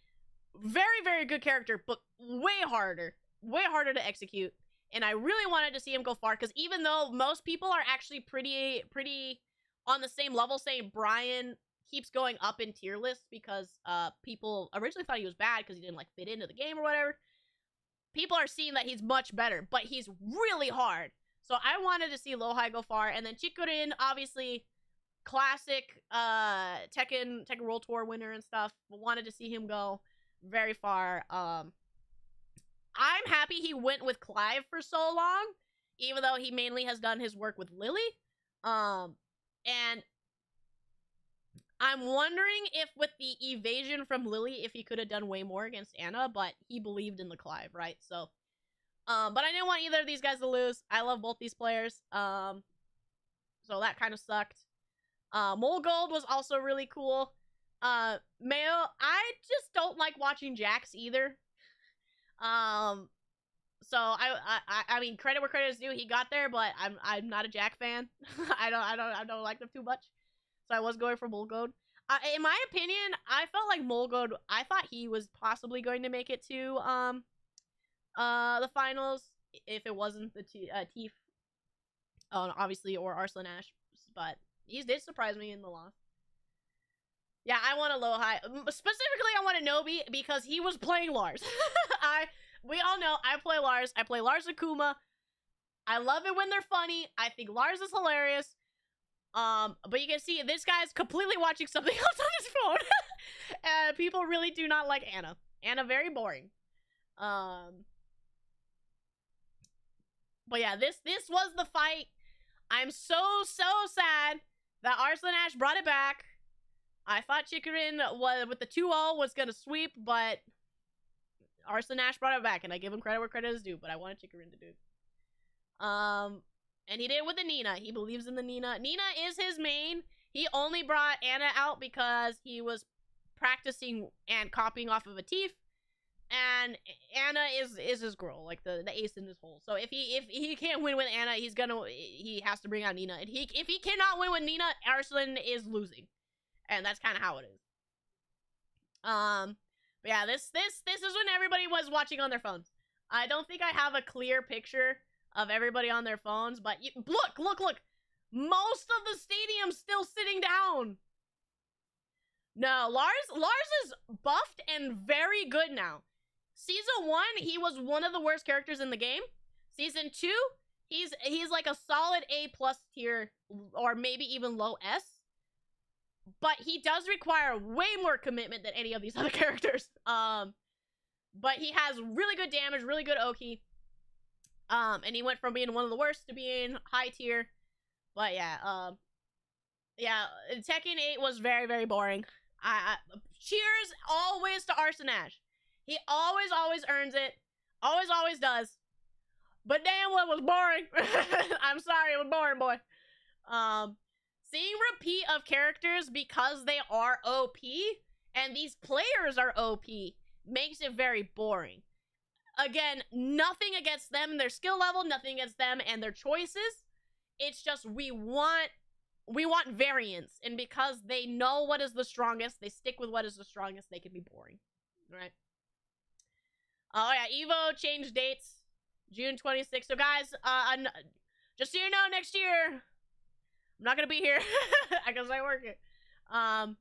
very, very good character, but way harder to execute. And I really wanted to see him go far, because even though most people are actually pretty on the same level, saying Brian keeps going up in tier lists because people originally thought he was bad because he didn't like fit into the game or whatever. People are seeing that he's much better, but he's really hard. So I wanted to see Lohai go far, and then Chikurin, obviously classic Tekken World Tour winner and stuff. Wanted to see him go very far. I'm happy he went with Clive for so long, even though he mainly has done his work with Lily. And I'm wondering if with the evasion from Lily, if he could have done way more against Anna, but he believed in the Clive, right? So, but I didn't want either of these guys to lose. I love both these players. So that kind of sucked. Mole Gold was also really cool. Mayo, I just don't like watching Jax either. So I mean, credit where credit is due. He got there, but I'm not a Jack fan. I don't like them too much. So I was going for Mulgold. In my opinion, I felt like Mulgold, I thought he was possibly going to make it to the finals if it wasn't the Teef, obviously, or Arslan Ash, but he did surprise me in the loss. Yeah, I want a Lohai. Specifically, I want a Nobi because he was playing Lars. We all know I play Lars. I play Lars Akuma. I love it when they're funny. I think Lars is hilarious. But you can see this guy's completely watching something else on his phone. And people really do not like Anna. Anna, very boring. But yeah, this was the fight. I'm so sad that Arslan Ash brought it back. I thought Chikurin with the 2-0 was gonna sweep, but Arslan Ash brought it back, and I give him credit where credit is due, but I wanted Chikurin to do. And he did it with the Nina. He believes in the Nina. Nina is his main. He only brought Anna out because he was practicing and copying off of a Teef. And Anna is his girl, like the ace in his hole. So if he can't win with Anna, he has to bring out Nina. And if he cannot win with Nina, Arslan is losing. And that's kind of how it is. But yeah, this is when everybody was watching on their phones. I don't think I have a clear picture of everybody on their phones, but look. Most of the stadium's still sitting down. No, Lars is buffed and very good now. Season 1, he was one of the worst characters in the game. Season 2, he's like a solid A+ tier, or maybe even low S. But he does require way more commitment than any of these other characters. But he has really good damage, really good Oki. And he went from being one of the worst to being high tier. But yeah, Tekken 8 was very, very boring. Cheers always to Arslan Ash. He always earns it. Always does. But damn, what was boring. I'm sorry, it was boring, boy. Seeing repeat of characters because they are OP, and these players are OP, makes it very boring. Again, nothing against them and their skill level, nothing against them and their choices. It's just we want variance, and because they know what is the strongest, they stick with what is the strongest, they can be boring. Right? Oh yeah, Evo changed dates. June 26th. So guys, just so you know, next year I'm not gonna be here because I work it. Kakeru,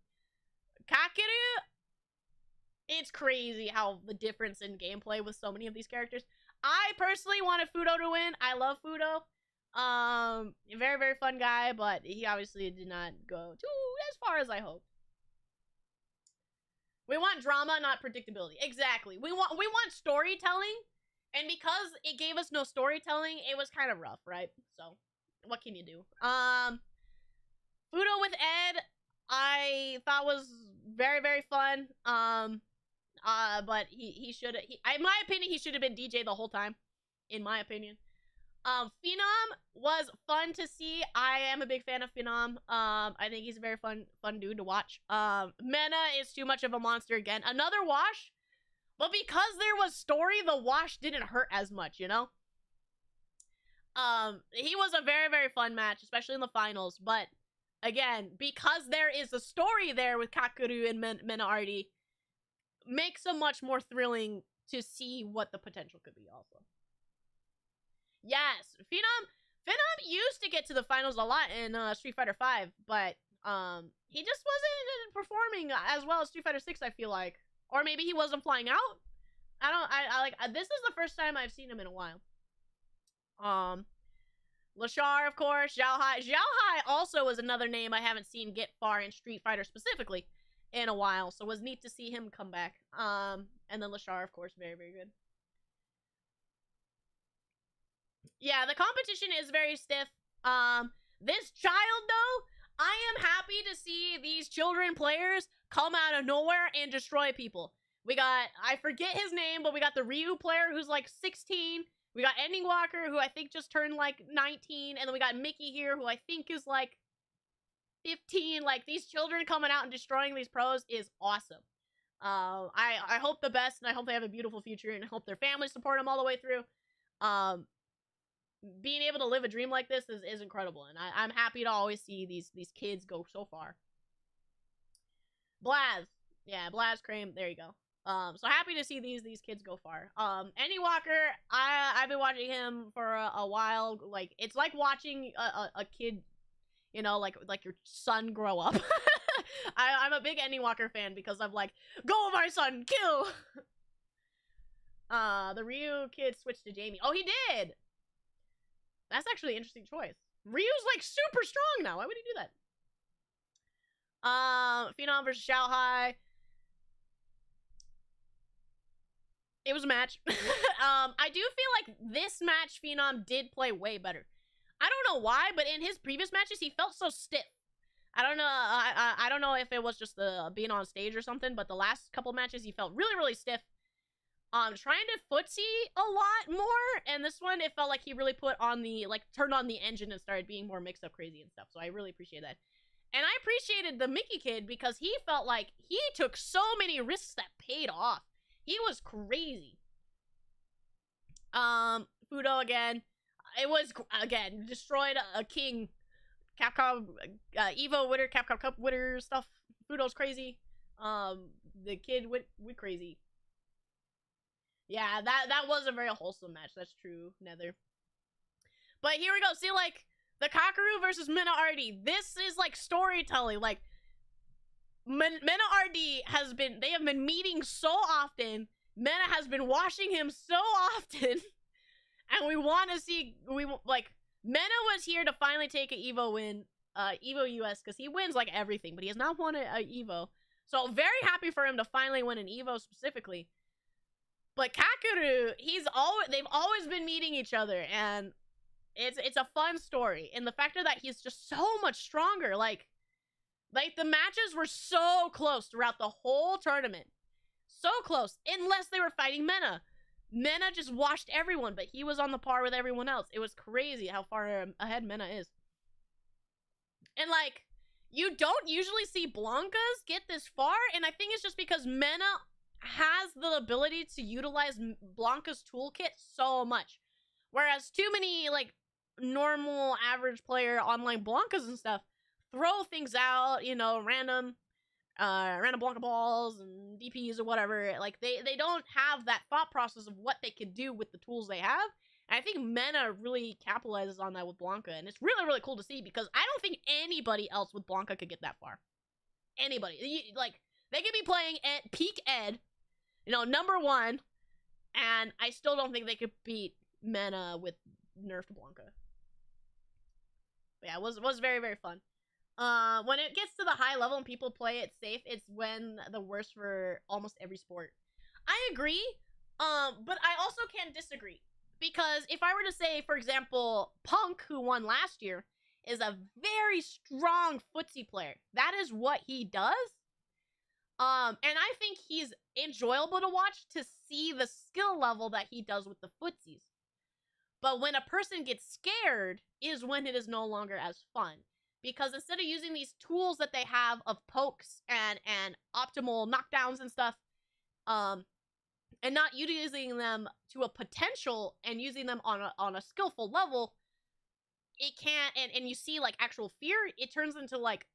it's crazy how the difference in gameplay with so many of these characters. I personally wanted Fudo to win. I love Fudo. Very, very fun guy, but he obviously did not go too as far as I hoped. We want drama, not predictability. Exactly. We want storytelling, and because it gave us no storytelling, it was kind of rough, right? So, what can you do? Fudo with Ed, I thought was very, very fun. But he should, in my opinion, he should have been DJ the whole time. In my opinion. Phenom was fun to see. I am a big fan of Phenom. I think he's a very fun dude to watch. Mena is too much of a monster again. Another wash, but because there was story, the wash didn't hurt as much, you know? He was a very, very fun match, especially in the finals, but again, because there is a story there with Kakeru and Mena Artie, makes it much more thrilling to see what the potential could be also. Yes, Phenom used to get to the finals a lot in Street Fighter V, but he just wasn't performing as well as Street Fighter 6, I feel like. Or maybe he wasn't flying out. This is the first time I've seen him in a while. Lashar, of course, Xiaohai. Xiaohai also was another name I haven't seen get far in Street Fighter specifically in a while, so it was neat to see him come back. And then Lashar, of course, very, very good. Yeah, the competition is very stiff. This child, though, I am happy to see these children players come out of nowhere and destroy people. We got, I forget his name, but we got the Ryu player who's like 16. We got Ending Walker, who I think just turned like 19. And then we got Mickey here, who I think is like 15. Like, these children coming out and destroying these pros is awesome. I hope the best, and I hope they have a beautiful future, and I hope their families support them all the way through. Being able to live a dream like this is incredible, and I'm happy to always see these kids go so far. Blaz. Yeah, Blaz, Crane, there you go. So happy to see these kids go far. Andy Walker, I've been watching him for a while. Like, it's like watching a kid, you know, like your son grow up. I'm a big Andy Walker fan because I'm like, go my son, kill! The Ryu kid switched to Jamie. Oh, he did! That's actually an interesting choice. Ryu's like super strong now. Why would he do that? Phenom versus Xiaohai. It was a match. I do feel like this match Phenom did play way better. I don't know why, but in his previous matches he felt so stiff. I don't know. I don't know if it was just the being on stage or something, but the last couple matches he felt really, really stiff. Trying to footsie a lot more, and this one it felt like he really put on the, like, turned on the engine and started being more mixed up crazy and stuff, so I really appreciate that. And I appreciated the Mickey kid because he felt like he took so many risks that paid off. He was crazy. Fudo again. It was, again, destroyed a king. Capcom, Evo winner, Capcom Cup winner stuff. Fudo's crazy. The kid went crazy. Yeah, that was a very wholesome match. That's true, Nether. But here we go. See, like, the Kakeru versus Mena Artie. This is, like, storytelling. Like, Mena Artie they have been meeting so often. Mena has been watching him so often. And we want to see, Mena was here to finally take an Evo win. Evo US, because he wins, like, everything. But he has not won a Evo. So, very happy for him to finally win an Evo specifically. But Kakeru, they've always been meeting each other, and it's a fun story. And the factor that he's just so much stronger, like the matches were so close throughout the whole tournament. So close, unless they were fighting Mena. Mena just washed everyone, but he was on the par with everyone else. It was crazy how far ahead Mena is. And, like, you don't usually see Blankas get this far, and I think it's just because Mena has the ability to utilize Blanca's toolkit so much. Whereas too many, like, normal, average player online Blankas and stuff throw things out, you know, random Blanca balls and DPs or whatever. Like, they don't have that thought process of what they can do with the tools they have. And I think Mena really capitalizes on that with Blanca. And it's really, really cool to see because I don't think anybody else with Blanca could get that far. Anybody. Like, they could be playing at peak Ed, you know, #1, and I still don't think they could beat Mena with nerfed Blanca. But yeah, it was very, very fun. When it gets to the high level and people play it safe, it's when the worst for almost every sport. I agree, but I also can't disagree. Because if I were to say, for example, Punk, who won last year, is a very strong footsie player. That is what he does. And I think he's enjoyable to watch to see the skill level that he does with the footsies. But when a person gets scared is when it is no longer as fun. Because instead of using these tools that they have of pokes and optimal knockdowns and stuff, and not using them to a potential and using them on a skillful level, it can't, and you see like actual fear, it turns into like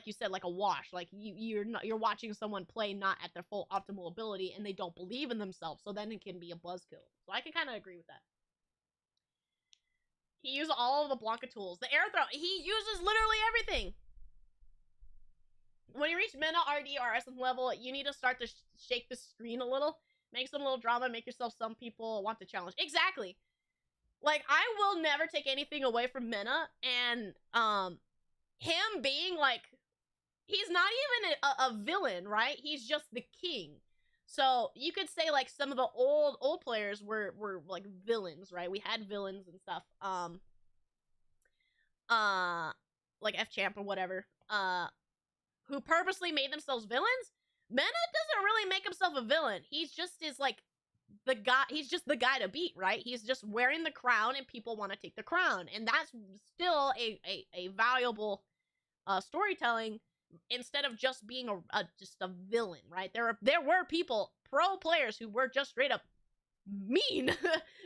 you said, like a wash. Like you're watching someone play not at their full optimal ability and they don't believe in themselves, so then it can be a buzzkill. So I can kind of agree with that. He uses all of the Blanca tools. The air throw, he uses literally everything. When you reach Mena, RD, or SM level, you need to start to shake the screen a little. Make some little drama, make yourself some people want the challenge. Exactly. Like, I will never take anything away from Mena, and, him being, like, he's not even a villain, right? He's just the king. So, you could say, like, some of the old players were like, villains, right? We had villains and stuff. Like F-Champ or whatever. Who purposely made themselves villains. Mena doesn't really make himself a villain. He's just the guy. He's just the guy to beat, right? He's just wearing the crown, and people want to take the crown, and that's still a valuable storytelling instead of just being just a villain, right? There were people, pro players, who were just straight up mean,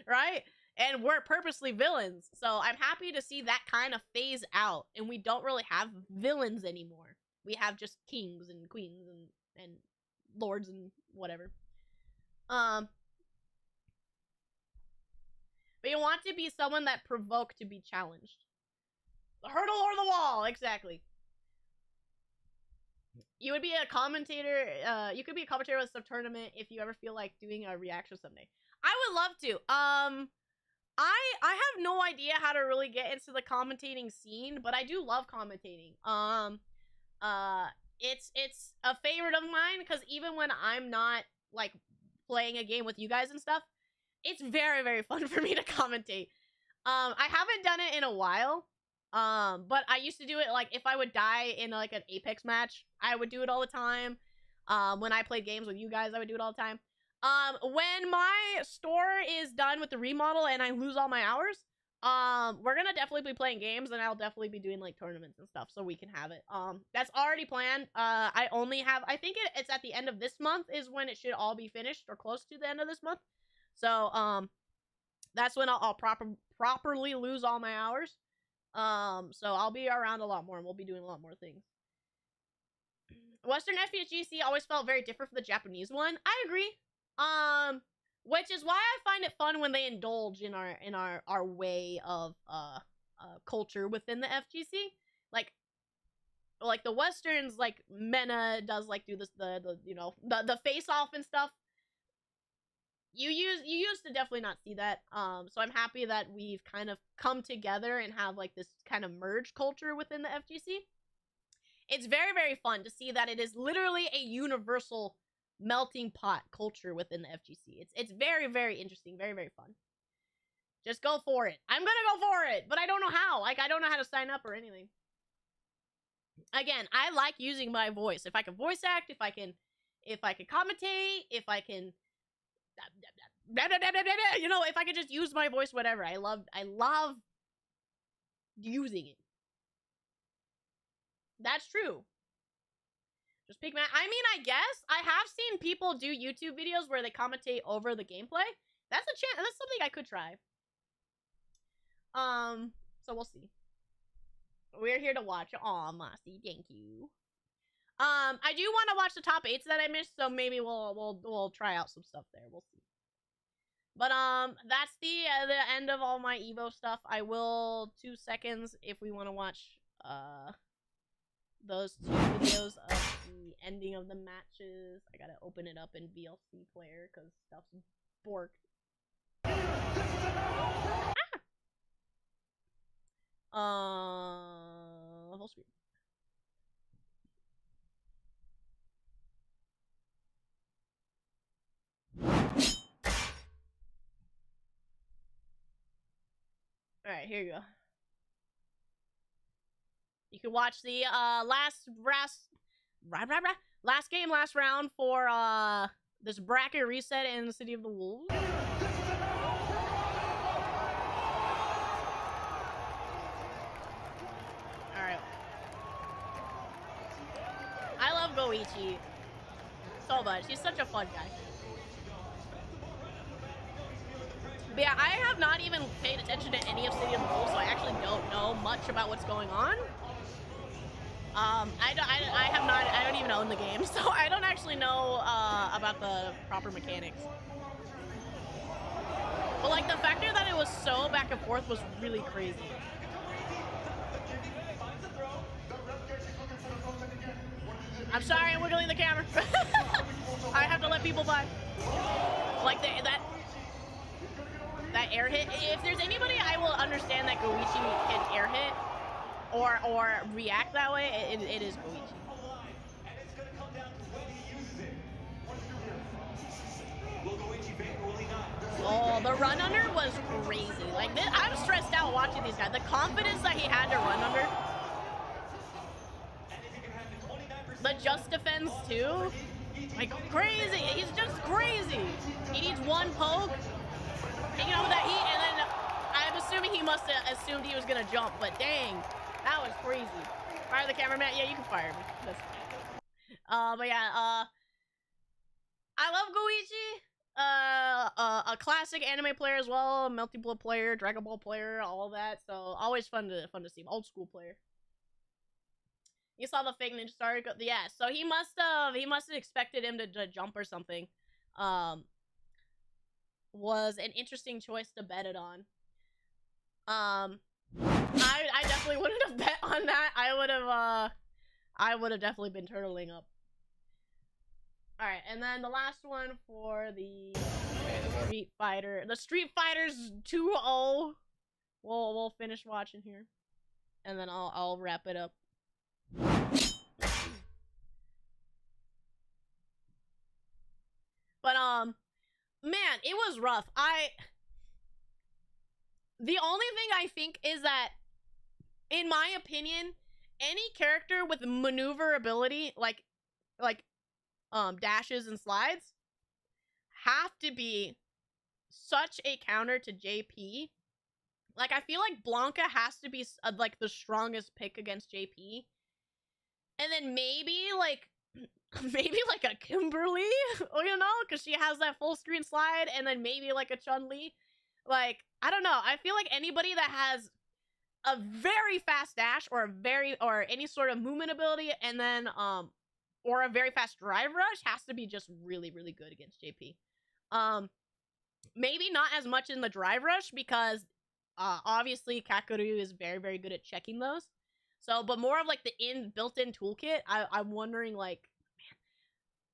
right? And were purposely villains. So I'm happy to see that kind of phase out, and we don't really have villains anymore. We have just kings and queens and lords and whatever. But you want to be someone that provoke to be challenged. The hurdle or the wall, exactly. You would be a commentator, you could be a commentator with some tournament if you ever feel like doing a reaction someday. I would love to. I have no idea how to really get into the commentating scene, but I do love commentating. It's a favorite of mine, because even when I'm not, like, playing a game with you guys and stuff, it's very, very fun for me to commentate. I haven't done it in a while, but I used to do it, like, if I would die in, like, an Apex match, I would do it all the time. When I played games with you guys, I would do it all the time. When my store is done with the remodel and I lose all my hours, we're gonna definitely be playing games, and I'll definitely be doing, like, tournaments and stuff, so we can have it. That's already planned. I only have, I think it's at the end of this month is when it should all be finished, or close to the end of this month. So, that's when I'll properly lose all my hours. So I'll be around a lot more, and we'll be doing a lot more things. Western FGC always felt very different from the Japanese one. I agree. Which is why I find it fun when they indulge in our way of culture within the FGC. Like the Westerns, like Mena does, like, do this the face off and stuff. You used to definitely not see that. So I'm happy that we've kind of come together and have, like, this kind of merge culture within the FGC. It's very, very fun to see that it is literally a universal melting pot culture within the FGC. It's very, very interesting, very, very fun. Just go for it. I'm gonna go for it, but I don't know how. Like, I don't know how to sign up or anything. Again, I like using my voice. If I can voice act, if I can commentate, if I can, you know, if I could just use my voice, whatever. I love using it. That's true. Just pick I mean, I guess I have seen people do YouTube videos where they commentate over the gameplay. That's something I could try. So we'll see. We're here to watch. Aw, Mossy, thank you. I do want to watch the top 8s that I missed, so maybe we'll try out some stuff there. We'll see. But that's the end of all my Evo stuff. I will 2 seconds if we want to watch those 2 videos of the ending of the matches. I gotta open it up in VLC player because stuff's borked. Full screen. All right, here you go. You can watch the last game, last round for this bracket reset in the City of the Wolves. All right. I love Goichi so much. He's such a fun guy. But yeah, I have not even paid attention to any of City of the Wolves, so I actually don't know much about what's going on. I don't even own the game, so I don't actually know about the proper mechanics. But like the factor that it was so back and forth was really crazy. I'm sorry, I'm wiggling the camera. I have to let people by. Like that air hit. If there's anybody I will understand that Goichi can air hit or react that way, it is Goichi. Oh, the run under was crazy. Like I'm stressed out watching these guys. The confidence that he had to run under. The just defense too. Like crazy. He's just crazy. He needs one poke. Taking over that heat, and then I'm assuming he must have assumed he was gonna jump, but dang, that was crazy. Fire the cameraman. Yeah, you can fire me. That's but yeah, I love Goichi. A classic anime player as well, a multiple player, Dragon Ball player, all that. So always fun to see him. Old school player. You saw the fake ninja star. Yeah, so he must have expected him to jump or something. Was an interesting choice to bet it on. I definitely wouldn't have bet on that. I would have definitely been turtling up. All right, and then the last one for the Street Fighter, the Street Fighters 2-0. We'll finish watching here, and then I'll wrap it up. But man, it was rough. The only thing I think is that, in my opinion, any character with maneuverability, like dashes and slides, have to be such a counter to JP. Like, I feel like Blanca has to be like the strongest pick against JP, and then maybe like a Kimberly, you know, because she has that full screen slide, and then maybe like a Chun-Li. Like, I don't know. I feel like anybody that has a very fast dash or any sort of movement ability, and then or a very fast drive rush has to be just really, really good against JP. Maybe not as much in the drive rush because obviously Kakeru is very, very good at checking those. So, but more of like the built-in toolkit. I'm wondering, like,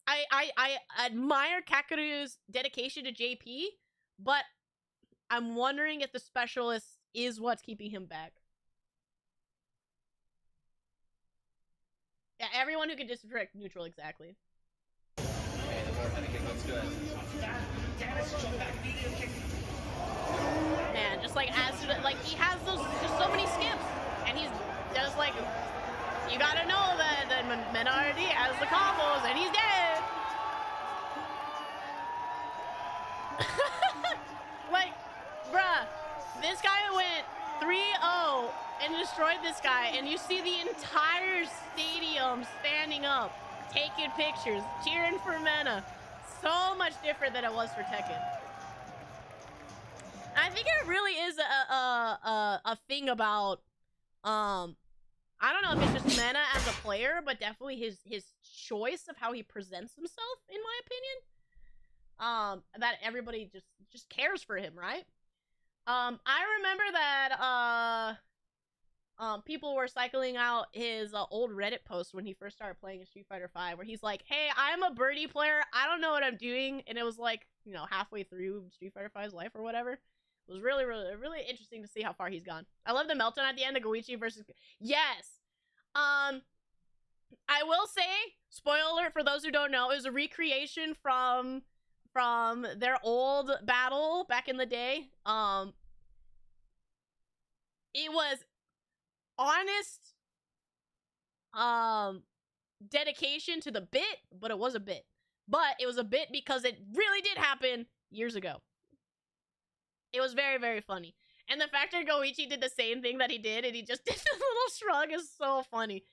I admire Kakeru's dedication to JP, but I'm wondering if the specialist is what's keeping him back. Yeah, everyone who can disrespect neutral, exactly. Okay, the warhead kick looks good. Man, just like like he has just so many skips, and he's just like, you gotta know that Menardi has the combos, and he's dead. Like, bruh, this guy went 3-0 and destroyed this guy, and you see the entire stadium standing up, taking pictures, cheering for Mena. So much different than it was for Tekken. I think it really is a thing about I don't know if it's just Mena as a player, but definitely his choice of how he presents himself, in my opinion. That everybody just cares for him, right? I remember that people were cycling out his old Reddit post when he first started playing in Street Fighter V, where he's like, "Hey, I'm a birdie player. I don't know what I'm doing," and it was like, you know, halfway through Street Fighter V's life or whatever. It was really, really, really interesting to see how far he's gone. I love the meltdown at the end of Goichi versus... Yes! I will say, spoiler alert for those who don't know, it was a recreation from their old battle back in the day. it was honest dedication to the bit, but it was a bit. But it was a bit because it really did happen years ago. It was very, very funny. And the fact that Goichi did the same thing that he did, and he just did a little shrug, is so funny.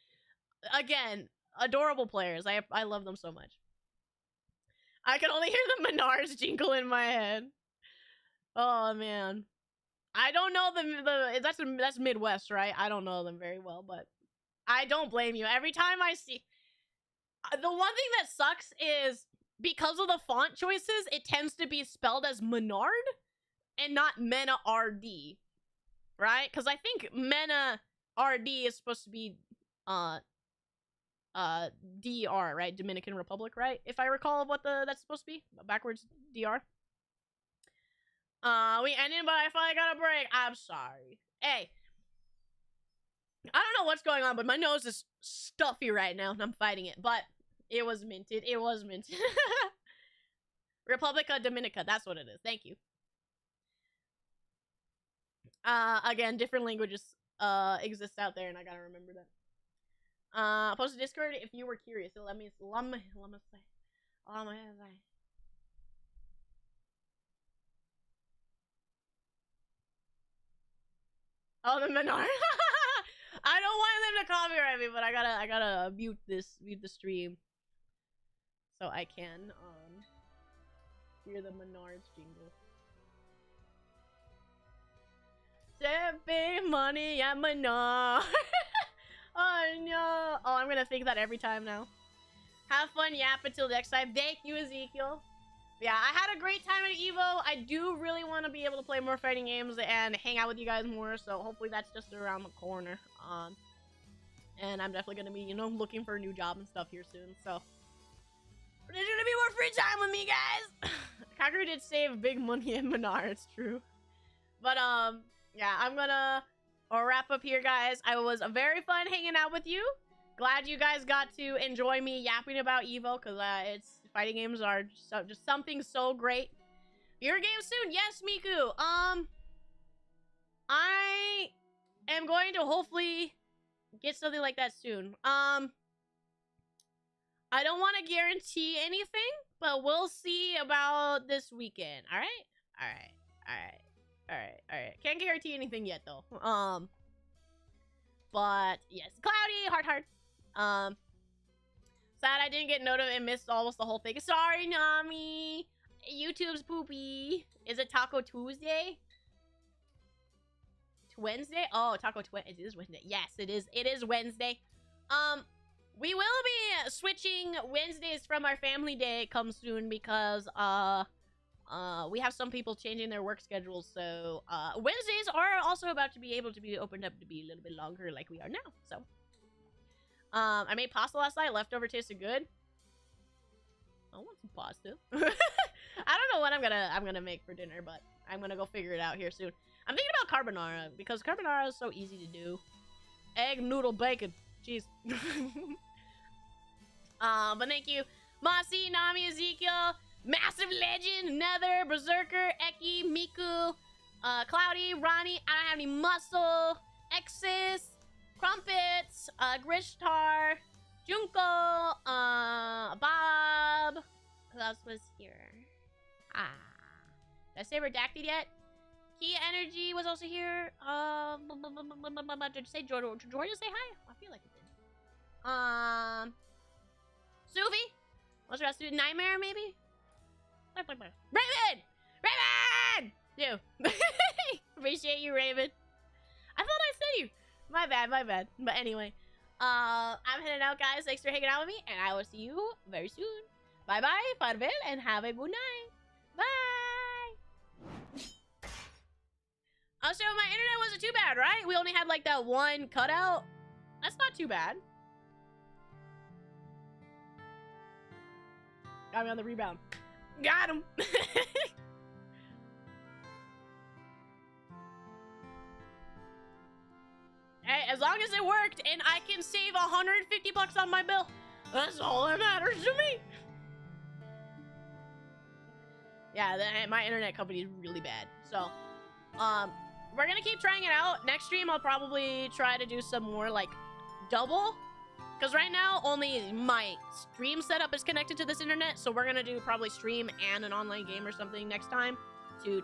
Again, adorable players. I love them so much. I can only hear the Menards jingle in my head. Oh, man. I don't know that's Midwest, right? I don't know them very well, but I don't blame you. Every time I see... The one thing that sucks is because of the font choices, it tends to be spelled as Menard and not Mena RD, right? Because I think Mena RD is supposed to be DR, right? Dominican Republic, right? If I recall what that's supposed to be, backwards DR. We ended, but I finally got a break. I'm sorry. Hey, I don't know what's going on, but my nose is stuffy right now, and I'm fighting it. But it was minted. It was minted. Republica Dominica. That's what it is. Thank you. Again, different languages exist out there, and I gotta remember that. Post to Discord if you were curious. So let me say. Oh, the Menard. I don't want them to copyright me, but I gotta mute the stream so I can hear the Menards jingle. Saving money at Menard. Oh no! Oh, I'm gonna think that every time now. Have fun, yap, until next time. Thank you, Ezekiel. Yeah, I had a great time at Evo. I do really want to be able to play more fighting games and hang out with you guys more, so hopefully that's just around the corner. And I'm definitely gonna be, you know, looking for a new job and stuff here soon, so there's gonna be more free time with me, guys. Kagura did save big money in Menard, it's true. But yeah, I'm gonna wrap up here, guys. I was very fun hanging out with you. Glad you guys got to enjoy me yapping about Evo, because fighting games are just something so great. Your game soon, yes, Miku. I am going to hopefully get something like that soon. I don't want to guarantee anything, but we'll see about this weekend. All right. Can't guarantee anything yet, though. But yes, cloudy, heart. Sad I didn't get notified and missed almost the whole thing. Sorry, Nami. YouTube's poopy. Is it Taco Tuesday? Wednesday? Oh, it is Wednesday. Yes, it is. It is Wednesday. We will be switching Wednesdays from our family day come soon because we have some people changing their work schedules. So Wednesdays are also about to be able to be opened up to be a little bit longer, like we are now. So. I made pasta last night. Leftover tasted good. I want some pasta. I don't know what I'm gonna make for dinner, but I'm gonna go figure it out here soon. I'm thinking about carbonara because carbonara is so easy to do. Egg, noodle, bacon, cheese. But thank you, Mossy, Nami, Ezekiel, Massive Legend, Nether, Berserker, Eki, Miku, Cloudy, Ronnie. I don't have any muscle. Exis. Crumpets, Grishtar, Junko, Bob. Who else was here? Did I say redacted yet? Key Energy was also here. Did you say Jordan? Did Jordan say hi? I feel like it did. Suvi? What's the rest of it? Nightmare, maybe? Raven! Raven! You. Appreciate you, Raven. I thought I said you. My bad. But anyway, I'm heading out, guys. Thanks for hanging out with me, and I will see you very soon. Bye-bye, farewell, and have a good night. Bye! Also, my internet wasn't too bad, right? We only had, like, that one cutout. That's not too bad. Got me on the rebound. Got him! Hey, as long as it worked and I can save $150 on my bill, that's all that matters to me. Yeah, my internet company is really bad. So, we're gonna keep trying it out. Next stream, I'll probably try to do some more like double. Because right now, only my stream setup is connected to this internet. So we're gonna do probably stream and an online game or something next time to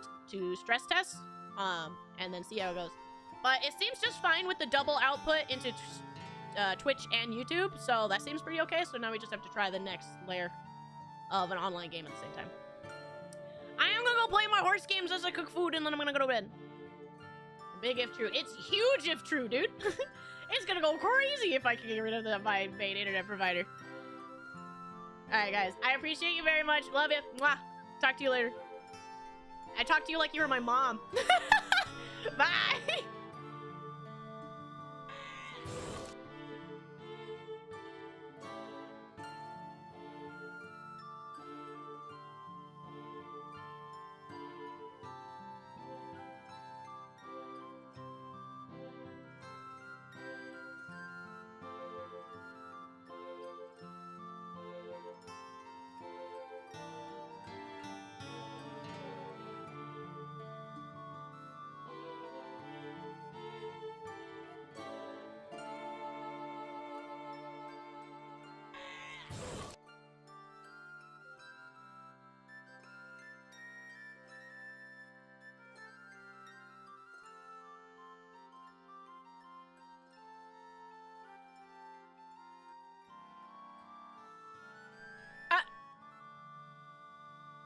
stress test. And then see how it goes. But it seems just fine with the double output into Twitch and YouTube. So that seems pretty okay. So now we just have to try the next layer of an online game at the same time. I am gonna go play my horse games as I cook food, and then I'm gonna go to bed. Big if true. It's huge if true, dude. It's gonna go crazy if I can get rid of my main internet provider. Alright, guys. I appreciate you very much. Love you. Mwah. Talk to you later. I talk to you like you were my mom. Bye.